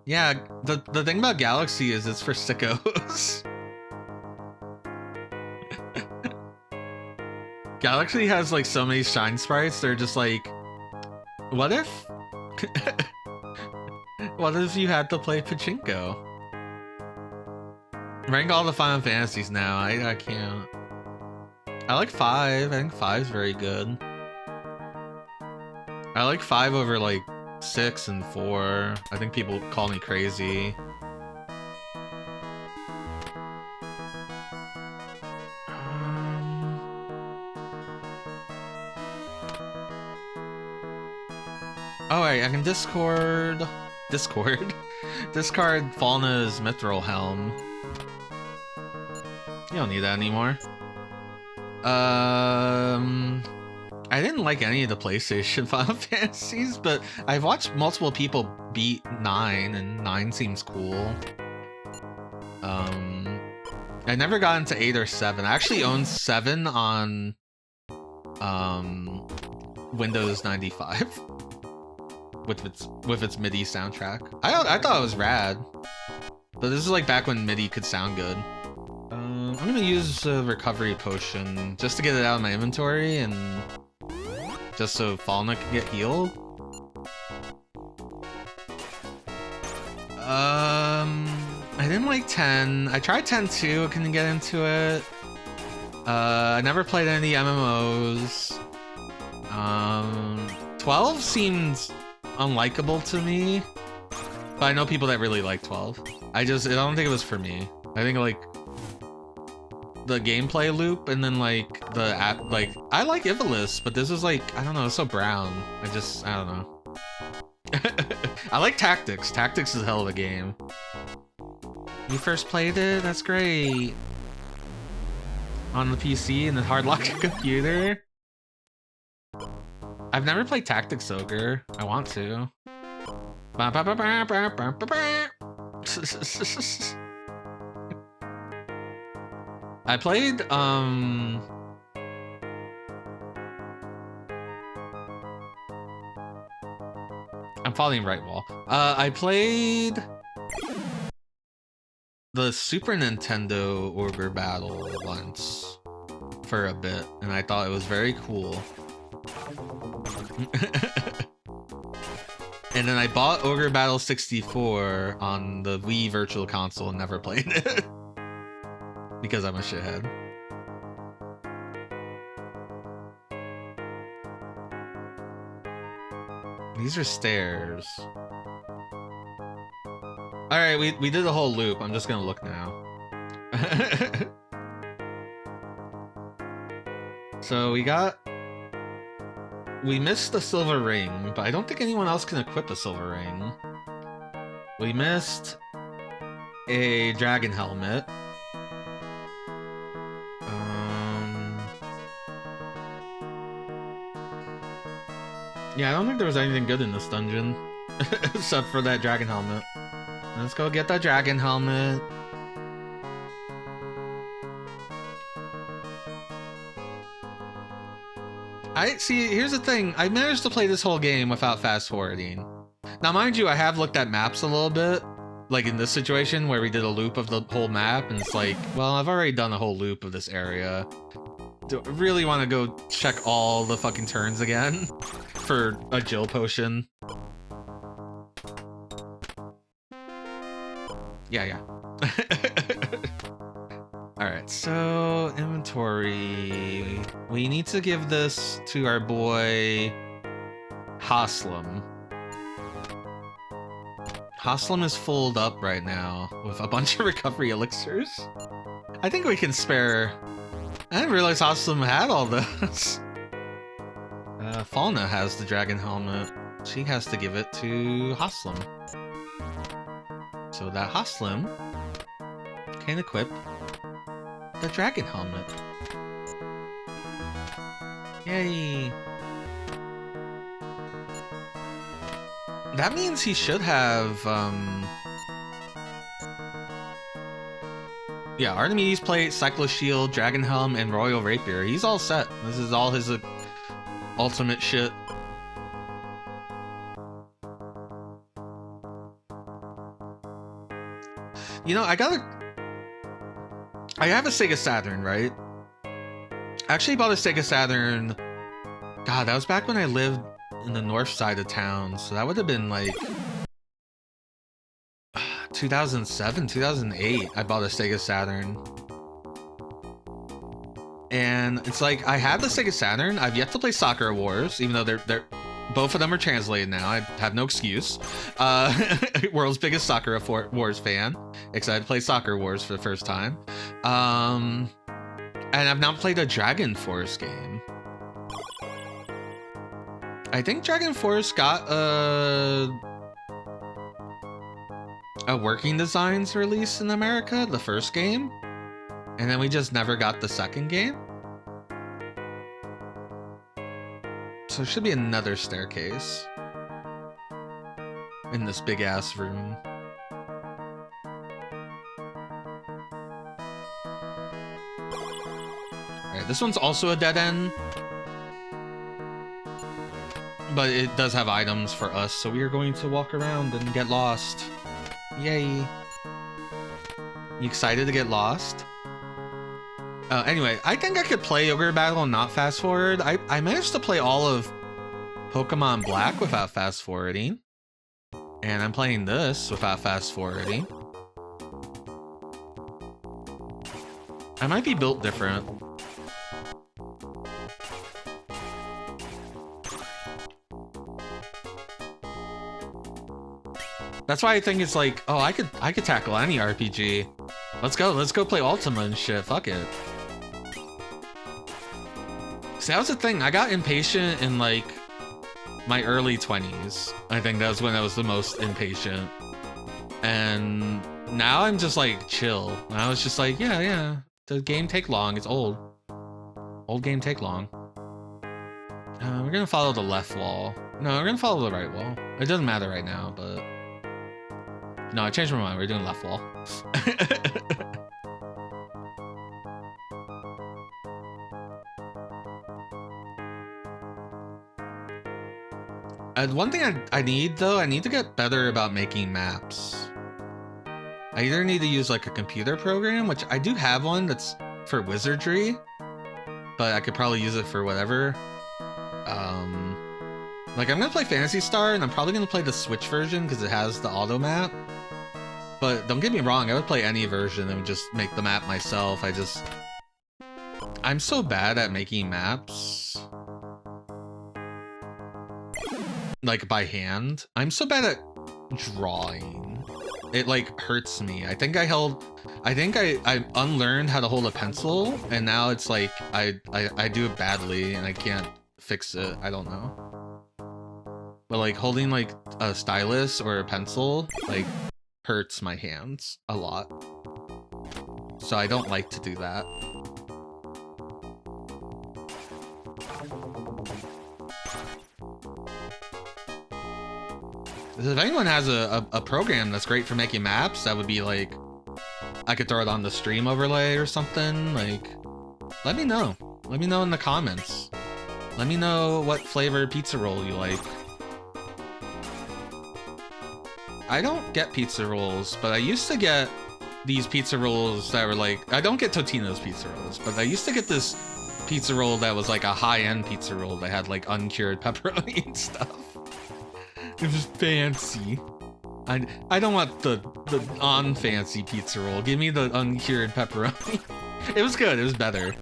Yeah, the thing about Galaxy is it's for sickos. Galaxy has like so many shine sprites. They're just like, what if? What if you had to play pachinko? Rank all the Final Fantasies now. I can't. I like 5. I think 5's very good. I like 5 over like 6 and 4. I think people call me crazy. Oh wait, I can discard Falna's Mithril Helm. You don't need that anymore. I didn't like any of the PlayStation Final Fantasies, but I've watched multiple people beat 9, and 9 seems cool. I never got into 8 or 7. I actually own 7 on Windows 95 with its MIDI soundtrack. I thought it was rad, but this is like back when MIDI could sound good. I'm gonna use a recovery potion just to get it out of my inventory and just so Falna can get healed. I didn't like 10. I tried 10 too, couldn't get into it. I never played any MMOs. 12 seemed unlikable to me, but I know people that really like 12. I don't think it was for me. I think like the gameplay loop and then like the app, like I like Ivalice, but this is like, I don't know, it's so brown. I don't know. I like Tactics. Tactics is a hell of a game. You first played it? That's great. On the PC and the hard lock computer. I've never played Tactics Ogre. I want to. I played, I'm following right wall. I played the Super Nintendo Ogre Battle once for a bit, and I thought it was very cool. And then I bought Ogre Battle 64 on the Wii Virtual Console and never played it. Because I'm a shithead. These are stairs. Alright, we did the whole loop. I'm just gonna look now. So we missed the silver ring, but I don't think anyone else can equip a silver ring. We missed a dragon helmet. Yeah, I don't think there was anything good in this dungeon except for that dragon helmet. Let's go get that dragon helmet. Here's the thing. I managed to play this whole game without fast forwarding. Now, mind you, I have looked at maps a little bit. Like in this situation where we did a loop of the whole map, and it's like, well, I've already done a whole loop of this area. Do I really want to go check all the fucking turns again for a Jill potion? Yeah. Alright, so inventory. We need to give this to our boy Haslam. Haslam is fulled up right now with a bunch of recovery elixirs. I think we can spare. I didn't realize Haslam had all those. Falna has the dragon helmet. She has to give it to Haslam. So that Haslam can equip the dragon helmet. Yay. That means he should have Yeah, Archimedes plate, Cycloshield, Dragon Helm, and Royal Rapier. He's all set. This is all his ultimate shit. You know, I have a Sega Saturn, right? I actually bought a Sega Saturn. God, that was back when I lived in the north side of town. So that would have been like 2007, 2008. I bought a Sega Saturn. And it's like, I have the Sega Saturn. I've yet to play Sakura Wars, even though they're both of them are translated now. I have no excuse. World's biggest Sakura Wars fan. Excited to play Sakura Wars for the first time. And I've not played a Dragon Force game. I think Dragon Force got a working designs release in America, the first game. And then we just never got the second game. So there should be another staircase in this big ass room. Alright, this one's also a dead end. But it does have items for us, so we are going to walk around and get lost. Yay. You excited to get lost? Anyway, I think I could play Ogre Battle and not fast forward. I managed to play all of Pokemon Black without fast forwarding. And I'm playing this without fast forwarding. I might be built different. That's why I think it's like, oh, I could tackle any RPG. Let's go play Ultima and shit. Fuck it. See, that was the thing. I got impatient in like my early 20s. I think that was when I was the most impatient. And now I'm just like chill. And I was just like, yeah. The game take long. It's old. Old game take long. We're gonna follow the left wall. No, we're gonna follow the right wall. It doesn't matter right now, but no, I changed my mind. We're doing left wall. One thing I need, though, I need to get better about making maps. I either need to use like a computer program, which I do have one that's for wizardry, but I could probably use it for whatever. Like I'm gonna play Phantasy Star, and I'm probably gonna play the Switch version because it has the auto map. But don't get me wrong, I would play any version and just make the map myself. I'm so bad at making maps. Like by hand. I'm so bad at drawing. It like hurts me. I think I unlearned how to hold a pencil, and now it's like I do it badly and I can't fix it. I don't know. But like holding like a stylus or a pencil like hurts my hands a lot. So I don't like to do that. If anyone has a program that's great for making maps, that would be like, I could throw it on the stream overlay or something, like, let me know. Let me know in the comments. Let me know what flavor pizza roll you like. I don't get pizza rolls, but I used to get these pizza rolls that were like, I don't get Totino's pizza rolls, but I used to get this pizza roll that was like a high-end pizza roll that had like uncured pepperoni and stuff. It was fancy. I don't want the unfancy pizza roll. Give me the uncured pepperoni. It was good. It was better.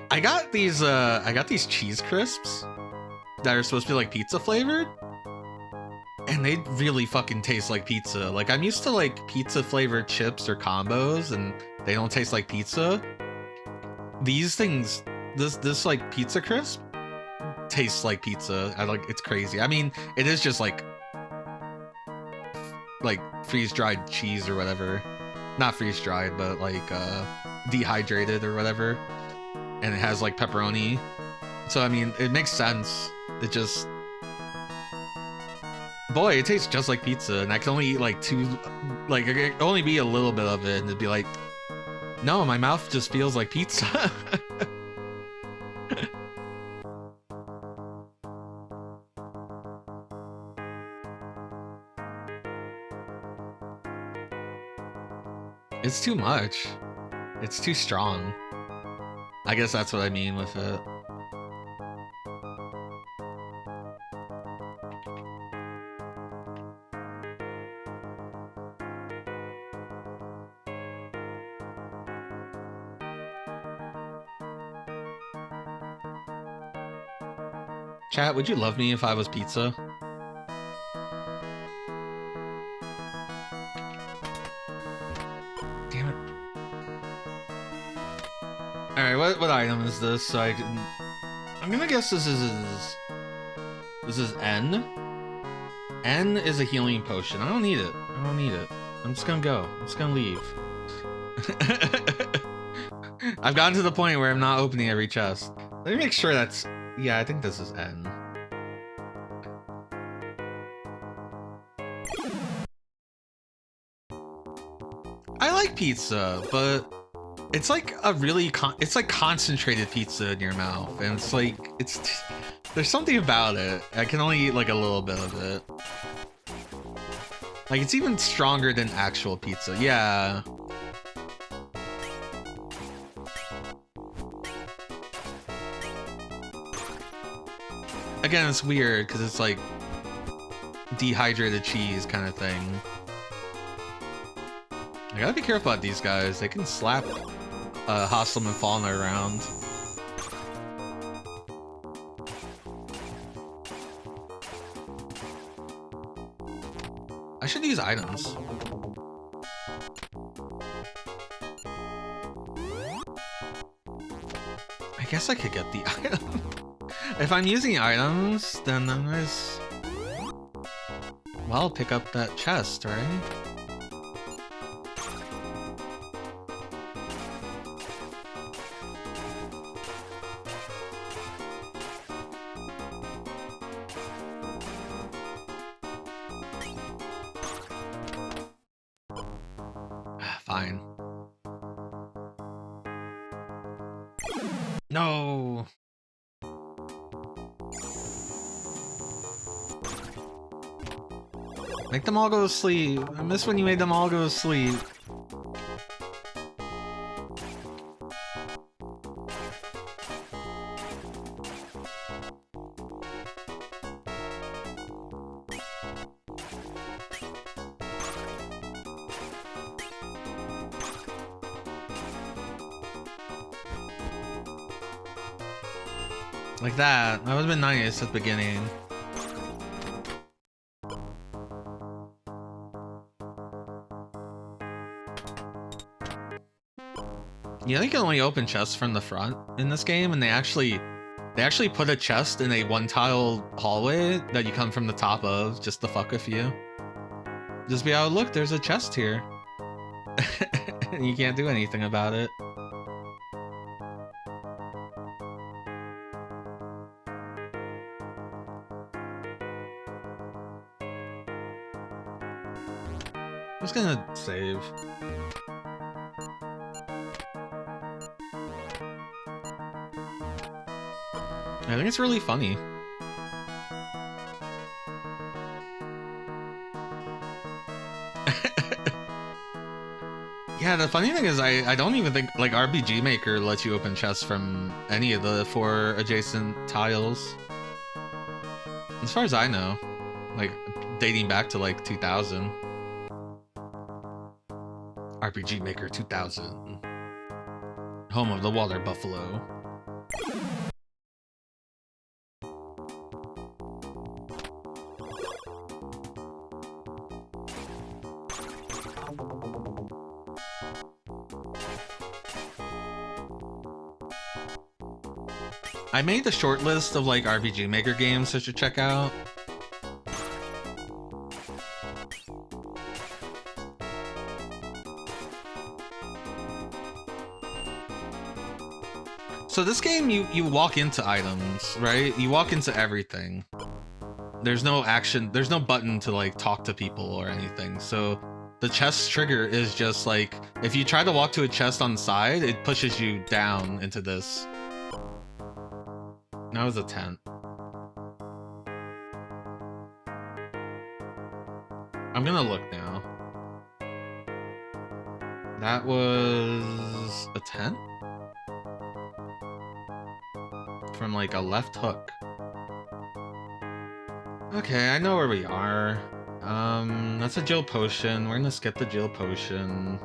I got these cheese crisps that are supposed to be like pizza flavored. And they really fucking taste like pizza. Like, I'm used to like pizza flavored chips or combos and they don't taste like pizza. These things, this like pizza crisp tastes like pizza. It's crazy. I mean, it is just like freeze-dried cheese or whatever. Not freeze-dried, but like dehydrated or whatever. And it has like pepperoni So I mean, it makes sense. It just, boy, it tastes just like pizza, and I can only eat like two, like it can only be a little bit of it, and it'd be like, no, my mouth just feels like pizza. It's too much. It's too strong. I guess that's what I mean with it. Chat, would you love me if I was pizza? Damn it. Alright, what item is this? So I can... I'm gonna guess this is N. N is a healing potion. I don't need it. I don't need it. I'm just gonna go. I'm just gonna leave. I've gotten to the point where I'm not opening every chest. Let me make sure that's... Yeah, I think this is N. I like pizza, but it's like a really it's like concentrated pizza in your mouth, and it's like there's something about it. I can only eat like a little bit of it. Like it's even stronger than actual pizza. Yeah. Again, it's weird because it's like dehydrated cheese kind of thing. I gotta be careful about these guys. They can slap Hostile and Fauna around. I should use items. I guess I could get the item. If I'm using items, then I'm just... well, pick up that chest, right? Fine. No! Make them all go to sleep. I miss when you made them all go to sleep. Like that. That would have been nice at the beginning. Yeah, you can only open chests from the front in this game, and they actually put a chest in a one-tile hallway that you come from the top of just to fuck with you. Just be, oh look, there's a chest here. And you can't do anything about it. I'm just gonna save. I think it's really funny. Yeah, the funny thing is I don't even think, like, RPG Maker lets you open chests from any of the 4 adjacent tiles. As far as I know. Like, dating back to, like, 2000. RPG Maker 2000. Home of the Water Buffalo. I made the short list of like RPG Maker games I should check out. So this game, you walk into items, right? You walk into everything. There's no action, there's no button to like talk to people or anything. So the chest trigger is just like, if you try to walk to a chest on the side, it pushes you down into this. That was a tent. I'm gonna look now. That was a tent? From like a left hook. Okay, I know where we are. That's a Jill potion. We're gonna skip the Jill potion.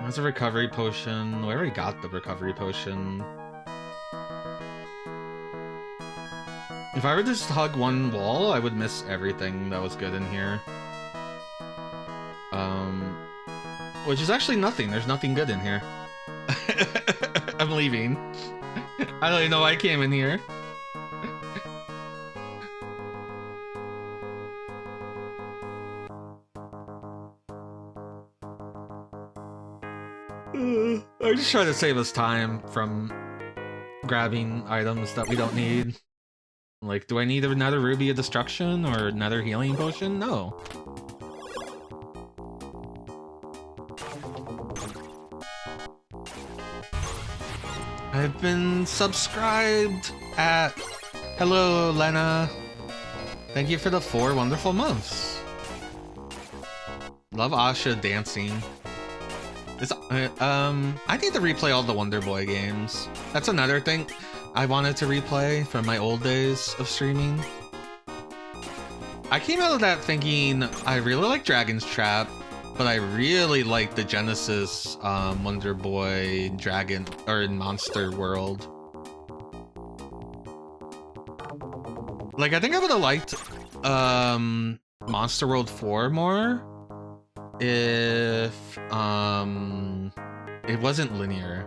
That's a recovery potion. We already got the recovery potion. If I were to just hug one wall, I would miss everything that was good in here. Which is actually nothing. There's nothing good in here. I'm leaving. I don't even know why I came in here. I just try to save us time from grabbing items that we don't need. Like, do I need another Ruby of Destruction or another healing potion? No. I've been subscribed at... Hello, Lena. Thank you for the 4 wonderful months. Love Asha dancing. I need to replay all the Wonder Boy games. That's another thing I wanted to replay from my old days of streaming. I came out of that thinking I really like Dragon's Trap, but I really like the Genesis Wonder Boy Dragon or Monster World. Like, I think I would have liked Monster World 4 more if it wasn't linear.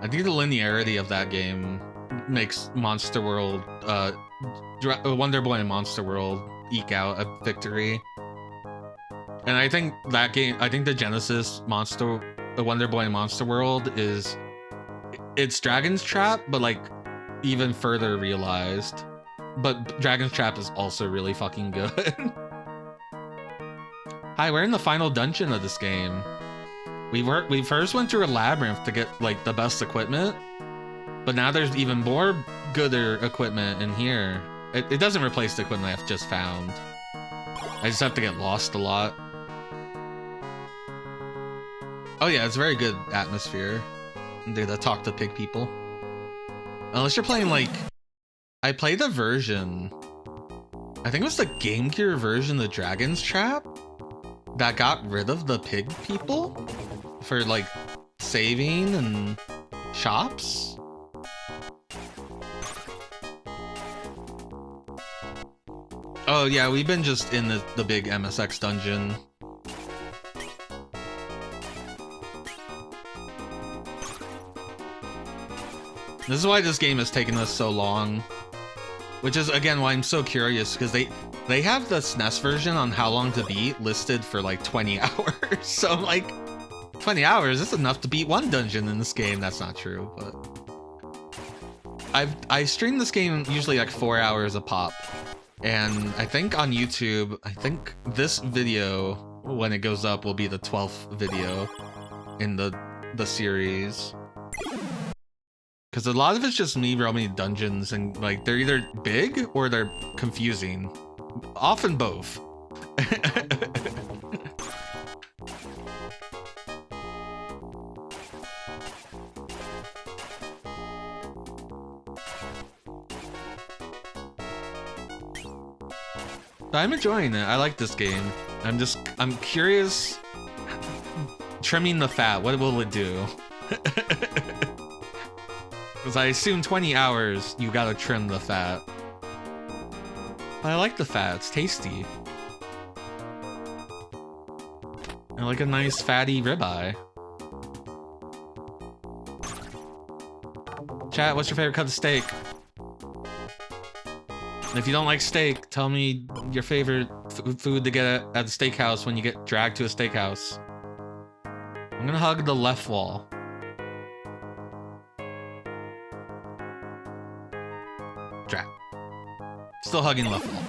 I think the linearity of that game makes Monster World, Wonder Boy and Monster World eke out a victory. And I think that game, I think the Genesis the Wonder Boy and Monster World it's Dragon's Trap, but like even further realized. But Dragon's Trap is also really fucking good. Hi, we're in the final dungeon of this game. We first went through a labyrinth to get like the best equipment, but now there's even more gooder equipment in here. It doesn't replace the equipment I've just found. I just have to get lost a lot. Oh yeah, it's very good atmosphere. Do the talk to pig people. Unless you're playing like... I played a version... I think it was the Game Gear version of Dragon's Trap that got rid of the pig people for like saving and shops. Oh yeah, we've been just in the big MSX dungeon. This is why this game has taken us so long. Which is, again, why I'm so curious, because they have the SNES version on how long to beat listed for like 20 hours. So I'm like, 20 hours, that's enough to beat one dungeon in this game. That's not true, but... I stream this game usually like 4 hours a pop. And I think on YouTube, I think this video, when it goes up, will be the 12th video in the series. Because a lot of it's just me roaming dungeons, and like they're either big or they're confusing. Often both. I'm enjoying it. I like this game. I'm curious. Trimming the fat, what will it do? Because I assume 20 hours, you gotta trim the fat. I like the fat, it's tasty. I like a nice fatty ribeye. Chat, what's your favorite cut of steak? And if you don't like steak, tell me your favorite food to get at the steakhouse when you get dragged to a steakhouse. I'm gonna hug the left wall. Drat. Still hugging left wall.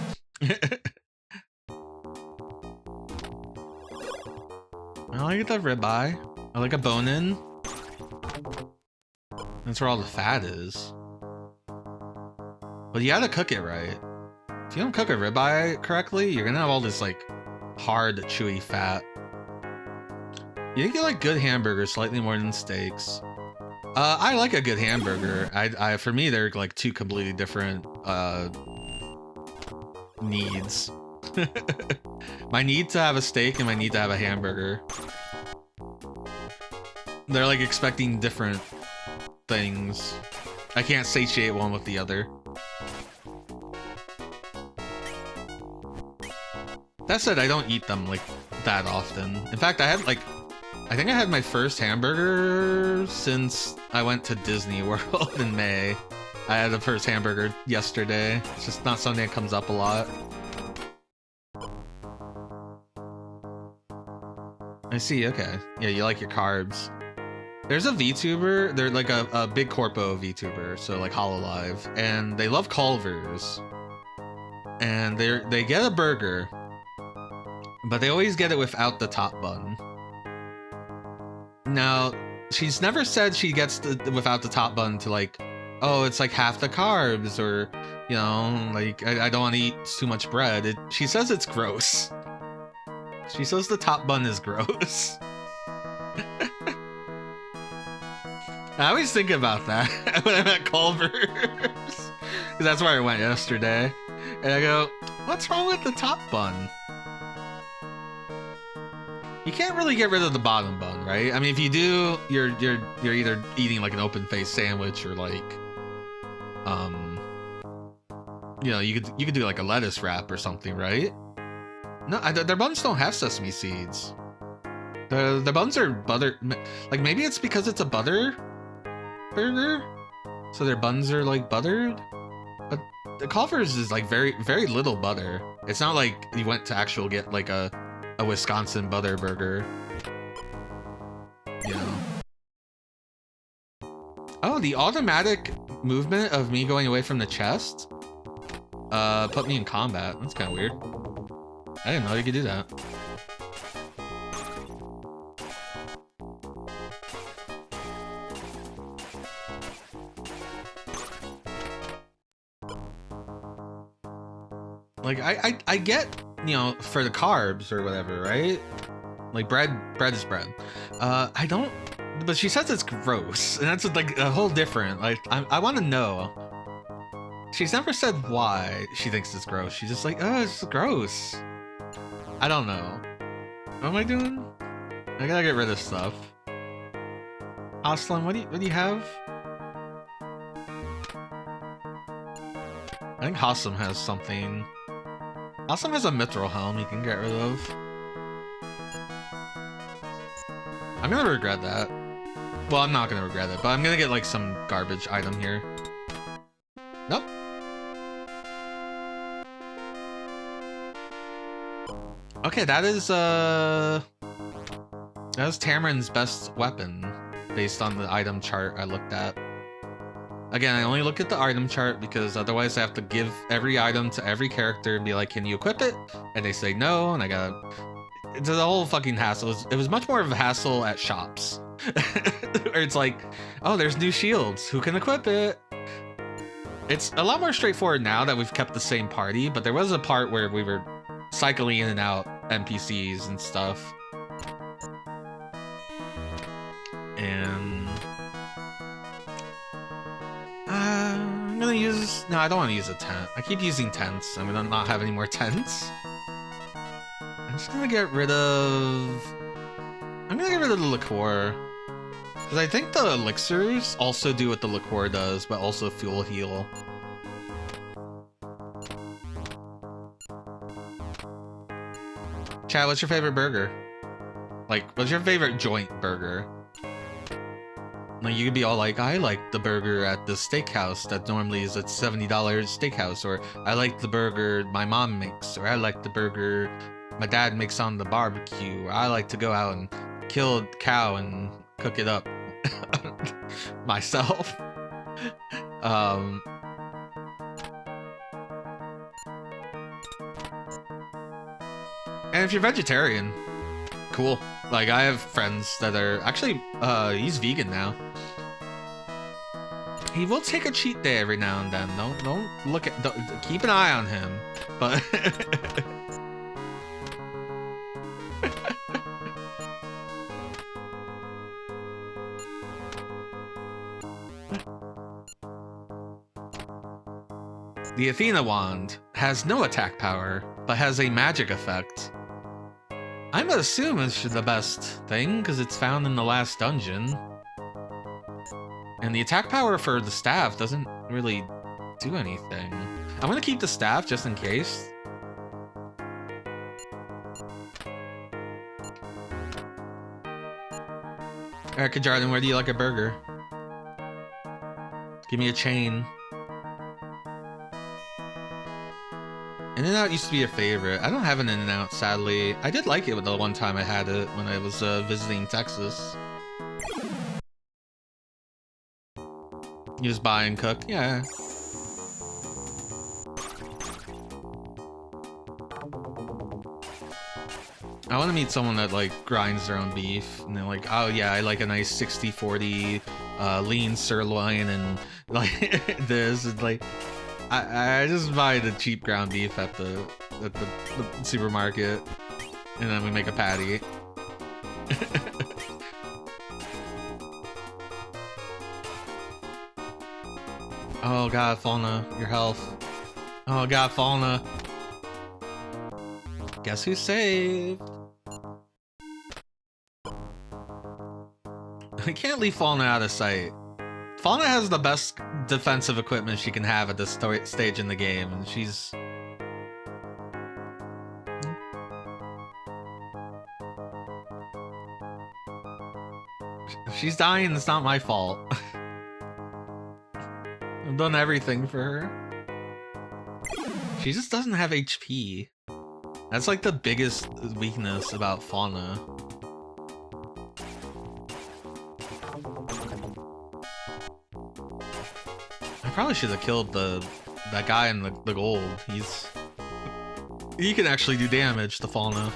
I like the ribeye. I like a bone-in. That's where all the fat is. But you gotta cook it right. If you don't cook a ribeye correctly, you're gonna have all this like hard, chewy fat. You can get like good hamburgers, slightly more than steaks. I like a good hamburger. For me, they're like two completely different needs. My need to have a steak and my need to have a hamburger. They're like expecting different things. I can't satiate one with the other. That said, I don't eat them like that often. In fact, I think I had my first hamburger since I went to Disney World in May. I had the first hamburger yesterday. It's just not something that comes up a lot. I see, okay. Yeah, you like your carbs. There's a VTuber, they're like a big corpo VTuber, so like Hololive, and they love Culvers. And they get a burger, but they always get it without the top bun. Now, she's never said she gets without the top bun to like, oh, it's like half the carbs, or, you know, like, I don't want to eat too much bread. She says it's gross. She says the top bun is gross. I always think about that when I'm at Culver's. Because that's where I went yesterday. And I go, what's wrong with the top bun? You can't really get rid of the bottom bun, right? I mean, if you do, you're either eating like an open-faced sandwich or like, you know, you could do like a lettuce wrap or something, right? No, their buns don't have sesame seeds. The buns are butter. Like maybe it's because it's a butter burger, so their buns are like buttered. But the Culver's is like very little butter. It's not like you went to actual get like a Wisconsin butter burger. You know. Oh, the automatic movement of me going away from the chest put me in combat. That's kind of weird. I didn't know you could do that. Like I get, you know, for the carbs or whatever, right? Like bread is bread. I don't, but she says it's gross, and that's like a whole different. Like I want to know. She's never said why she thinks it's gross. She's just like, oh, it's gross. I don't know. What am I doing? I gotta get rid of stuff. Aslan, what do you have? I think Hassam has something. Hassam has a mithril helm you can get rid of. I'm gonna regret that. Well, I'm not gonna regret it, but I'm gonna get like some garbage item here. Nope. Okay, that is Tamarin's best weapon based on the item chart I looked at. Again, I only look at the item chart because otherwise I have to give every item to every character and be like, can you equip it? And they say no, and I gotta... It's a whole fucking hassle. It was much more of a hassle at shops. Where it's like, oh, there's new shields. Who can equip it? It's a lot more straightforward now that we've kept the same party, but there was a part where we were cycling in and out NPCs and stuff. And... I'm gonna use... No, I don't want to use a tent. I keep using tents. I'm gonna not have any more tents. I'm just gonna get rid of... I'm gonna get rid of the liqueur. Because I think the elixirs also do what the liqueur does, but also fuel heal. Chad, what's your favorite burger? Like, what's your favorite joint burger? Like, you could be all like, I like the burger at the steakhouse that normally is at $70 steakhouse, or I like the burger my mom makes, or I like the burger my dad makes on the barbecue, or I like to go out and kill a cow and cook it up myself. And if you're vegetarian, cool. Like, I have friends that are actually, he's vegan now. He will take a cheat day every now and then. Don't look at, keep an eye on him. But the Athena wand has no attack power, but has a magic effect. I'm gonna assume it's the best thing, because it's found in the last dungeon. And the attack power for the staff doesn't really do anything. I'm gonna keep the staff just in case. Alright, Kajarden, where do you like a burger? Give me a chain. In-N-Out used to be a favorite. I don't have an In-N-Out, sadly. I did like it the one time I had it when I was visiting Texas. You just buy and cook? Yeah. I want to meet someone that like grinds their own beef and they're like, oh yeah, I like a nice 60-40 lean sirloin and like this and like I just buy the cheap ground beef at the supermarket and then we make a patty. Oh god, Fauna, your health. Oh god, Fauna. Guess who's saved? I can't leave Fauna out of sight. Fauna has the best defensive equipment she can have at this stage in the game, and she's... If she's dying, it's not my fault. I've done everything for her. She just doesn't have HP. That's like the biggest weakness about Fauna. I probably should have killed that guy in the gold. He can actually do damage to Fauna.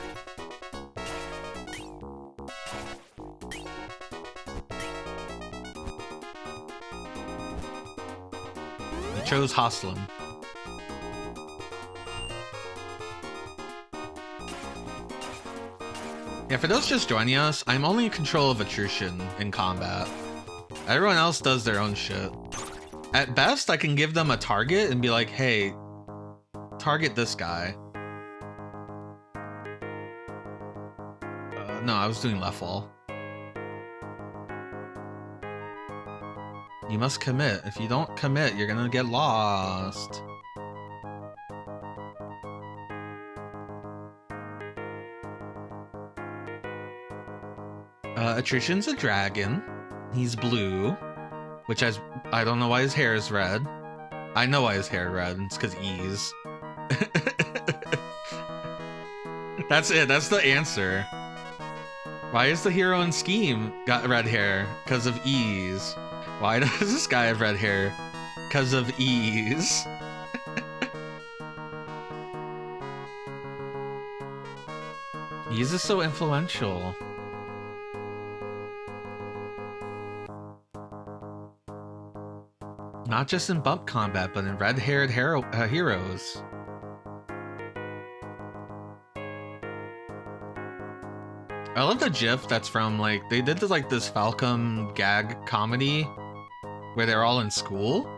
I chose Hoslin. Yeah, for those just joining us, I'm only in control of attrition in combat. Everyone else does their own shit. At best, I can give them a target and be like, hey, target this guy. No, I was doing left wall. You must commit. If you don't commit, you're gonna get lost. Attrition's a dragon. He's blue, which has... I don't know why his hair is red. I know why his hair is red. It's because ease. That's it. That's the answer. Why is the hero in Scheme got red hair? Because of ease. Why does this guy have red hair? Because of ease. Ease is so influential. Not just in bump combat, but in red-haired heroes. I love the GIF that's from, like, they did this Falcom gag comedy where they're all in school.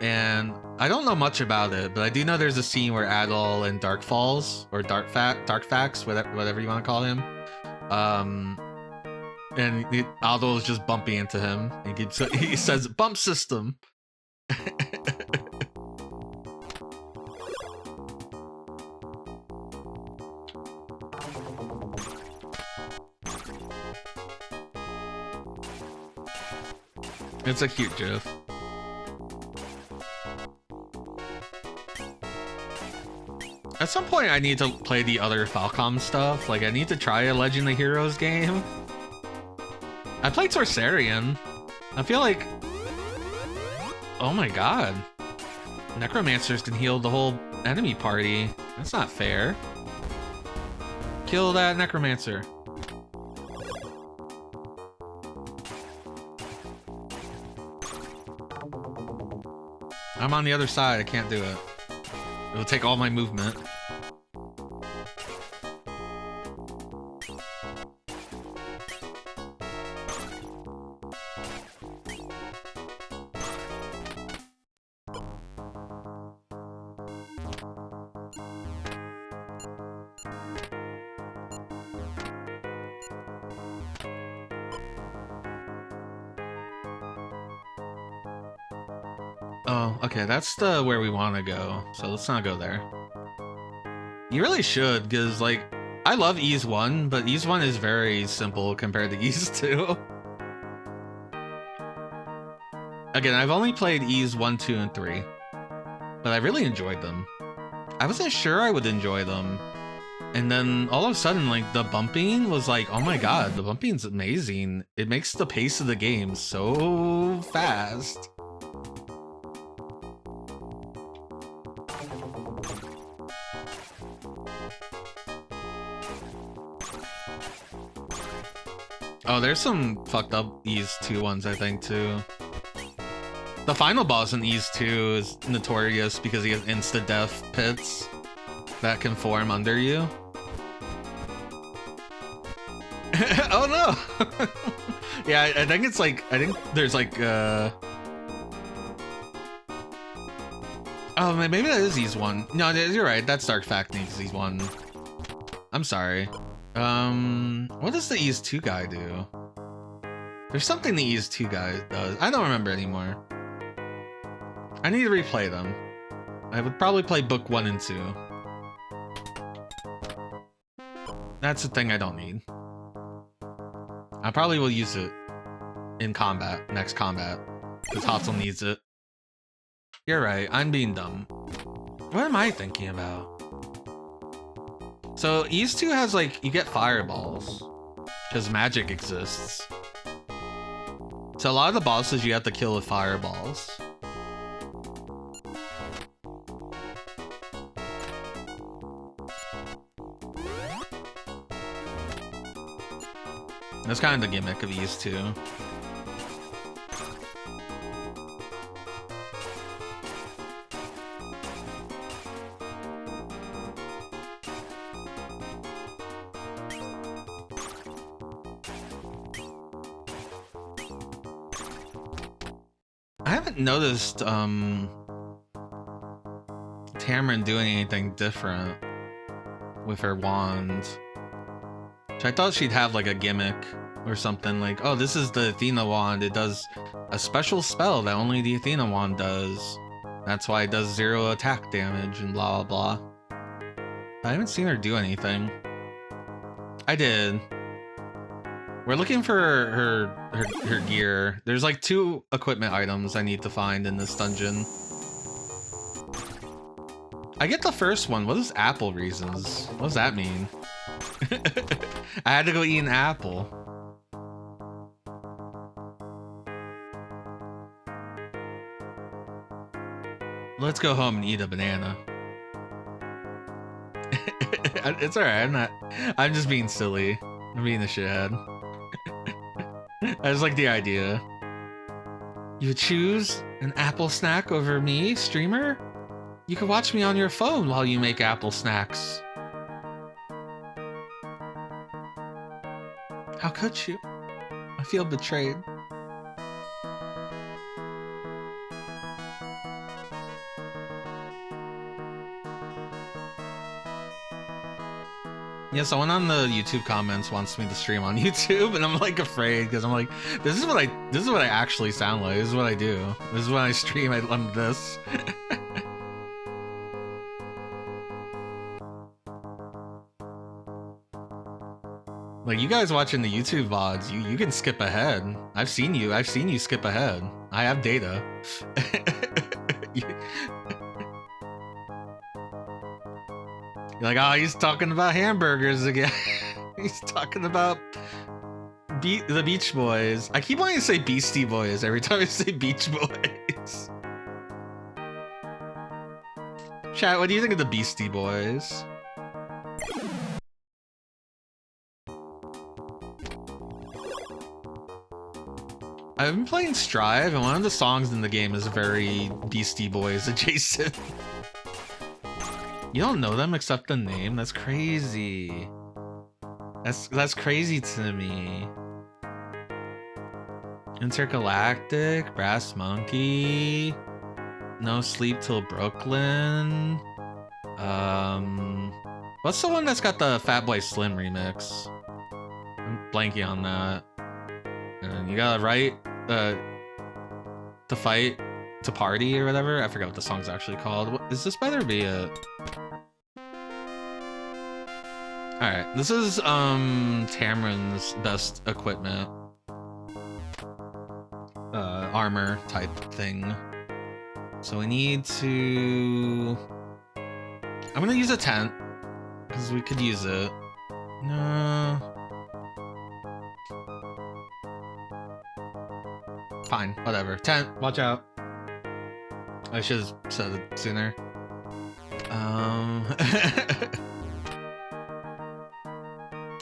And I don't know much about it, but I do know there's a scene where Adol and Dark Falls, or Darkfax, whatever you want to call him, and Adol is just bumping into him. He says, "Bump system." It's a cute GIF. At some point, I need to play the other Falcom stuff. Like, I need to try a Legend of Heroes game. I played Sorcerian. I feel like... Oh my god. Necromancers can heal the whole enemy party. That's not fair. Kill that Necromancer. I'm on the other side. I can't do it. It'll take all my movement. Oh, okay, that's the where we want to go, so let's not go there. You really should, because, like, I love Ys 1, but Ys 1 is very simple compared to Ys 2. Again, I've only played Ys 1, 2, and 3, but I really enjoyed them. I wasn't sure I would enjoy them, and then all of a sudden, like, the bumping was like, oh my god, the bumping's amazing. It makes the pace of the game so fast. Oh, there's some fucked up Ys 2 ones, I think, too. The final boss in Ys 2 is notorious because he has insta-death pits that can form under you. Oh no! Yeah, I think it's like, I think there's like, oh, maybe that is Ys 1. No, you're right, that's Dark Factings Ys 1. I'm sorry. What does the Ys 2 guy do? There's something the Ys 2 guy does. I don't remember anymore. I need to replay them. I would probably play book 1 and 2. That's the thing I don't need. I probably will use it in combat, next combat, because Hatsel needs it. You're right, I'm being dumb. What am I thinking about? So, Ys 2 has, like, you get fireballs, because magic exists. So a lot of the bosses you have to kill with fireballs. That's kind of the gimmick of Ys 2. I haven't noticed Tamron doing anything different with her wand. So I thought she'd have like a gimmick or something, like, oh, this is the Athena wand. It does a special spell that only the Athena wand does. That's why it does 0 attack damage and blah blah blah. I haven't seen her do anything. I did. We're looking for her gear. There's like 2 equipment items I need to find in this dungeon. I get the first one. What is apple reasons? What does that mean? I had to go eat an apple. Let's go home and eat a banana. It's alright, I'm just being silly. I'm being a shithead. I just like the idea. You choose an apple snack over me, streamer? You can watch me on your phone while you make apple snacks. How could you? I feel betrayed. Yeah, someone on the YouTube comments wants me to stream on YouTube, and I'm like afraid because I'm like, this is what I actually sound like. This is what I do. This is when I stream. I'm this. Like, you guys watching the YouTube VODs, you can skip ahead. I've seen you skip ahead. I have data. Like, oh, he's talking about hamburgers again. He's talking about the Beach Boys. I keep wanting to say Beastie Boys every time I say Beach Boys. Chat, what do you think of the Beastie Boys? I've been playing Strive, and one of the songs in the game is very Beastie Boys adjacent. You don't know them except the name? That's crazy. That's crazy to me. Intergalactic, Brass Monkey, No Sleep Till Brooklyn. What's the one that's got the Fatboy Slim remix? I'm blanking on that. And you gotta write to fight to party or whatever. I forgot what the song's actually called. What, is this better be it? Alright, this is Tamrin's best equipment. Armor type thing. So we need to... I'm gonna use a tent, because we could use it. No. Fine, whatever. Tent, watch out. I should have said it sooner.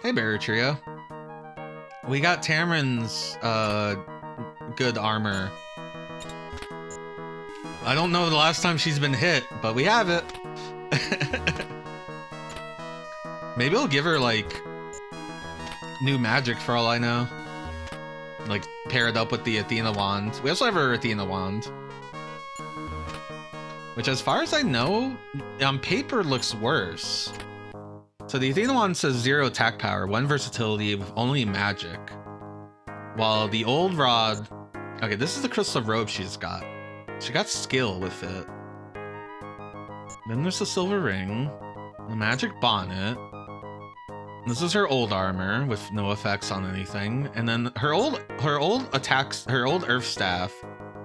Hey, Barrier Trio. We got Tamrin's good armor. I don't know the last time she's been hit, but we have it. Maybe I'll give her like new magic for all I know. Like pair it up with the Athena wand. We also have her Athena wand, which as far as I know, on paper looks worse. So the Athena wand says 0 attack power, 1 versatility with only magic. While the old rod, okay, this is the crystal robe she's got. She got skill with it. Then there's the silver ring, the magic bonnet. This is her old armor with no effects on anything. And then her old attacks, her old earth staff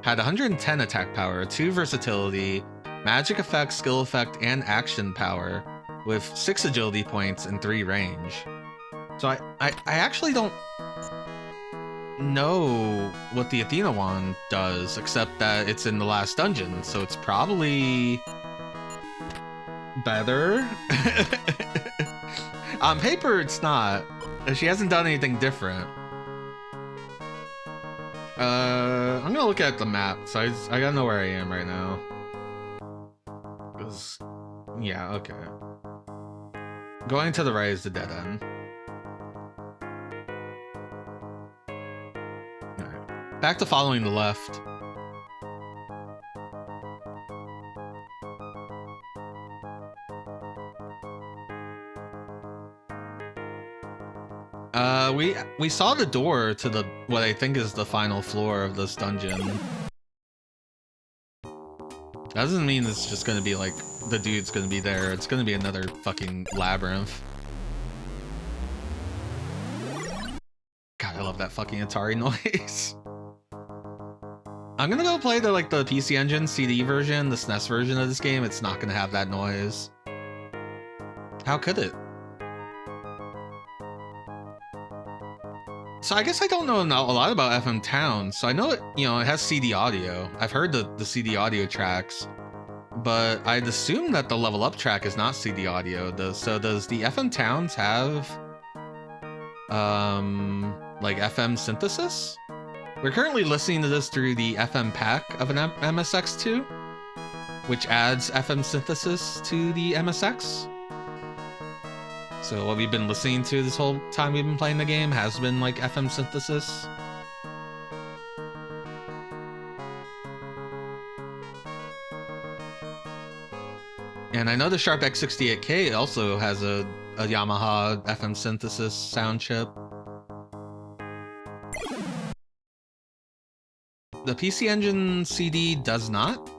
had 110 attack power, 2 versatility, magic effect, skill effect, and action power with 6 agility points and 3 range. So I actually don't know what the Athena wand does, except that it's in the last dungeon, so it's probably better. On paper, it's not. She hasn't done anything different. I'm gonna look at the map, so I gotta know where I am right now. 'Cause, yeah, okay. Going to the right is the dead end. Alright. Back to following the left. We saw the door to the what I think is the final floor of this dungeon. That doesn't mean it's just gonna be like the dude's gonna be there. It's gonna be another fucking labyrinth. God, I love that fucking Atari noise. I'm gonna go play the the PC Engine CD version, the SNES version of this game. It's not gonna have that noise. How could it? So I guess I don't know a lot about FM Town. So I know it, it has CD audio. I've heard the CD audio tracks, but I'd assume that the level up track is not CD audio. So does the FM Towns have like FM synthesis? We're currently listening to this through the FM pack of an MSX2, which adds FM synthesis to the MSX. So what we've been listening to this whole time we've been playing the game has been like FM synthesis. And I know the Sharp X68K also has a Yamaha FM synthesis sound chip. The PC Engine CD does not.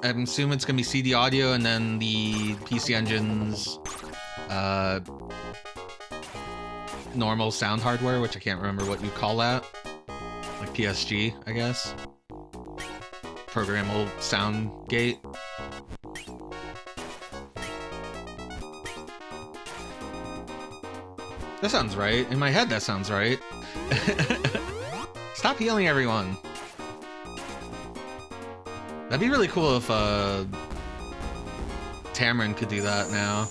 I'm assuming it's gonna be CD audio and then the PC Engine's normal sound hardware, which I can't remember what you call that. Like PSG, I guess. Programmable sound gate. That sounds right. In my head, that sounds right. Stop healing everyone. That'd be really cool if Tamarin could do that now.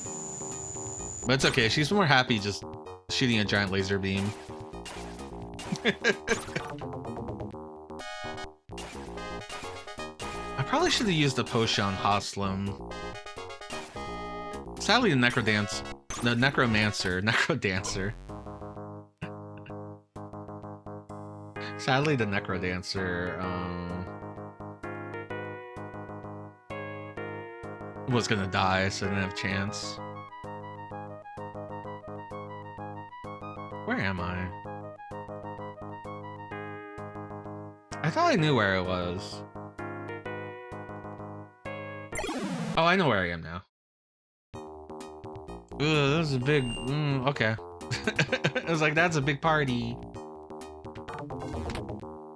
But it's okay, she's more happy just shooting a giant laser beam. I probably should have used the potion on Hoslum. Sadly, the Necrodancer. Sadly, the Necrodancer, was gonna die, so I didn't have a chance. Where am I? I thought I knew where it was. Oh, I know where I am now. Ooh, this is a big... okay. I was like, that's a big party.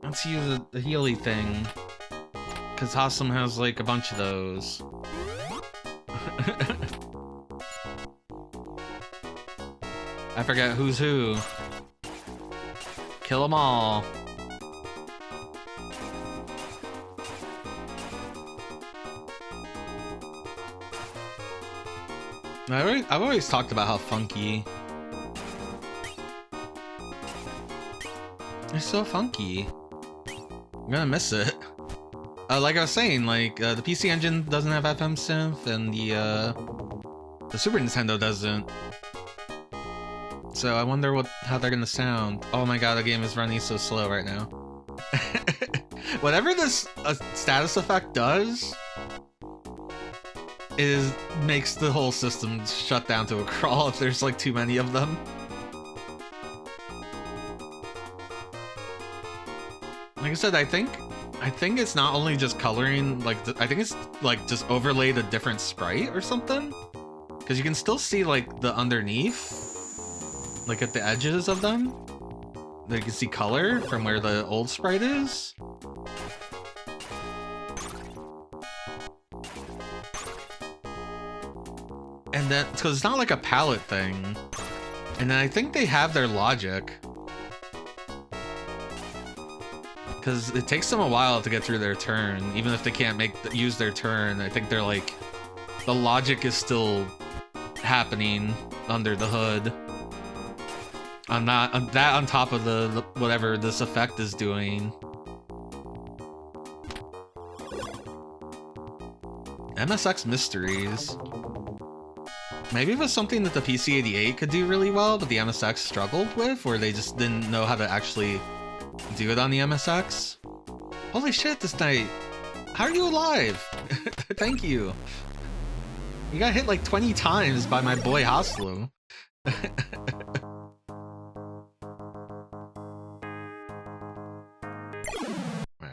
Let's use the Healy thing. Because Hoslum has, like, a bunch of those. I forget who's who. Kill them all. I've always talked about how funky. It's so funky. I'm gonna miss it. Like I was saying, like the PC Engine doesn't have FM Synth, and the Super Nintendo doesn't. So I wonder how they're gonna sound. Oh my god, the game is running so slow right now. Whatever this status effect does, makes the whole system shut down to a crawl if there's like too many of them. Like I said, I think it's not only just coloring, like I think it's like just overlaid a different sprite or something, because you can still see like the underneath, like at the edges of them. You can see color from where the old sprite is. And then, because it's not like a palette thing. And then I think they have their logic. Because it takes them a while to get through their turn. Even if they can't use their turn, I think they're like... The logic is still happening under the hood. On that on top of the whatever this effect is doing. MSX Mysteries. Maybe it was something that the PC-88 could do really well, but the MSX struggled with, or they just didn't know how to actually do it on the MSX. Holy shit, this night. How are you alive? Thank you. You got hit like 20 times by my boy Hoslum. Alright,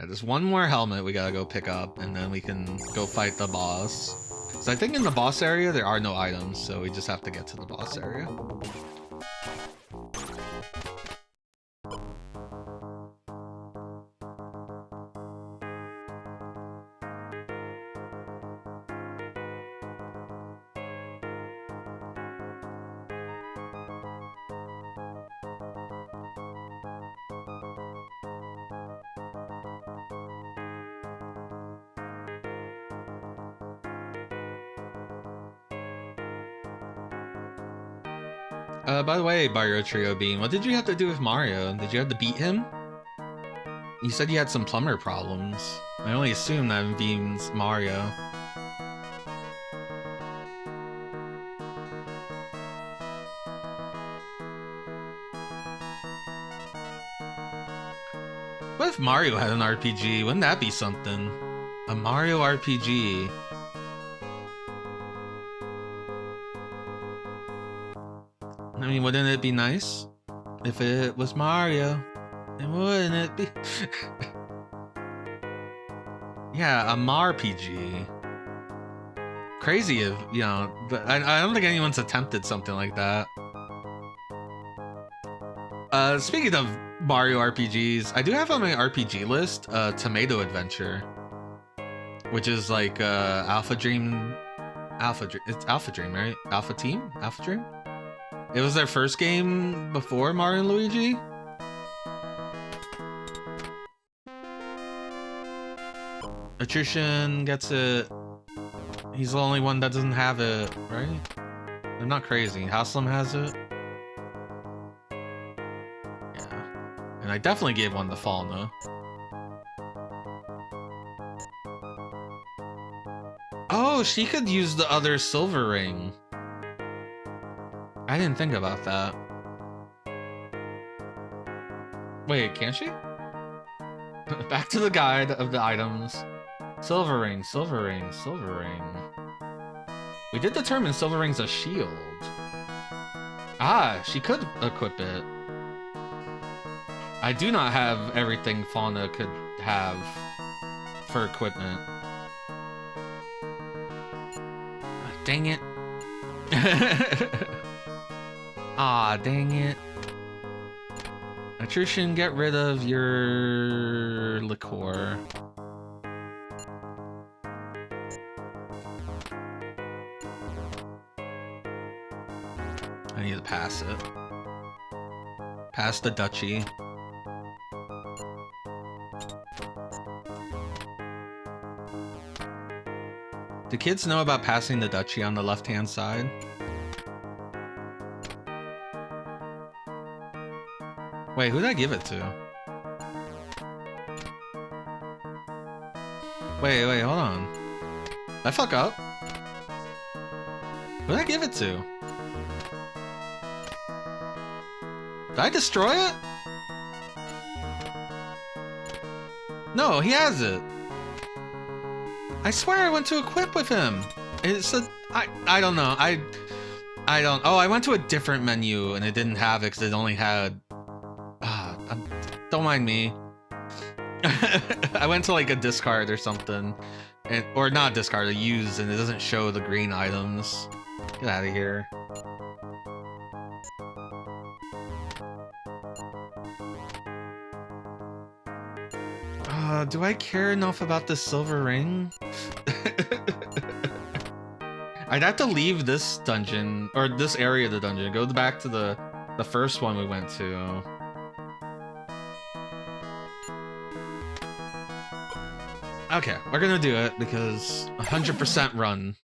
there's one more helmet we gotta go pick up, and then we can go fight the boss. So I think in the boss area there are no items, so we just have to get to the boss area. By the way, Mario Trio Bean, what did you have to do with Mario? Did you have to beat him? You said you had some plumber problems. I only assume that means Mario. What if Mario had an RPG? Wouldn't that be something? A Mario RPG. I mean, wouldn't it be nice if it was Mario? And wouldn't it be? Yeah, a MARPG. Crazy if, you know, but I don't think anyone's attempted something like that. Speaking of Mario RPGs, I do have on my RPG list Tomato Adventure, which is like Alpha Dream, it's Alpha Dream, right? Alpha Team? Alpha Dream? It was their first game before Mario and Luigi? Attrition gets it. He's the only one that doesn't have it, right? They're not crazy. Haslam has it. Yeah. And I definitely gave one to Falna. Oh, she could use the other silver ring. I didn't think about that. Wait, can she? Back to the guide of the items. Silver ring, silver ring, silver ring. We did determine silver ring's a shield. Ah, she could equip it. I do not have everything Fauna could have for equipment. Dang it. Ah, dang it. Attrition, get rid of your liqueur. I need to pass it. Pass the duchy. Do kids know about passing the duchy on the left-hand side? Wait, who'd I give it to? Wait, hold on. Did I fuck up? Who'd I give it to? Did I destroy it? No, he has it. I swear I went to equip with him. It's a... I don't know. I don't... Oh, I went to a different menu and it didn't have it because it only had... don't mind me. I went to like a discard or something. Or not discard, a use, and it doesn't show the green items. Get out of here. Do I care enough about the silver ring? I'd have to leave this dungeon, or this area of the dungeon, go back to the first one we went to. Okay, we're gonna do it because 100% run.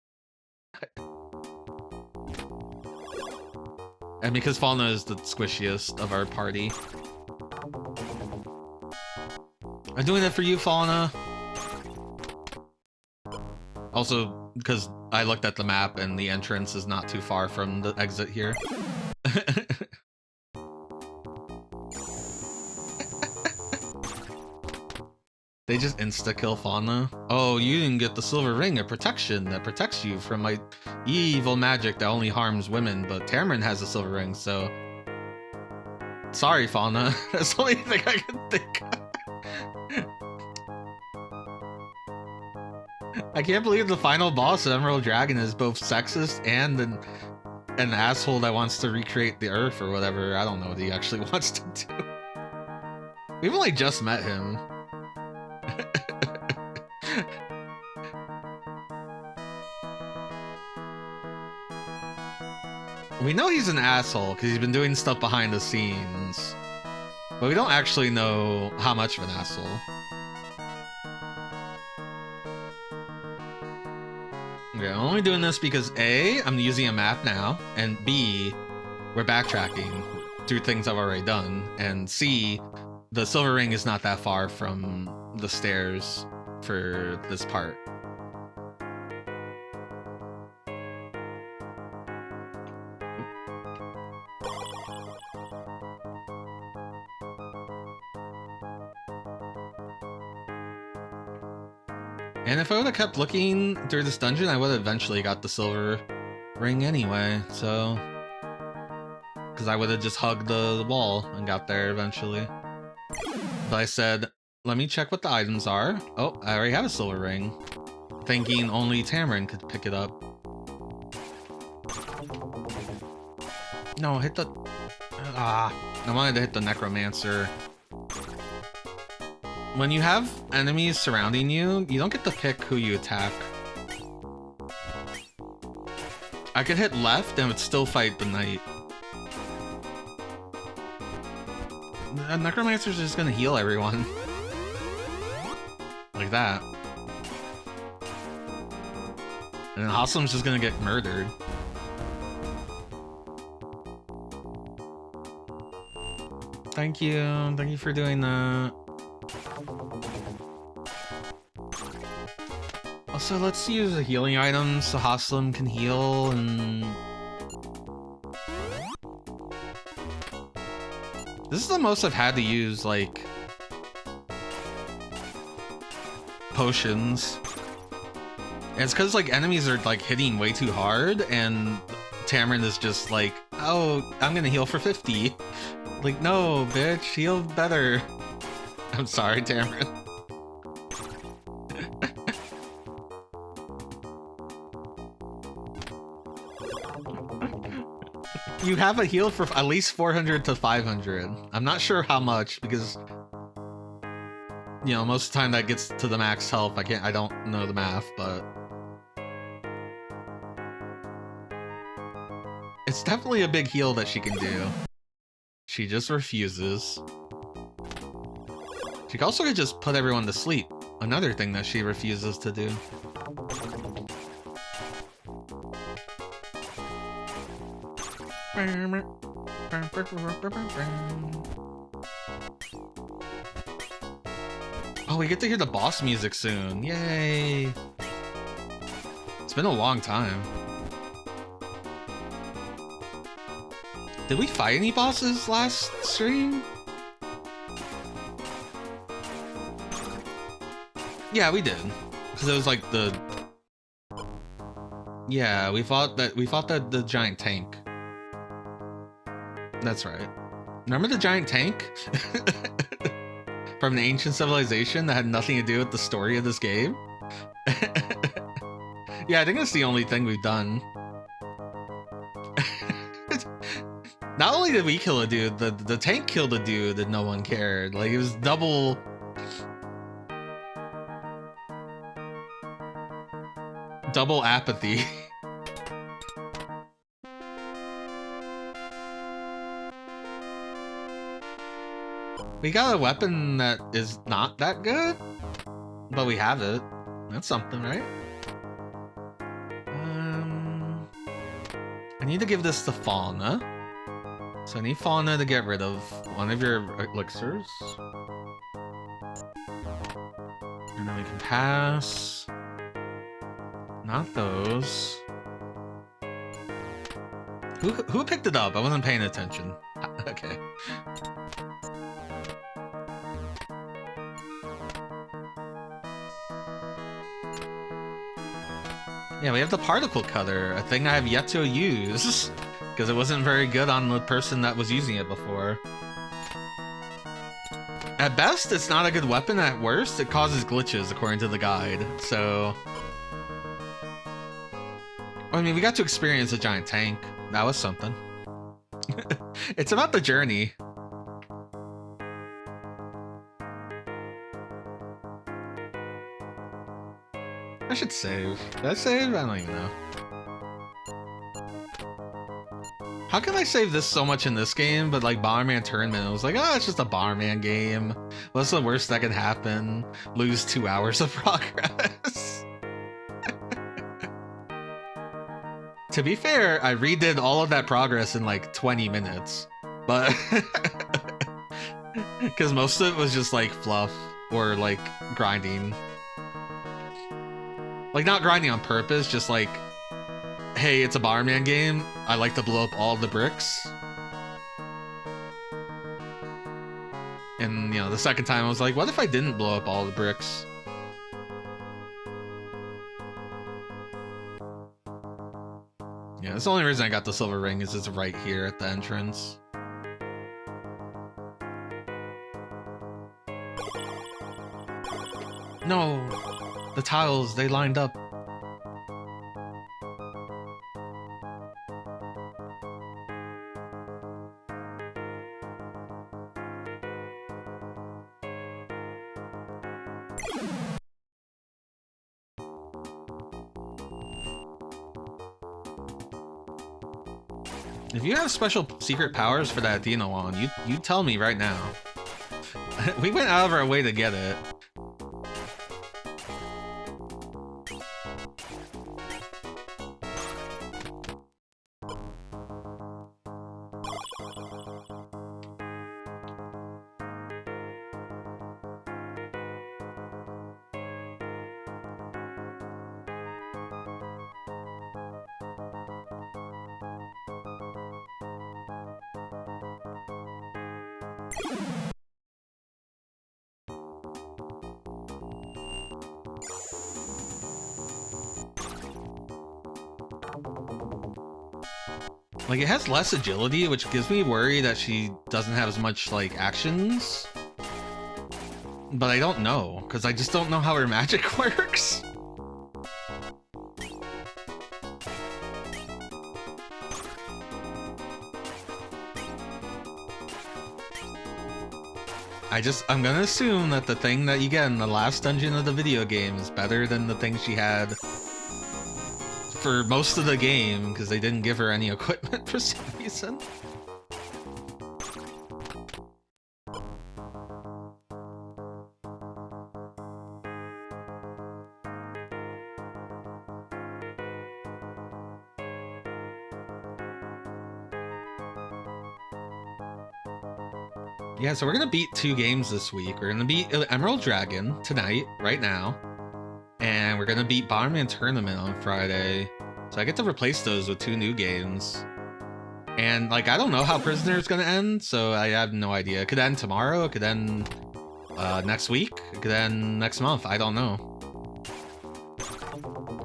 And because Falna is the squishiest of our party. I'm doing it for you, Falna. Also, because I looked at the map and the entrance is not too far from the exit here. They just insta-kill Fauna. Oh, you didn't get the silver ring of protection that protects you from my evil magic that only harms women, but Tamron has a silver ring, so... Sorry, Fauna. That's the only thing I can think of. I can't believe the final boss of Emerald Dragon is both sexist and an asshole that wants to recreate the Earth or whatever. I don't know what he actually wants to do. We've only just met him. We know he's an asshole because he's been doing stuff behind the scenes, but we don't actually know how much of an asshole. Okay, I'm only doing this because A, I'm using a map now, and B, we're backtracking through things I've already done, and C, the silver ring is not that far from the stairs for this part. And if I would have kept looking through this dungeon, I would have eventually got the silver ring anyway, so... Because I would have just hugged the wall and got there eventually. But I said, let me check what the items are. Oh, I already have a silver ring. Thinking only Tamron could pick it up. No, hit the... I wanted to hit the Necromancer. When you have enemies surrounding you, you don't get to pick who you attack. I could hit left and would still fight the knight. Necromancer's just gonna heal everyone. Like that. And then Hosslam's just gonna get murdered. Thank you for doing that. Also, let's use a healing item so Hosslam can heal and... This is the most I've had to use, like... potions. And it's because, like, enemies are, like, hitting way too hard, and Tamarin is just like, oh, I'm gonna heal for 50. Like, no, bitch, heal better. I'm sorry, Tamarin. You have a heal for at least 400 to 500. I'm not sure how much, because, you know, most of the time that gets to the max health. I don't know the math, but it's definitely a big heal that she can do. She just refuses. She also could just put everyone to sleep. Another thing that she refuses to do. Oh, we get to hear the boss music soon. Yay! It's been a long time. Did we fight any bosses last stream? Yeah, we did. Because it was like the... Yeah, we fought the giant tank. That's right. Remember the giant tank? From an ancient civilization that had nothing to do with the story of this game? Yeah, I think that's the only thing we've done. Not only did we kill a dude, the tank killed a dude and no one cared. Like, it was double... double apathy. We got a weapon that is not that good, but we have it. That's something, right? I need to give this to Fauna. So I need Fauna to get rid of one of your elixirs. And then we can pass. Not those. Who picked it up? I wasn't paying attention. Okay. Yeah, we have the particle cutter, a thing I have yet to use, because it wasn't very good on the person that was using it before. At best, it's not a good weapon. At worst, it causes glitches, according to the guide, so... I mean, we got to experience a giant tank. That was something. It's about the journey. I should save. Did I save? I don't even know. How can I save this so much in this game, but like Bomberman Tournament, I was like, oh, it's just a Bomberman game. What's the worst that can happen? Lose 2 hours of progress. To be fair, I redid all of that progress in like 20 minutes, but because most of it was just like fluff or like grinding. Like, not grinding on purpose, just like, hey, it's a Bomberman game. I like to blow up all the bricks. And, you know, the second time I was like, what if I didn't blow up all the bricks? Yeah, that's the only reason I got the silver ring, is it's right here at the entrance. No! The tiles, they lined up. If you have special secret powers for that Athena wand, you tell me right now. We went out of our way to get it. Like, it has less agility, which gives me worry that she doesn't have as much, like, actions. But I don't know, because I just don't know how her magic works. I'm gonna assume that the thing that you get in the last dungeon of the video game is better than the thing she had for most of the game, because they didn't give her any equipment for some reason. Yeah, so we're gonna beat 2 games this week. We're gonna beat Emerald Dragon tonight, right now. And we're gonna beat Bomberman Tournament on Friday. So I get to replace those with 2 new games. And, like, I don't know how Prisoner's gonna end, so I have no idea. It could end tomorrow, it could end next week, it could end next month, I don't know.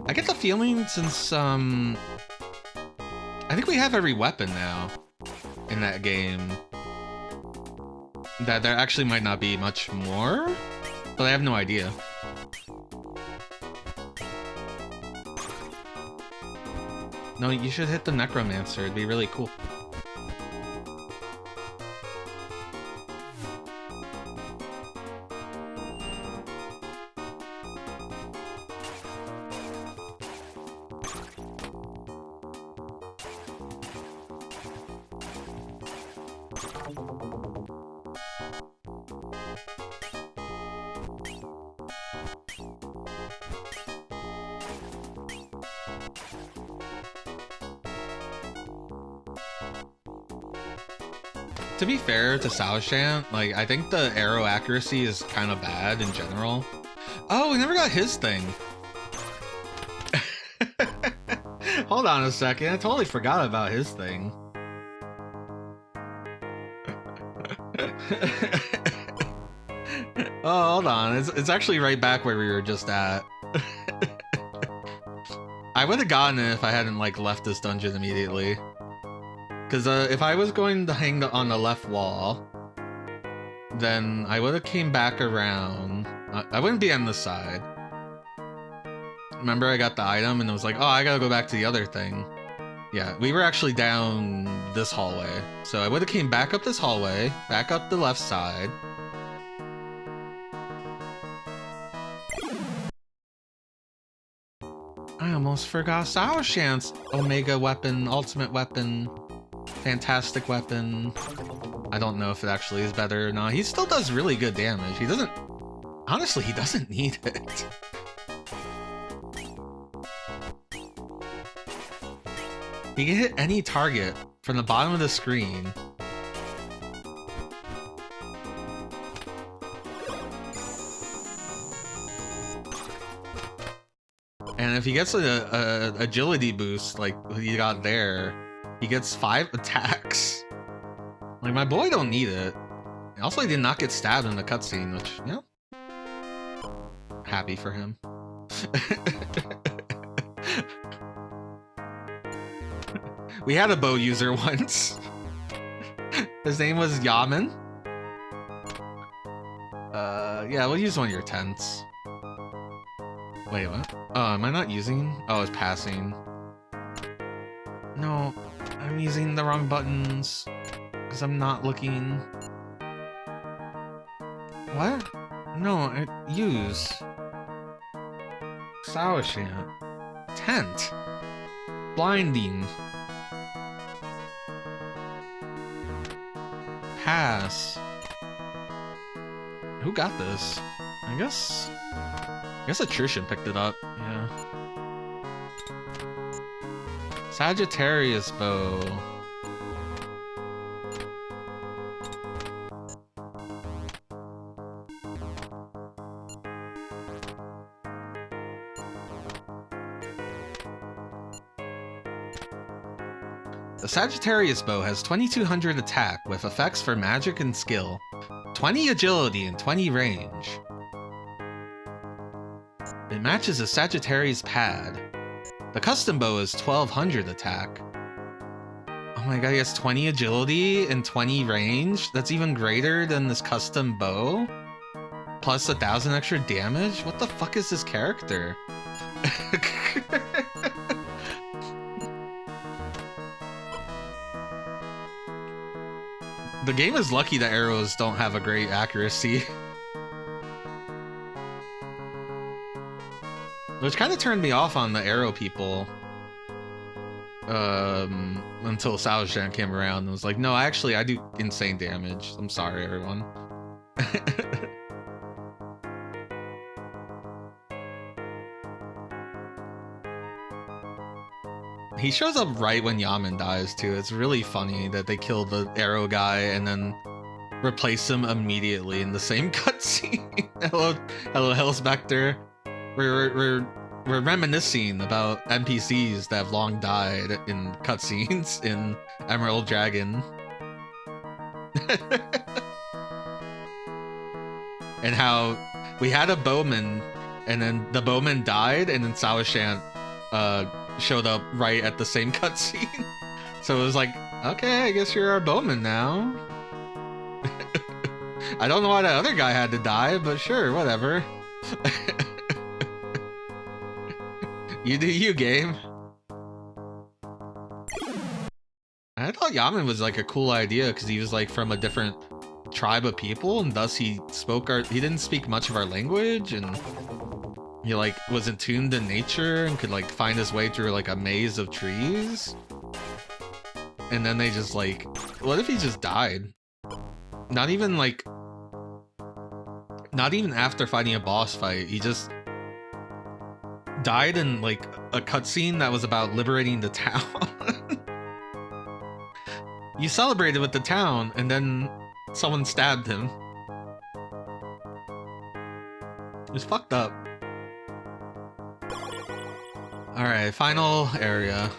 I get the feeling since, I think we have every weapon now in that game, that there actually might not be much more, but I have no idea. No, you should hit the Necromancer, it'd be really cool. To be fair to Saoshant, like, I think the arrow accuracy is kind of bad in general. Oh, we never got his thing. Hold on a second, I totally forgot about his thing. Oh, hold on, it's actually right back where we were just at. I would have gotten it if I hadn't, like, left this dungeon immediately. Because if I was going to hang on the left wall, then I would have came back around. I wouldn't be on this side. Remember, I got the item and it was like, oh, I gotta go back to the other thing. Yeah, we were actually down this hallway. So I would have came back up this hallway, back up the left side. I almost forgot Saoshant's Omega weapon, ultimate weapon. Fantastic weapon. I don't know if it actually is better or not. He still does really good damage. He doesn't... Honestly, he doesn't need it. He can hit any target from the bottom of the screen. And if he gets a agility boost like he got there, he gets 5 attacks. Like, my boy don't need it. Also, he did not get stabbed in the cutscene, which, you know, happy for him. We had a bow user once. His name was Yaman. Yeah, we'll use one of your tents. Wait, what? Oh, am I not using? Oh, it's passing. No, I'm using the wrong buttons. Because I'm not looking. What? No, use. Saoshant. Tent. Blinding. pass. Who got this? I guess Attrition picked it up. Yeah. Sagittarius bow. The Sagittarius bow has 2200 attack with effects for magic and skill, 20 agility and 20 range. It matches a Sagittarius pad. The custom bow is 1200 attack. Oh my god, he has 20 agility and 20 range? That's even greater than this custom bow? Plus 1000 extra damage? What the fuck is this character? The game is lucky that arrows don't have a great accuracy. Which kind of turned me off on the arrow people. Until Saoshan came around and was like, no, actually I do insane damage. I'm sorry, everyone. He shows up right when Yamen dies, too. It's really funny that they kill the arrow guy and then replace him immediately in the same cutscene. Hello, Spectre. We're reminiscing about NPCs that have long died in cutscenes in Emerald Dragon. And how we had a bowman, and then the bowman died, and then Saoshan showed up right at the same cutscene. So it was like, okay, I guess you're our bowman now. I don't know why that other guy had to die, but sure, whatever. You do you, game. I thought Yamen was like a cool idea because he was like from a different tribe of people, and thus he didn't speak much of our language, and he like was attuned to nature and could like find his way through like a maze of trees. And then they just like, what if he just died? Not even after fighting a boss fight, he just died in like a cutscene that was about liberating the town. You celebrated with the town and then someone stabbed him. It was fucked up. Alright, final area.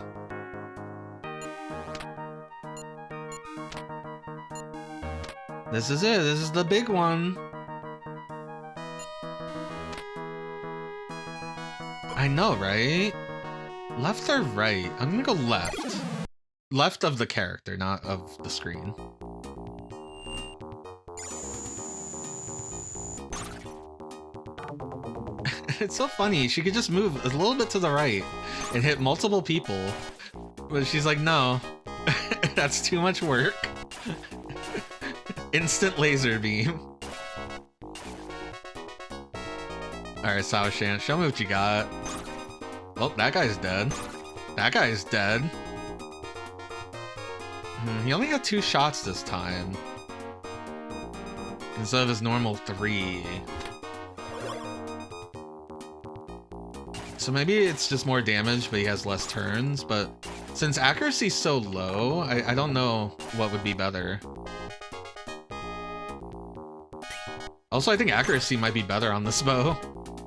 This is it. This is the big one. I know, right? Left or right? I'm gonna go left. Left of the character, not of the screen. It's so funny. She could just move a little bit to the right and hit multiple people. But she's like, no. That's too much work. Instant laser beam. Alright, Saoshan, show me what you got. Oh, that guy's dead. That guy's dead. He only got 2 shots this time, instead of his normal 3. So maybe it's just more damage, but he has less turns. But since accuracy's so low, I don't know what would be better. Also, I think accuracy might be better on this bow.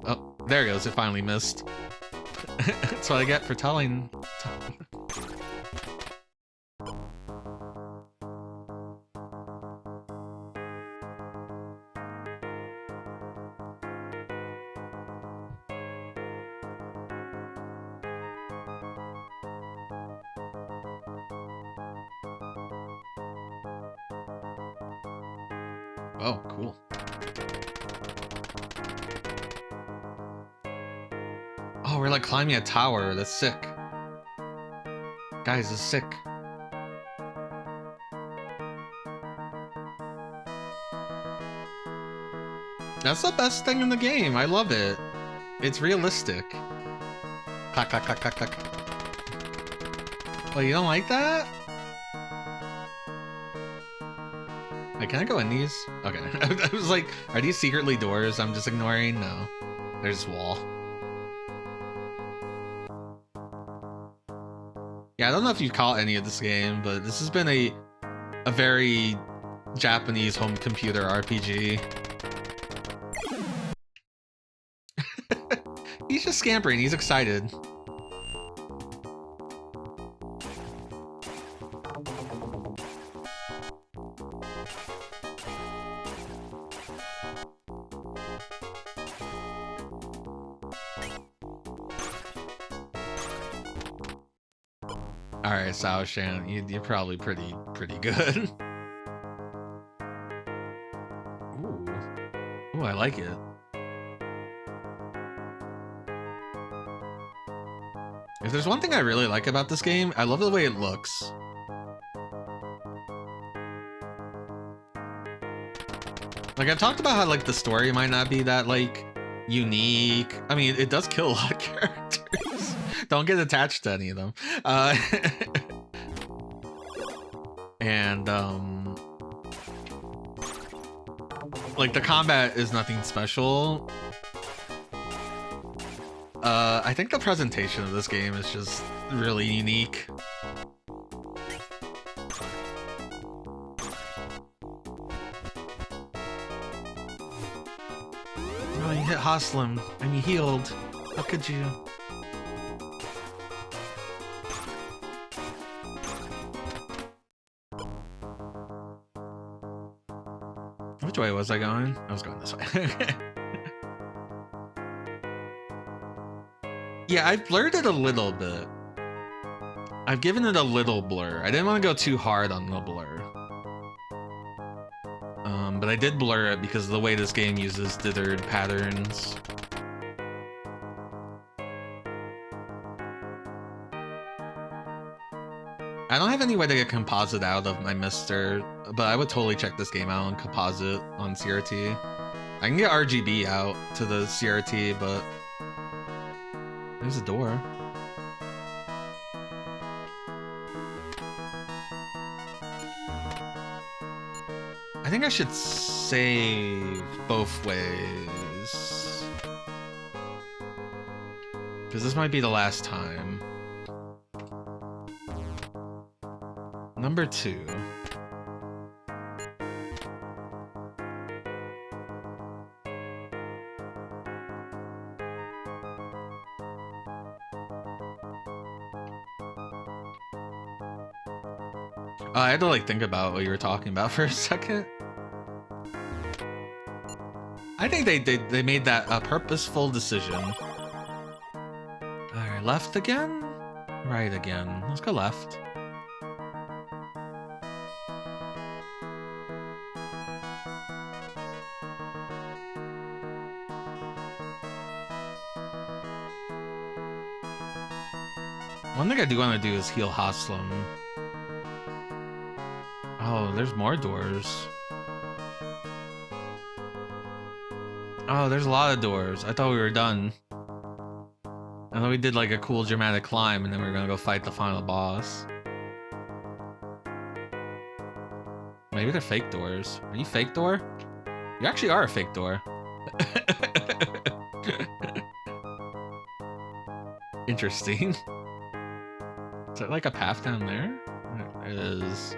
Oh, there it goes. It finally missed. That's what I get for telling. Oh, cool. Oh, we're like climbing a tower. That's sick. Guys, this is sick. That's the best thing in the game. I love it. It's realistic. Clack, clack, clack, clack, clack. Oh, you don't like that? Wait, can I go in these? Okay. I was like, are these secretly doors I'm just ignoring? No. There's wall. Yeah, I don't know if you've caught any of this game, but this has been a very Japanese home computer RPG. He's just scampering, he's excited. Alright, Sao Shan, you're probably pretty good. Ooh, I like it. If there's one thing I really like about this game, I love the way it looks. Like, I've talked about how, like, the story might not be that, like, unique. I mean, it does kill a lot of characters. Don't get attached to any of them. And, like, the combat is nothing special. I think the presentation of this game is just really unique. Oh, you hit Haslam and you healed. How could you? Which way was I going? I was going this way. Yeah, I've blurred it a little bit. I've given it a little blur. I didn't want to go too hard on the blur. But I did blur it because of the way this game uses dithered patterns. I don't have any way to get composite out of my Mister, but I would totally check this game out on composite on CRT. I can get RGB out to the CRT, but there's a door. I think I should save both ways, because this might be the last time. Number 2. I had to like think about what you were talking about for a second. I think they made that a purposeful decision. Alright, left again? Right again. Let's go left. One thing I do want to do is heal Haslam. Oh, there's more doors. Oh, there's a lot of doors. I thought we were done. I thought we did like a cool dramatic climb and then we were gonna go fight the final boss. Maybe they're fake doors. Are you fake door? You actually are a fake door. Interesting. Is there like a path down there? There it is.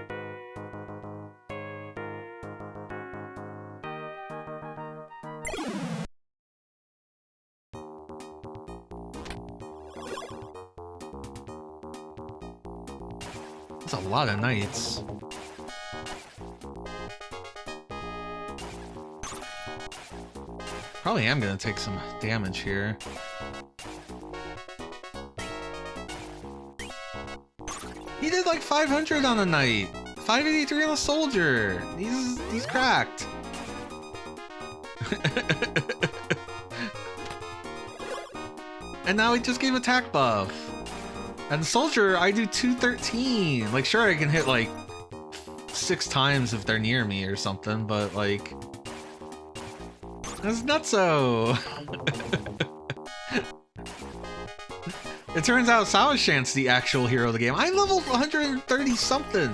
That's a lot of knights. Probably am gonna take some damage here. He did like 500 on a knight, 583 on a soldier. He's cracked. And now he just gave attack buff. And soldier, I do 213. Like, sure, I can hit like 6 times if they're near me or something, but like, that's nutso. It turns out Sawashan's the actual hero of the game. I leveled 130 something.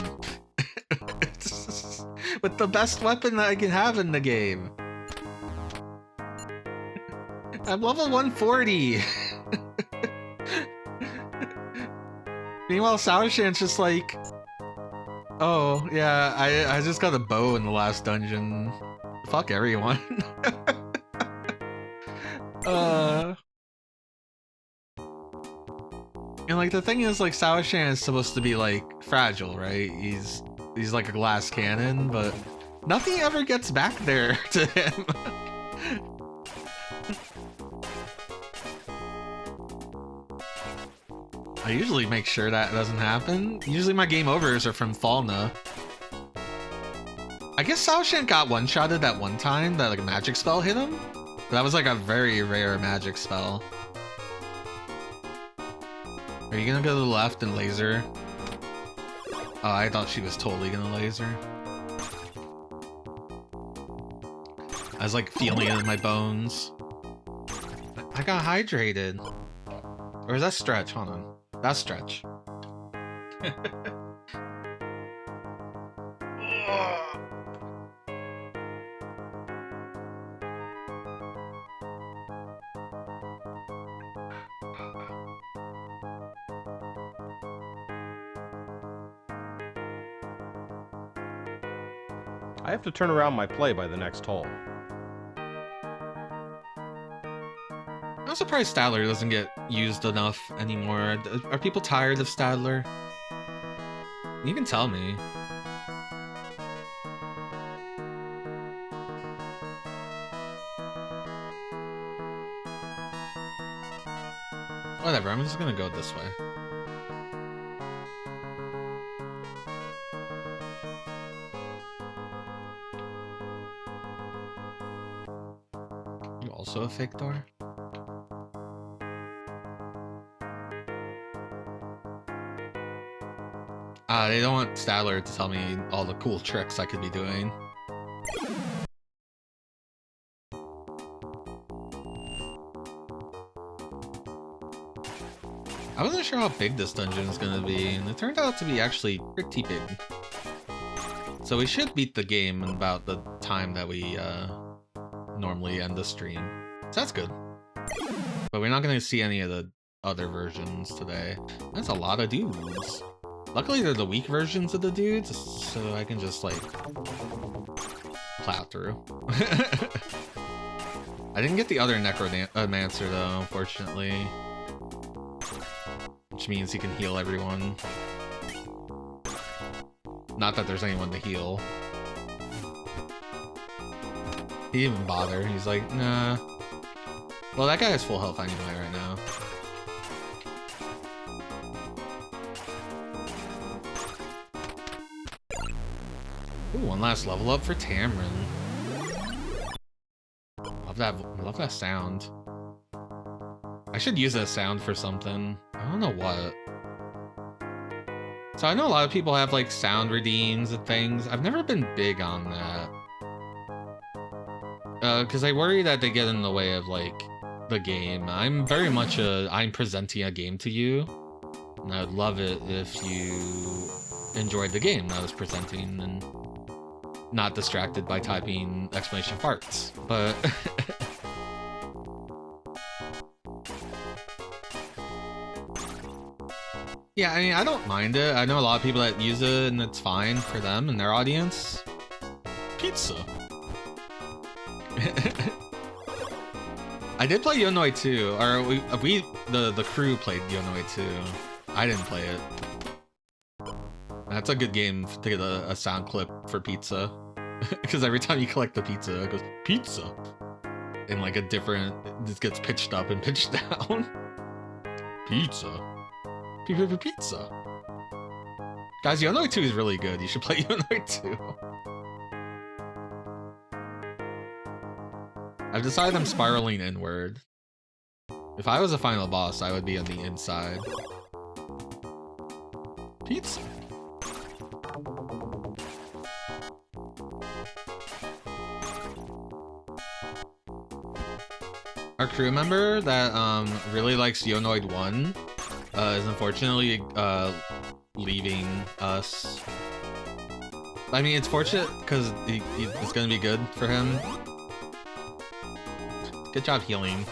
Which with the best weapon that I can have in the game. I'm level 140. Meanwhile, Sour Shan's just like, oh yeah, I just got a bow in the last dungeon. Fuck everyone. And like the thing is, like, Sour Shan is supposed to be like fragile, right? He's like a glass cannon, but nothing ever gets back there to him. I usually make sure that doesn't happen. Usually my game overs are from Falna. I guess Sour Shan got one-shotted that one time that like a magic spell hit him. But that was like a very rare magic spell. Are you gonna go to the left and laser? Oh, I thought she was totally gonna laser. I was like feeling it in my bones. I got hydrated. Or is that stretch? Hold on. That's stretch. I have to turn around my play by the next hole. I'm surprised Stadler doesn't get used enough anymore. Are people tired of Stadler? You can tell me. Whatever, I'm just gonna go this way. You also a fake door? They don't want Stadler to tell me all the cool tricks I could be doing. I wasn't sure how big this dungeon is gonna be, and it turned out to be actually pretty big. So we should beat the game in about the time that we normally end the stream. So that's good. But we're not gonna see any of the other versions today. That's a lot of dudes. Luckily they're the weak versions of the dudes, so I can just like plow through. I didn't get the other Necromancer though, unfortunately. Which means he can heal everyone. Not that there's anyone to heal. He didn't even bother. He's like, nah. Well, that guy has full health anyway right now. Ooh, one last level up for Tamrin. Love that sound. I should use that sound for something. I don't know what. So I know a lot of people have like sound redeems and things. I've never been big on that. Because I worry that they get in the way of like the game. I'm very much I'm presenting a game to you. And I would love it if you enjoyed the game I was presenting and not distracted by typing exclamation farts. But yeah, I mean, I don't mind it. I know a lot of people that use it and it's fine for them and their audience. Pizza. I did play Yonoi 2, or the crew played Yonoi 2. I didn't play it. That's a good game to get a sound clip for pizza. Because every time you collect the pizza, it goes, pizza! In like a different, it gets pitched up and pitched down. Pizza. Pizza. Guys, Yonoi 2 is really good. You should play Yonoi 2. I've decided I'm spiraling inward. If I was a final boss, I would be on the inside. Pizza. Our crew member that really likes Yonoid 1 is unfortunately leaving us. I mean, it's fortunate because it's gonna be good for him. Good job healing.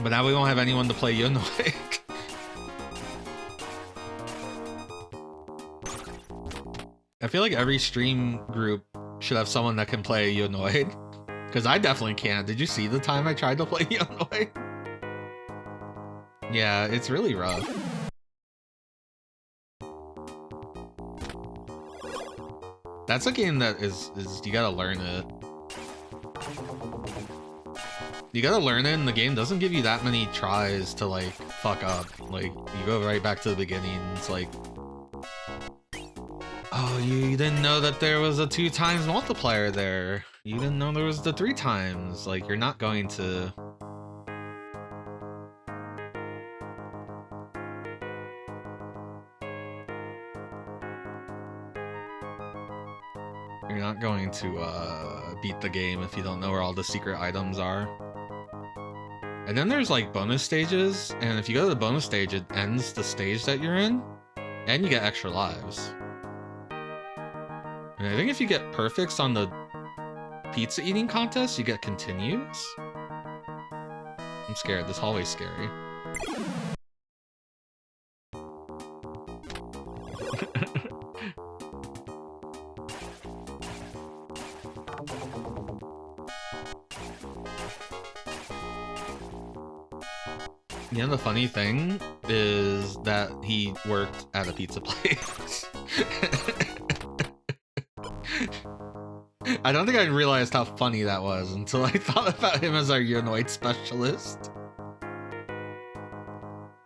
But now we won't have anyone to play Yonoid. I feel like every stream group should have someone that can play Yonoid. Because I definitely can't. Did you see the time I tried to play Yonoid? Yeah, it's really rough. That's a game that is you gotta learn it. You gotta learn it, and the game doesn't give you that many tries to, like, fuck up. Like, you go right back to the beginning, and it's like... Oh, you didn't know that there was a 2 times multiplier there. You didn't know there was the 3 times. Like, you're not going to... You're not going to, beat the game if you don't know where all the secret items are. And then there's, like, bonus stages, and if you go to the bonus stage, it ends the stage that you're in, and you get extra lives. And I think if you get perfects on the pizza eating contest, you get continues. I'm scared. This hallway's scary. You know, the funny thing is that he worked at a pizza place. I don't think I realized how funny that was until I thought about him as our Yonoid specialist.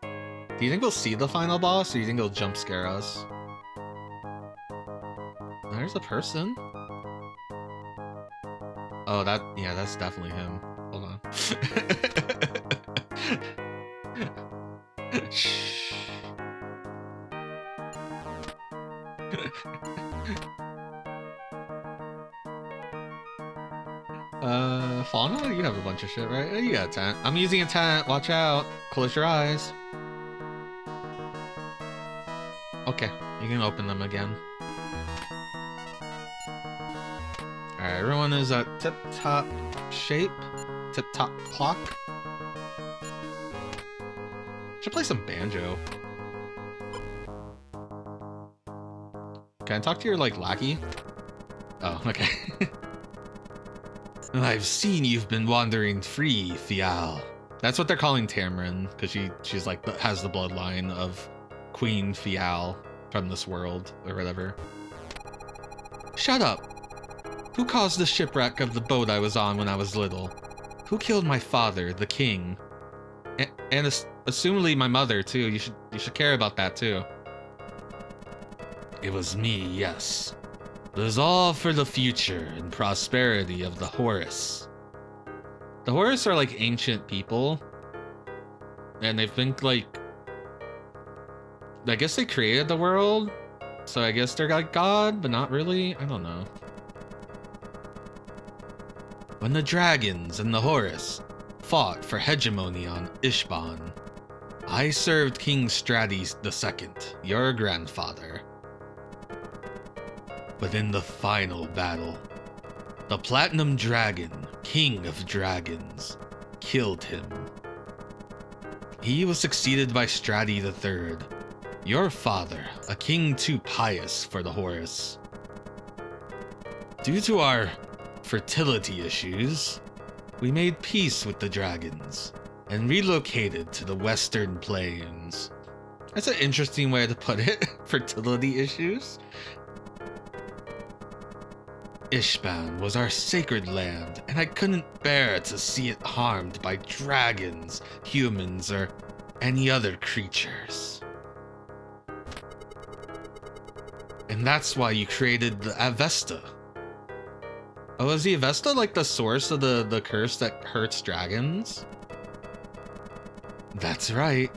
Do you think we'll see the final boss, or do you think he'll jump scare us? There's a person. Oh, yeah, that's definitely him. Hold on. Shh. Fauna, you have a bunch of shit, right? You got a tent. I'm using a tent. Watch out. Close your eyes. Okay, you can open them again. Alright, everyone is at tip-top shape. Tip-top clock. Should play some banjo. Can I talk to your, like, lackey? Oh, okay. I've seen you've been wandering free, Fial. That's what they're calling Tamrin, because she's like, has the bloodline of Queen Fial from this world, or whatever. Shut up! Who caused the shipwreck of the boat I was on when I was little? Who killed my father, the king? And assumedly my mother, too. You should care about that, too. It was me, yes. It was all for the future and prosperity of the Horus. The Horus are like ancient people. And they've been like... I guess they created the world. So I guess they're like God, but not really. I don't know. When the dragons and the Horus fought for hegemony on Ishban, I served King Strades II, your grandfather. But in the final battle, the Platinum Dragon, King of Dragons, killed him. He was succeeded by Stradi III, your father, a king too pious for the Horus. Due to our fertility issues, we made peace with the dragons and relocated to the Western Plains. That's an interesting way to put it, fertility issues. Ishban was our sacred land, and I couldn't bear to see it harmed by dragons, humans, or any other creatures. And that's why you created the Avesta. Oh, is the Avesta like the source of the curse that hurts dragons? That's right.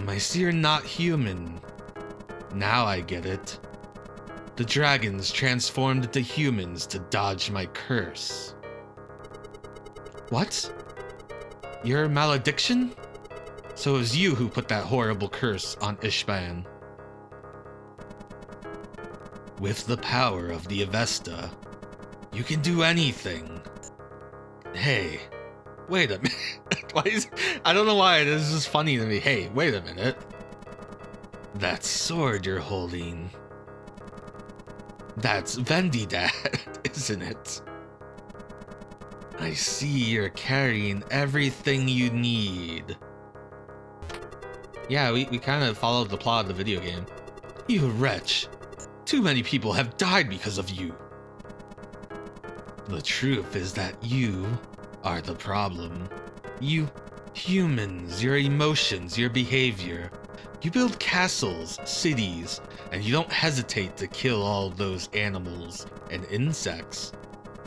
I see you're not human. Now I get it. The dragons transformed into humans to dodge my curse. What? Your malediction? So it was you who put that horrible curse on Ishban. With the power of the Avesta, you can do anything. Hey, wait a minute. I don't know why, this is just funny to me. Hey, wait a minute. That sword you're holding... That's Vendidat, isn't it? I see you're carrying everything you need. Yeah, we kind of followed the plot of the video game. You wretch. Too many people have died because of you. The truth is that you are the problem. You humans, your emotions, your behavior. You build castles, cities, and you don't hesitate to kill all those animals and insects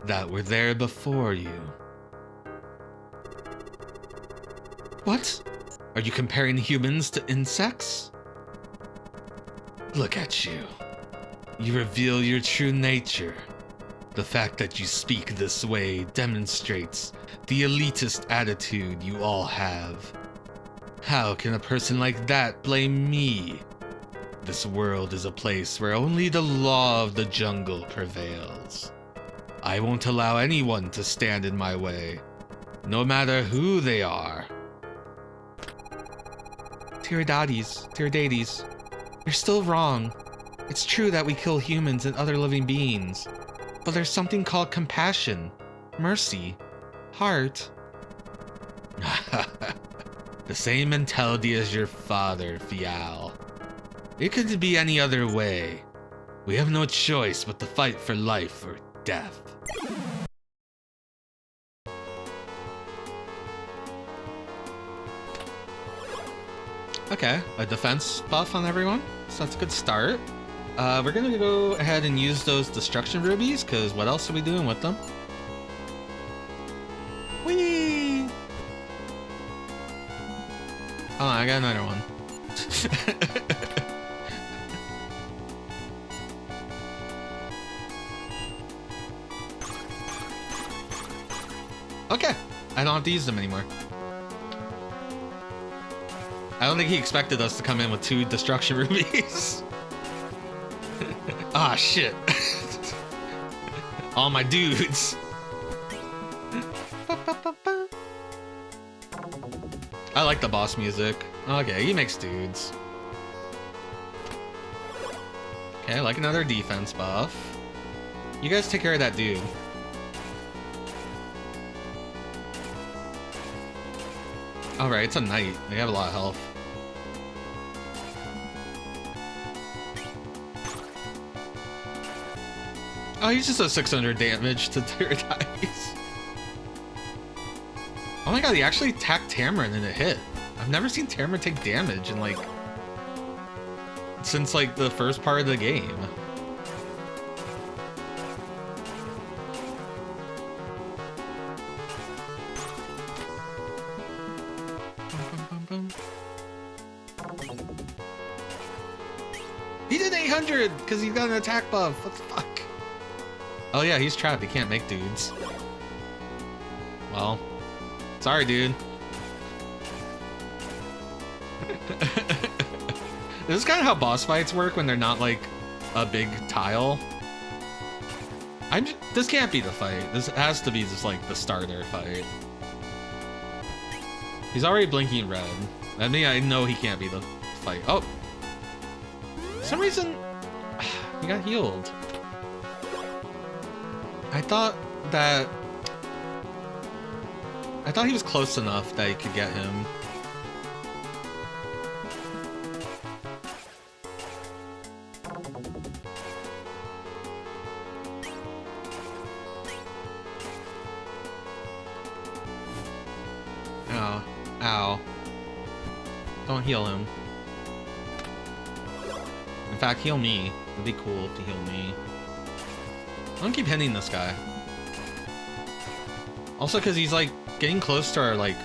that were there before you. What? Are you comparing humans to insects? Look at you. You reveal your true nature. The fact that you speak this way demonstrates the elitist attitude you all have. How can a person like that blame me? This world is a place where only the law of the jungle prevails. I won't allow anyone to stand in my way, no matter who they are. Tiradates, you're still wrong. It's true that we kill humans and other living beings, but there's something called compassion, mercy, heart. The same mentality as your father, Fial. It could be any other way. We have no choice but to fight for life or death. Okay, a defense buff on everyone, so that's a good start. We're gonna go ahead and use those destruction rubies, because what else are we doing with them? Whee! Oh, I got another one. Okay, I don't have to use them anymore. I don't think he expected us to come in with 2 destruction rubies. Ah, shit. All my dudes. I like the boss music. Okay, he makes dudes. Okay, I like another defense buff. You guys take care of that dude. Alright, it's a knight. They have a lot of health. Oh, he's just a 600 damage to Tiradates. Oh my god, he actually attacked Tamarin and it hit. I've never seen Tamarin take damage in like... since like the first part of the game. He did 800 because he got an attack buff. What the fuck? Oh yeah, he's trapped. He can't make dudes. Well, sorry, dude. This is kind of how boss fights work when they're not like a big tile. This can't be the fight. This has to be just like the starter fight. He's already blinking red. I mean, I know he can't be the fight. Oh, for some reason he got healed. I thought he was close enough that he could get him. Ow. Ow. Don't heal him. In fact, heal me. It'd be cool if you heal me. I'm gonna keep hitting this guy. Also, because he's like getting close to our like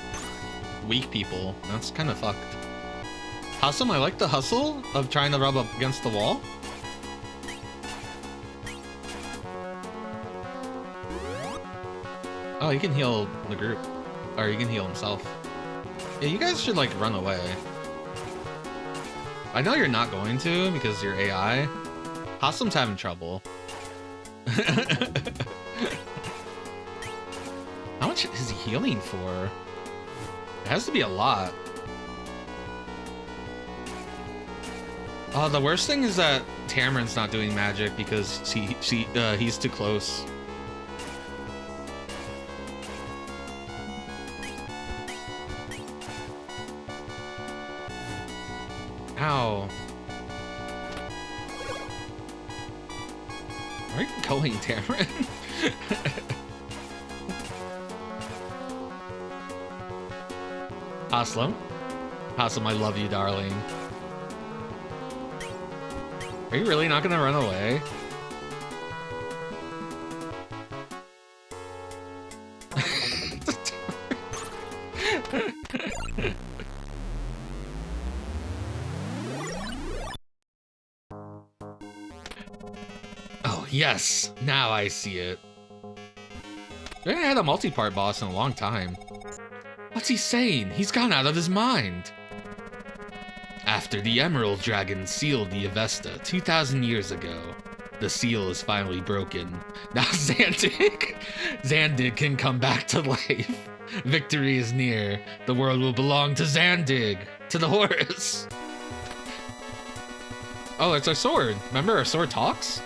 weak people. That's kind of fucked. Awesome, I like the hustle of trying to rub up against the wall. Oh, he can heal the group. Or he can heal himself. Yeah, you guys should like run away. I know you're not going to because you're AI. Haslam's having trouble. How much is he healing for? It has to be a lot. Oh, the worst thing is that Tamarin's not doing magic because he's too close. Ow. Where are you going, Tamarin? Haslam? Haslam, I love you, darling. Are you really not gonna run away? Oh, yes! Now I see it. We haven't had a multi-part boss in a long time. What's he saying? He's gone out of his mind. After the Emerald Dragon sealed the Avesta 2,000 years ago, the seal is finally broken. Now Zandig can come back to life. Victory is near. The world will belong to Zandig, to the Horus. Oh, it's our sword. Remember our sword talks?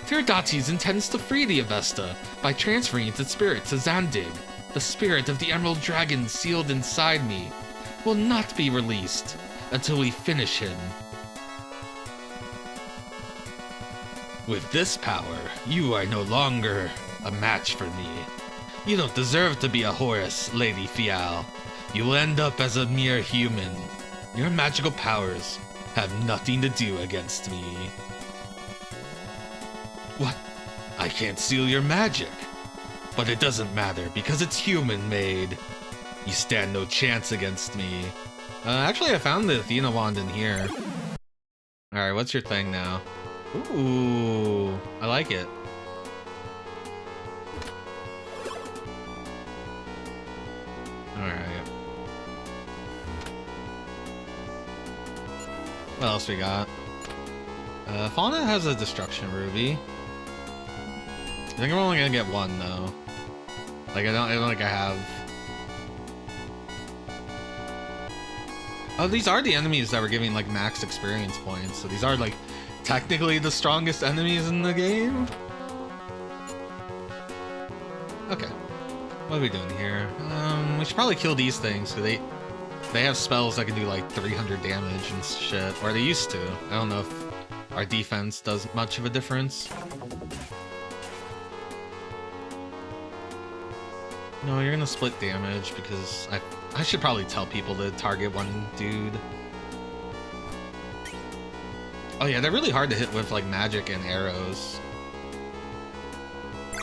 Tiradates intends to free the Avesta by transferring its spirit to Zandig. The spirit of the Emerald Dragon sealed inside me will not be released until we finish him. With this power, you are no longer a match for me. You don't deserve to be a Horus, Lady Fial. You will end up as a mere human. Your magical powers have nothing to do against me. What? I can't seal your magic. But it doesn't matter because it's human-made. You stand no chance against me. Actually, I found the Athena wand in here. Alright, what's your thing now? Ooh, I like it. Alright. What else we got? Fauna has a destruction ruby. I think I'm only gonna get one though. Like I don't think I have. Oh, these are the enemies that were giving like max experience points. So these are like technically the strongest enemies in the game. Okay. What are we doing here? We should probably kill these things because they have spells that can do like 300 damage and shit. Or they used to. I don't know if our defense does much of a difference. No, you're gonna split damage because I should probably tell people to target one dude. Oh yeah, they're really hard to hit with like magic and arrows.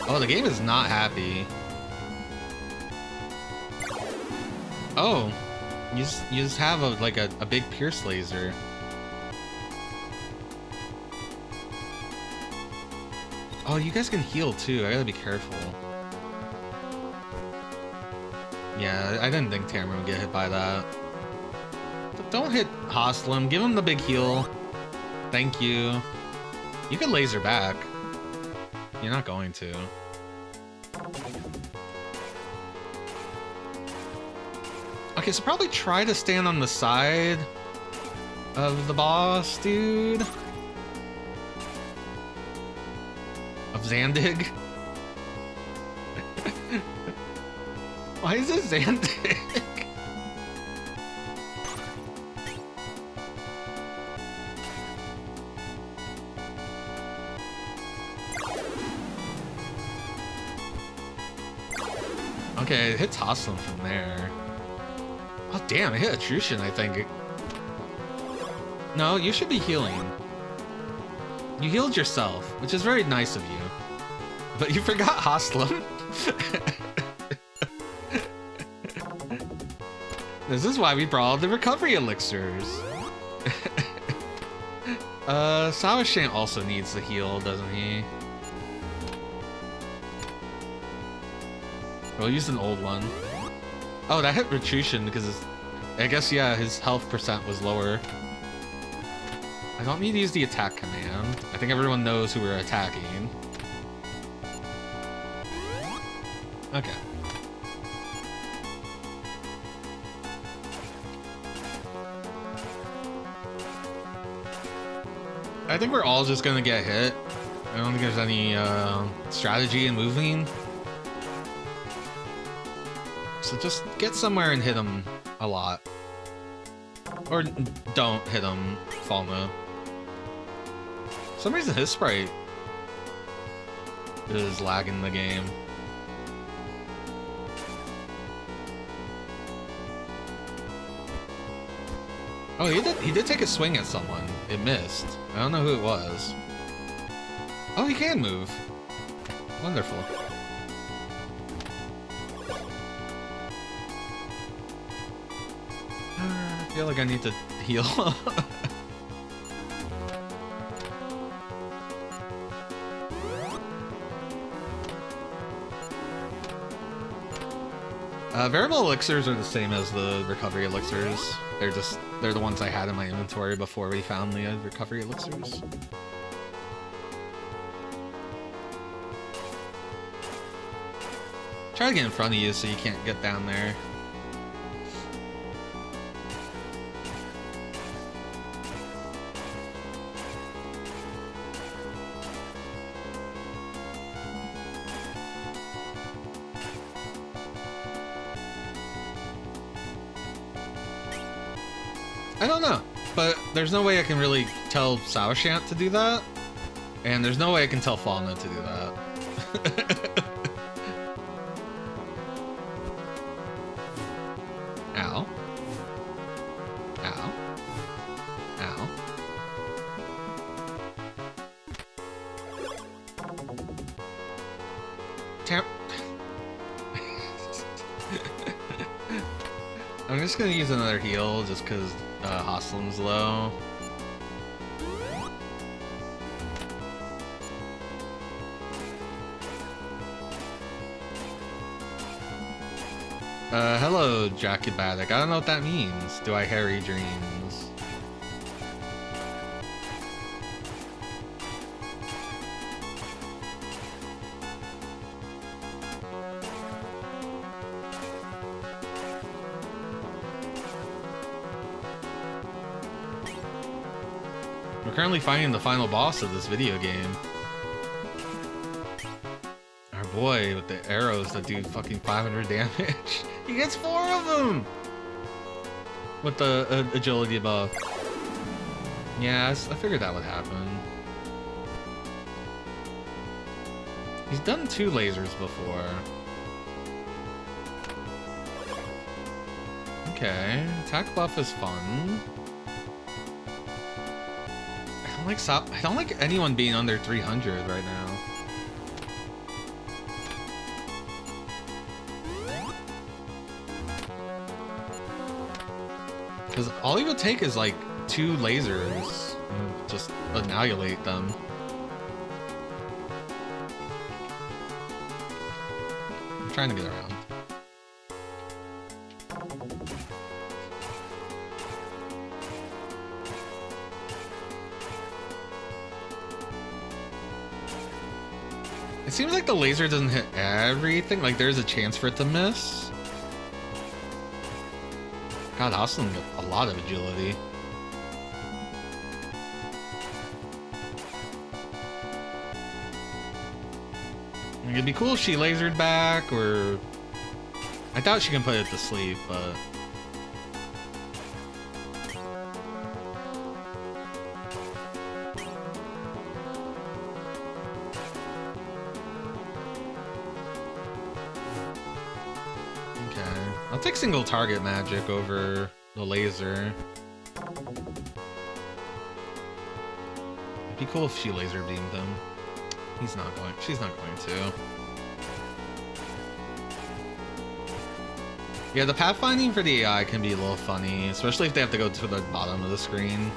Oh, the game is not happy. Oh, you just have a big pierce laser. Oh, you guys can heal too. I gotta be careful. Yeah, I didn't think Tamarin would get hit by that. Don't hit Haslam. Give him the big heal. Thank you. You can laser back. You're not going to. Okay, so probably try to stand on the side of the boss, dude. Of Zandig. Why is it Zandig? Okay, it hits Haslam from there. Oh damn, it hit Atrushan, I think. No, you should be healing. You healed yourself, which is very nice of you. But you forgot Haslam. This is why we brought the recovery elixirs. Sawashan also needs the heal, doesn't he? We'll use an old one. Oh, that hit Retrition because I guess, yeah, his health percent was lower. I don't need to use the attack command. I think everyone knows who we're attacking. Okay. I think we're all just gonna get hit. I don't think there's any strategy in moving. So just get somewhere and hit him a lot. Or don't hit him, Falna. For some reason his sprite is lagging the game. Oh, he did take a swing at someone. It missed. I don't know who it was. Oh, he can move. Wonderful. I feel like I need to heal. Variable elixirs are the same as the recovery elixirs. They're the ones I had in my inventory before we found the recovery elixirs. Try to get in front of you so you can't get down there. I don't know, but there's no way I can really tell Sauershant to do that, and there's no way I can tell Falna to do that. Ow. Ow. Ow. I'm just gonna use another heal just because Hostlin's low. Hello, Jacobatic. I don't know what that means. Do I harry dreams? We're currently fighting the final boss of this video game. Our boy with the arrows that do fucking 500 damage. He gets 4 of them! With the agility buff. Yeah, I figured that would happen. He's done 2 lasers before. Okay, attack buff is fun. I don't like anyone being under 300 right now. Because all he would take is like 2 lasers and just annihilate them. I'm trying to get around. It seems like the laser doesn't hit everything, like there's a chance for it to miss. God, Hostlin got a lot of agility. It'd be cool if she lasered back, or... I doubt she can put it to sleep, but... I'll take single target magic over the laser. It'd be cool if she laser beamed him. She's not going to. Yeah, the pathfinding for the AI can be a little funny, especially if they have to go to the bottom of the screen.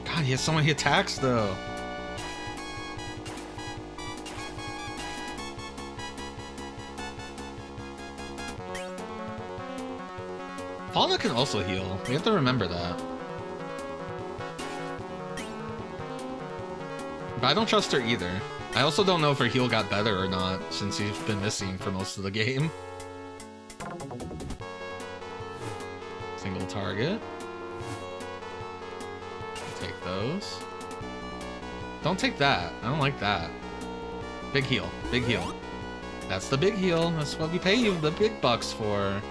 God, he has so many attacks though. Fauna can also heal. We have to remember that. But I don't trust her either. I also don't know if her heal got better or not, since she's been missing for most of the game. Single target. Take those. Don't take that. I don't like that. Big heal. Big heal. That's the big heal. That's what we pay you the big bucks for.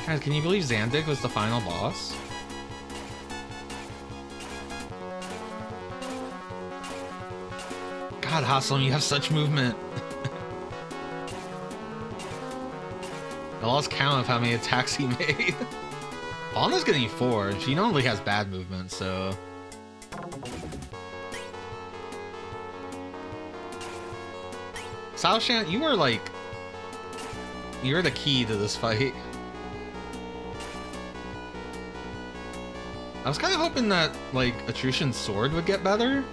Guys, can you believe Zandig was the final boss? God, Haslam, you have such movement. I lost count of how many attacks he made. Fauna's getting 4. She normally has bad movement, so... Saoshan, you were like... You're the key to this fight. I was kind of hoping that, like, Atrushan's sword would get better.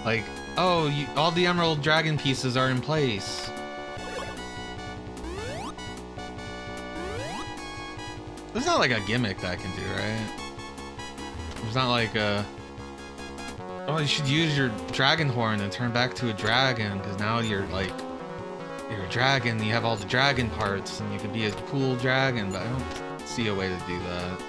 Like, oh, all the Emerald Dragon pieces are in place. There's not like a gimmick that I can do, right? There's not like a... Oh, you should use your dragon horn and turn back to a dragon, because now you're like... You're a dragon, you have all the dragon parts, and you could be a cool dragon, but I don't see a way to do that.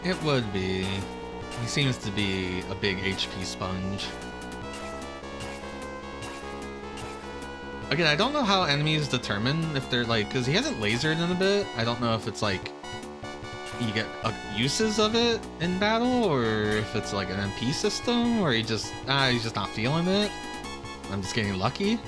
It would be. He seems to be a big HP sponge. Again, I don't know how enemies determine if they're like, because he hasn't lasered in a bit. I don't know if it's like you get uses of it in battle, or if it's like an MP system, or he's just not feeling it. I'm just getting lucky.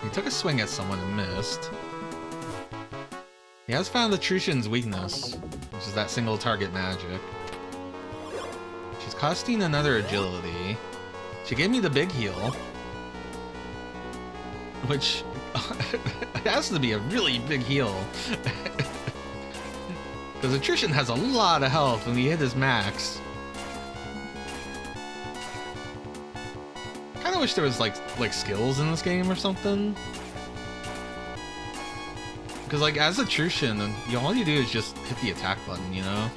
He took a swing at someone and missed. He has found Atrushan's weakness, which is that single target magic. She's costing another agility. She gave me the big heal, which it has to be a really big heal. Because Atrushan has a lot of health when he hit his max. Kinda wish there was like skills in this game or something. Because like as Atrushan, all you do is just hit the attack button, you know?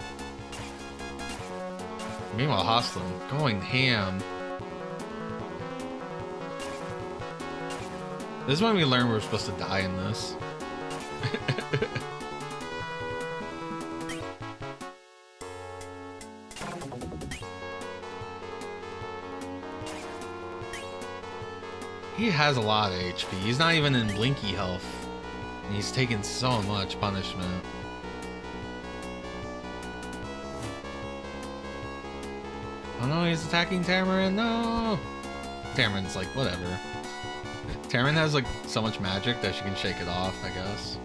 Meanwhile, Haslam going ham. This is when we learn we're supposed to die in this. He has a lot of HP. He's not even in blinky health. And he's taken so much punishment. Oh no, he's attacking Tamarin. No! Tamarin's like, whatever. Tamarin has like so much magic that she can shake it off, I guess.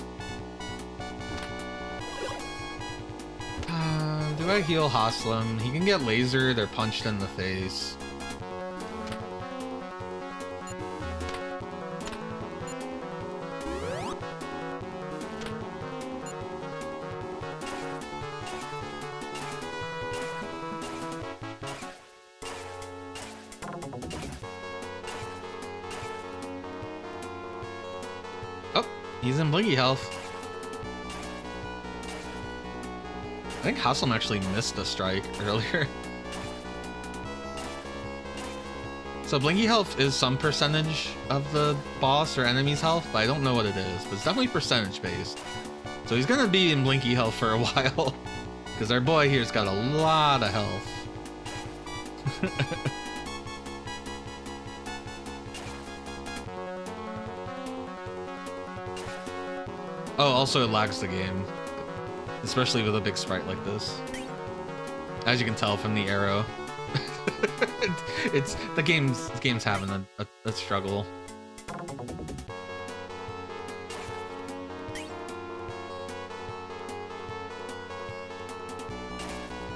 Do I heal Haslam? He can get lasered or punched in the face. He's in blinky health. I think Haslam actually missed a strike earlier. So blinky health is some percentage of the boss or enemy's health, but I don't know what it is. But it's definitely percentage based. So he's gonna be in blinky health for a while. Because our boy here's got a lot of health. Oh, also it lags the game. Especially with a big sprite like this. As you can tell from the arrow. It's the game's having a struggle.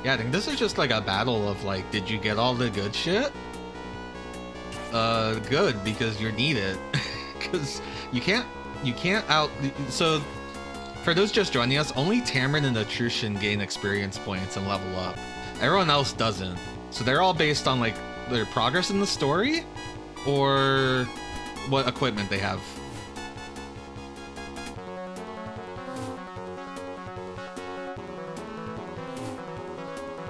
Yeah, I think this is just like a battle of like, did you get all the good shit? Good, because you need it. Because you can't out. So, for those just joining us, only Tamarin and Atrushan gain experience points and level up. Everyone else doesn't. So they're all based on like their progress in the story, or what equipment they have.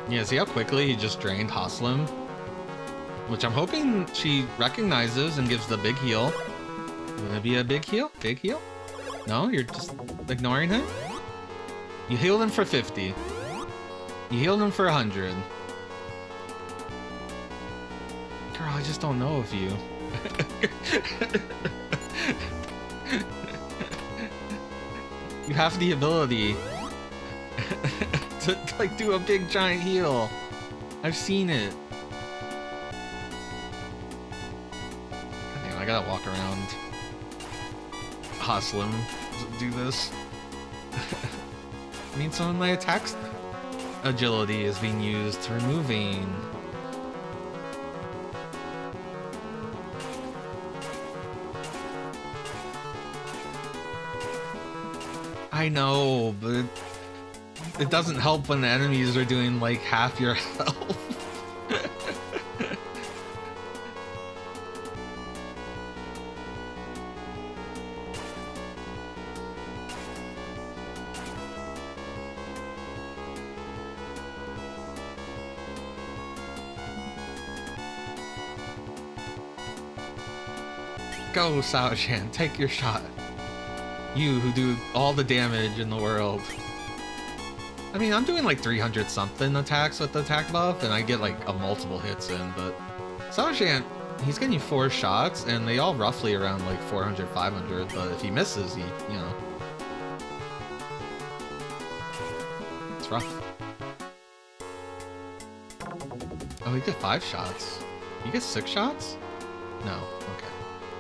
Yeah, see how quickly he just drained Haslam? Which I'm hoping she recognizes and gives the big heal. Gonna be a big heal? Big heal? No, you're just ignoring him? You healed him for 50. You healed him for 100. Girl, I just don't know of you. You have the ability to like do a big giant heal. I've seen it. Damn, I gotta walk around Haslam to do this. I mean, some of my attacks agility is being used to removing. I know, but it doesn't help when the enemies are doing like half your health. Go, Sao Shan, take your shot. You who do all the damage in the world. I mean, I'm doing like 300 something attacks with the attack buff, and I get like a multiple hits in, but Sao Shan, he's getting 4 shots, and they all roughly around like 400, 500, but if he misses, he, you know. It's rough. Oh, he get 5 shots. You get 6 shots? No, okay.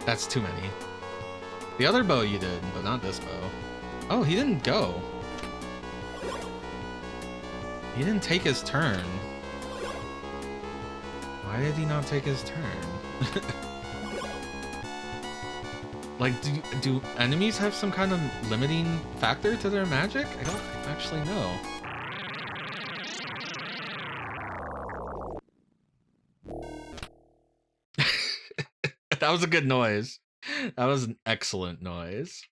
That's too many. The other bow you did, but not this bow. Oh, he didn't go. He didn't take his turn. Why did he not take his turn? Like, do enemies have some kind of limiting factor to their magic? I don't actually know. That was a good noise. That was an excellent noise.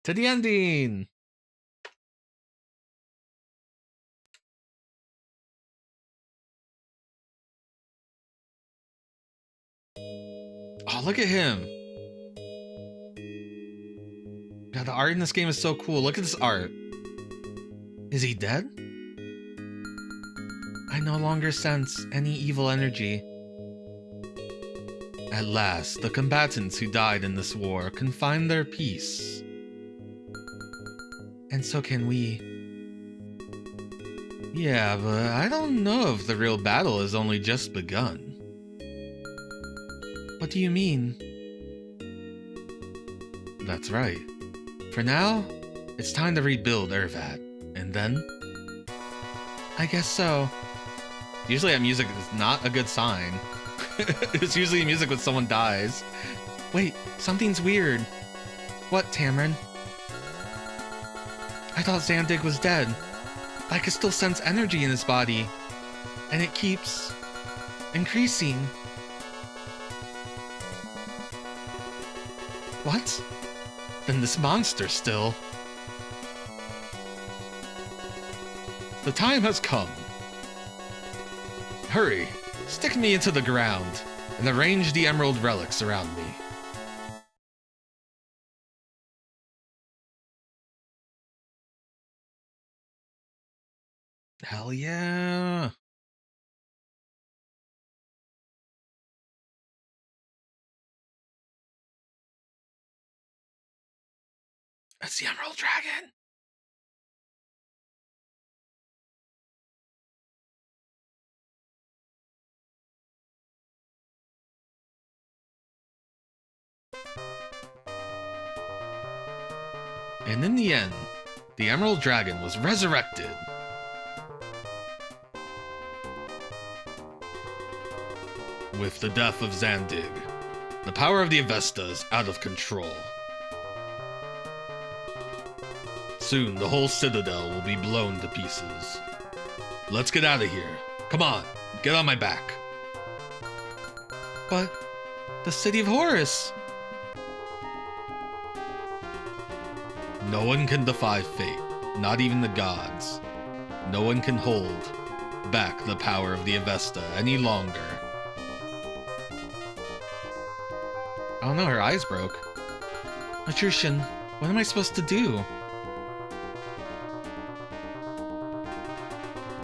To the ending! Oh, look at him. God, the art in this game is so cool. Look at this art. Is he dead? I no longer sense any evil energy. At last, the combatants who died in this war can find their peace. And so can we. Yeah, but I don't know if the real battle has only just begun. What do you mean? That's right. For now, it's time to rebuild Urvat. And then? I guess so. Usually that music is not a good sign. It's usually music when someone dies. Wait, something's weird. What, Tamarin? I thought Zandig was dead. I could still sense energy in his body. And it keeps increasing. What? Then this monster still. The time has come. Hurry, stick me into the ground, and arrange the emerald relics around me. Hell yeah! It's the Emerald Dragon! And in the end, the Emerald Dragon was resurrected. With the death of Zandig, the power of the Avesta is out of control. Soon, the whole Citadel will be blown to pieces. Let's get out of here. Come on, get on my back. But the city of Horus! No one can defy fate, not even the gods. No one can hold back the power of the Avesta any longer. Oh no, her eyes broke. Atrushan, what am I supposed to do?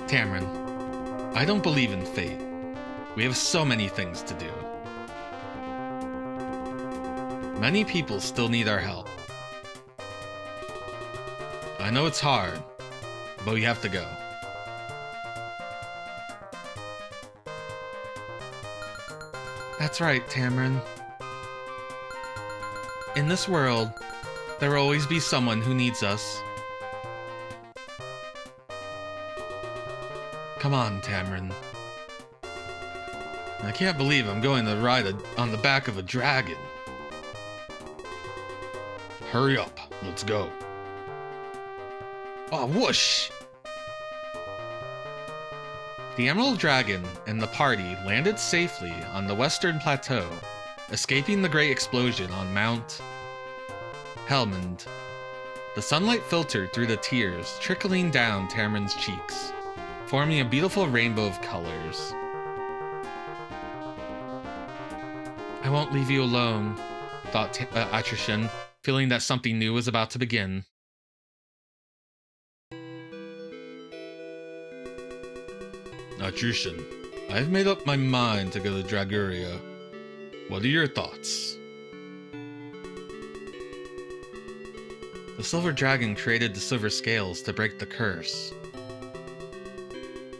Cameron, I don't believe in fate. We have so many things to do. Many people still need our help. I know it's hard, but we have to go. That's right, Tamron. In this world, there will always be someone who needs us. Come on, Tamron. I can't believe I'm going to ride on the back of a dragon. Hurry up, let's go. Oh, whoosh! The Emerald Dragon and the party landed safely on the western plateau, escaping the great explosion on Mount Helmond. The sunlight filtered through the tears trickling down Tamron's cheeks, forming a beautiful rainbow of colors. I won't leave you alone, thought Atrushan, feeling that something new was about to begin. Atrushan, I've made up my mind to go to Draguria. What are your thoughts? The Silver Dragon created the Silver Scales to break the curse.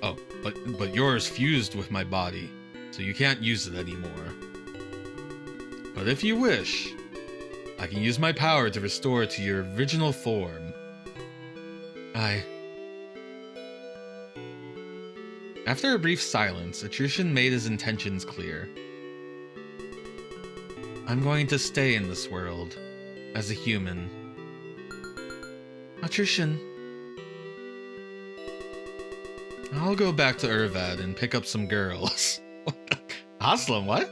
Oh, but yours fused with my body, so you can't use it anymore. But if you wish, I can use my power to restore it to your original form. After a brief silence, Atrushan made his intentions clear. I'm going to stay in this world, as a human. Atrushan, I'll go back to Urvad and pick up some girls. Haslam, what?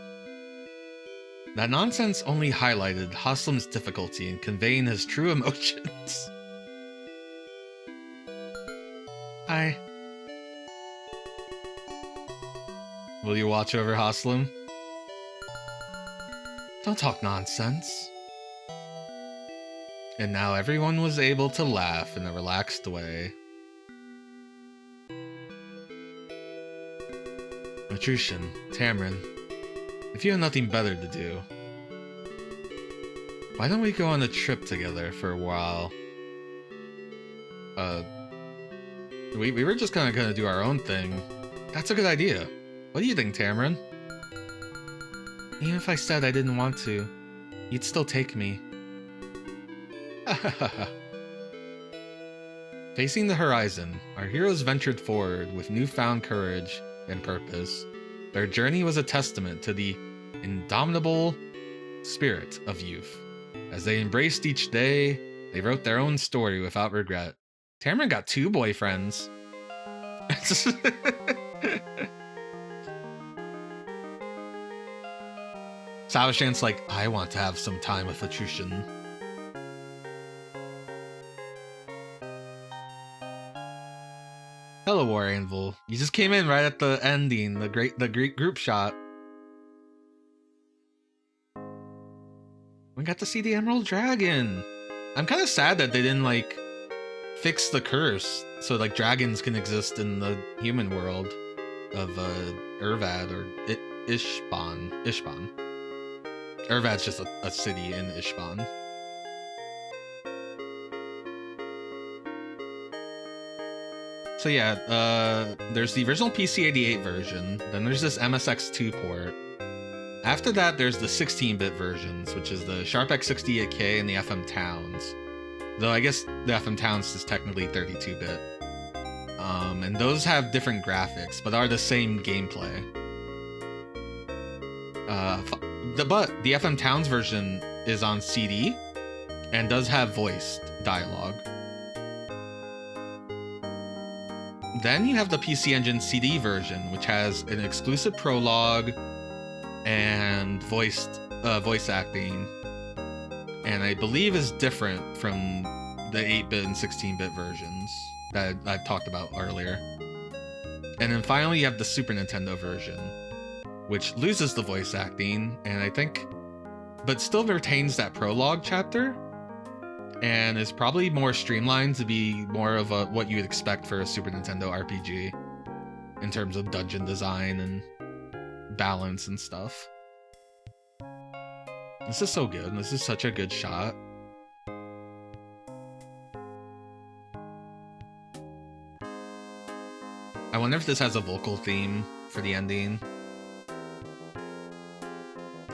That nonsense only highlighted Haslam's difficulty in conveying his true emotions. Will you watch over Haslam? Don't talk nonsense. And now everyone was able to laugh in a relaxed way. Atrushan, Tamron, if you have nothing better to do, why don't we go on a trip together for a while? We were just kind of gonna do our own thing. That's a good idea. What do you think, Tamron? Even if I said I didn't want to, you'd still take me. Facing the horizon, our heroes ventured forward with newfound courage and purpose. Their journey was a testament to the indomitable spirit of youth. As they embraced each day, they wrote their own story without regret. Tamron got 2 boyfriends. Savashant's like, I want to have some time with Atrushan. Hello, War Anvil. You just came in right at the ending, the great group shot. We got to see the Emerald Dragon. I'm kind of sad that they didn't like fix the curse so like dragons can exist in the human world of Urvad or Ishban. Urvad's just a city in Ishban. So yeah, there's the original PC-88 version, then there's this MSX2 port. After that, there's the 16-bit versions, which is the Sharp X68K and the FM Towns. Though I guess the FM Towns is technically 32-bit. And those have different graphics, but are the same gameplay. But the FM Towns version is on CD and does have voiced dialogue. Then you have the PC Engine CD version, which has an exclusive prologue and voice acting, and I believe is different from the 8-bit and 16-bit versions that I talked about earlier. And then finally you have the Super Nintendo version, which loses the voice acting, and I think, but still retains that prologue chapter, and is probably more streamlined to be more of what you would expect for a Super Nintendo RPG in terms of dungeon design and balance and stuff. This is so good. This is such a good shot. I wonder if this has a vocal theme for the ending.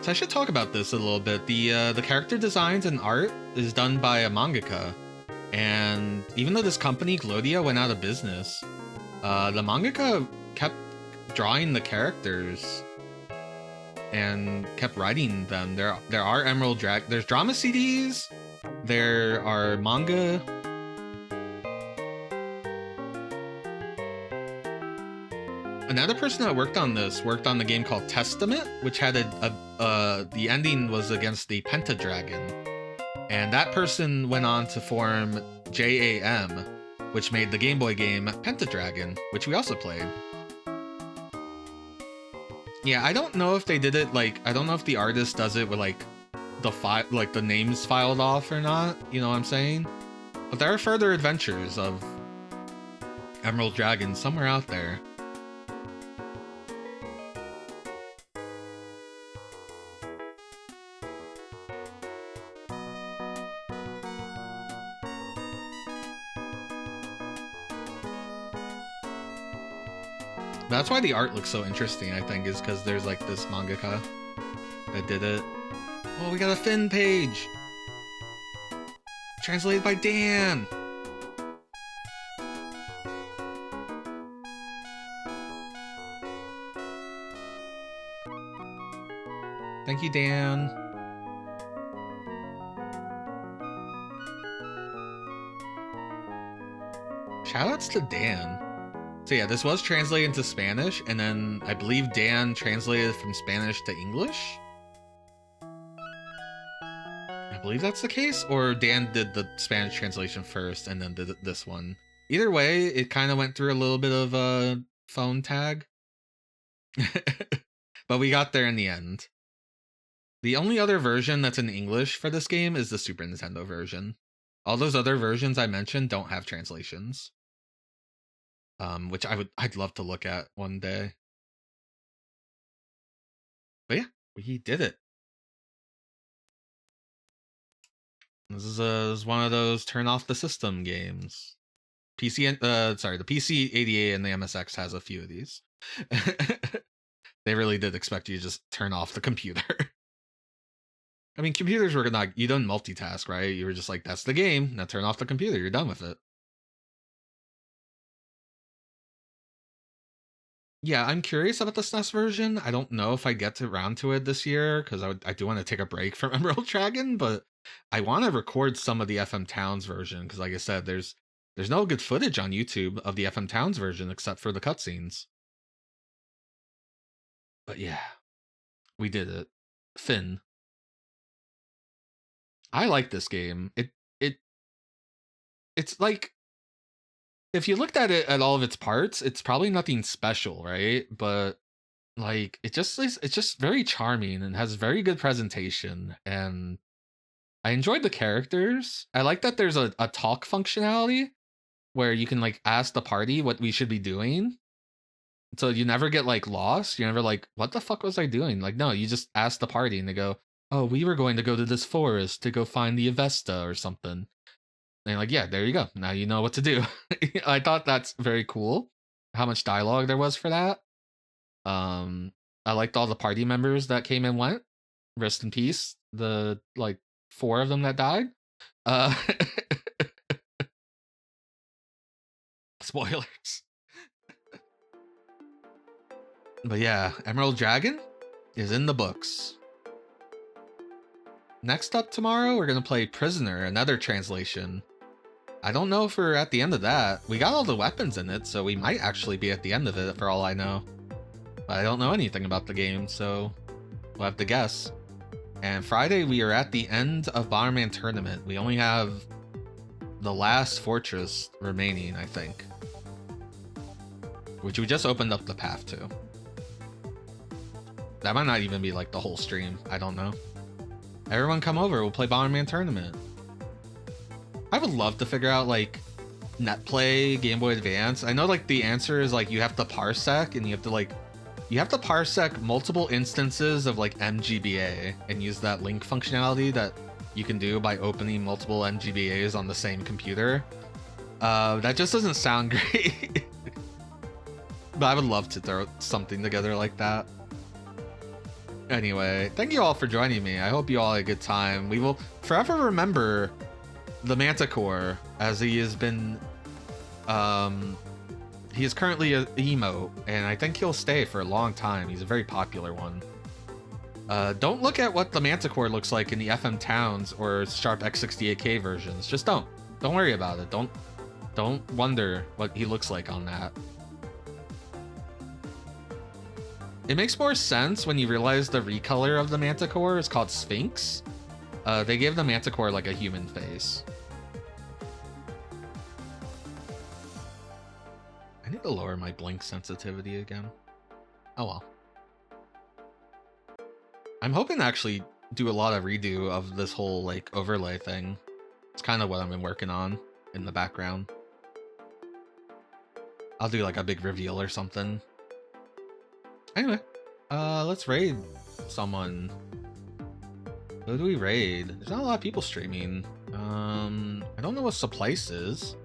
So I should talk about this a little bit. The character designs and art is done by a mangaka, and even though this company Glodia went out of business, the mangaka kept drawing the characters and kept writing them. There are Emerald Drag. There's drama CDs. There are manga. Another person that worked on this worked on the game called Testament, which had the ending was against the Pentadragon, and that person went on to form JAM, which made the Game Boy game Pentadragon, which we also played. Yeah, I don't know if they did it like, I don't know if the artist does it with like the names filed off or not, you know what I'm saying? But there are further adventures of Emerald Dragon somewhere out there. That's why the art looks so interesting, I think, is because there's like this mangaka that did it. Oh, we got a Finn page! Translated by Dan! Thank you, Dan. Shoutouts to Dan. So yeah, this was translated into Spanish, and then I believe Dan translated from Spanish to English. I believe that's the case, or Dan did the Spanish translation first and then did this one. Either way, it kind of went through a little bit of a phone tag. But we got there in the end. The only other version that's in English for this game is the Super Nintendo version. All those other versions I mentioned don't have translations. Which I'd love to look at one day. But yeah, we did it. This is one of those turn off the system games. The PC 88 and the MSX has a few of these. They really did expect you to just turn off the computer. I mean, computers were not, you don't multitask, right? You were just like, that's the game. Now turn off the computer. You're done with it. Yeah, I'm curious about the SNES version. I don't know if I get around to it this year, because I do want to take a break from Emerald Dragon, but I want to record some of the FM Towns version, because like I said, there's no good footage on YouTube of the FM Towns version except for the cutscenes. But yeah, we did it. Finn. I like this game. It's like, if you looked at it at all of its parts, it's probably nothing special, right? But like, it's just very charming and has very good presentation, and I enjoyed the characters. I like that there's a talk functionality where you can like ask the party what we should be doing. So you never get like lost. You're never like, what the fuck was I doing? Like, no, you just ask the party and they go, oh, we were going to go to this forest to go find the Avesta or something. And you're like, yeah, there you go. Now you know what to do. I thought that's very cool. How much dialogue there was for that. I liked all the party members that came and went. Rest in peace. The like 4 of them that died. Spoilers. But yeah, Emerald Dragon is in the books. Next up tomorrow, we're going to play Prisoner, another translation. I don't know if we're at the end of that. We got all the weapons in it, so we might actually be at the end of it for all I know. But I don't know anything about the game, so we'll have to guess. And Friday, we are at the end of Bomberman Tournament. We only have the last fortress remaining, I think. Which we just opened up the path to. That might not even be like the whole stream. I don't know. Everyone come over, we'll play Bomberman Tournament. I would love to figure out like net play Game Boy Advance. I know like the answer is like you have to parsec and you have to parsec multiple instances of like MGBA and use that link functionality that you can do by opening multiple MGBAs on the same computer. That just doesn't sound great. But I would love to throw something together like that. Anyway, thank you all for joining me. I hope you all had a good time. We will forever remember the Manticore, as he has been, he is currently an emote, and I think he'll stay for a long time. He's a very popular one. Don't look at what the Manticore looks like in the FM Towns or Sharp X68K versions. Just don't worry about it. Don't wonder what he looks like on that. It makes more sense when you realize the recolor of the Manticore is called Sphinx. They gave the Manticore like a human face. I need to lower my blink sensitivity again. Oh well. I'm hoping to actually do a lot of redo of this whole like overlay thing. It's kind of what I've been working on in the background. I'll do like a big reveal or something. Anyway, let's raid someone. Who do we raid? There's not a lot of people streaming. I don't know what Supplice is.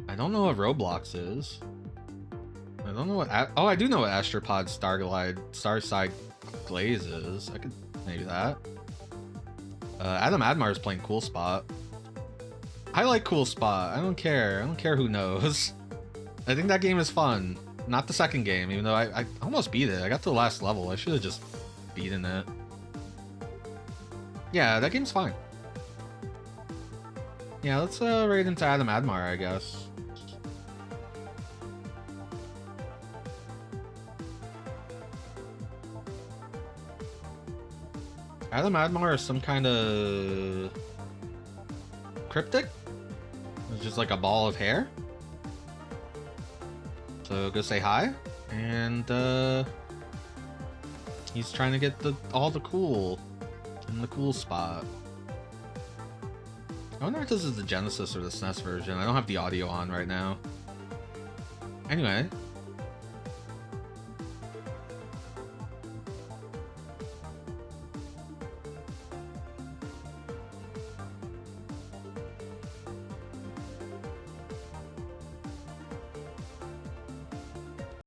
I don't know what Roblox is. I don't know what... Oh, I do know what Astropod Starside Glaze is. I could... Maybe that. Adam Admar is playing Cool Spot. I like Cool Spot. I don't care. I don't care who knows. I think that game is fun. Not the second game, even though I almost beat it. I got to the last level. I should have just beaten it. Yeah, that game's fine. Yeah, let's raid into Adam Admar, I guess. Adam Admar is some kind of cryptic? It's just like a ball of hair. So go say hi, and he's trying to get all the cool in the cool spot. I wonder if this is the Genesis or the SNES version. I don't have the audio on right now. Anyway,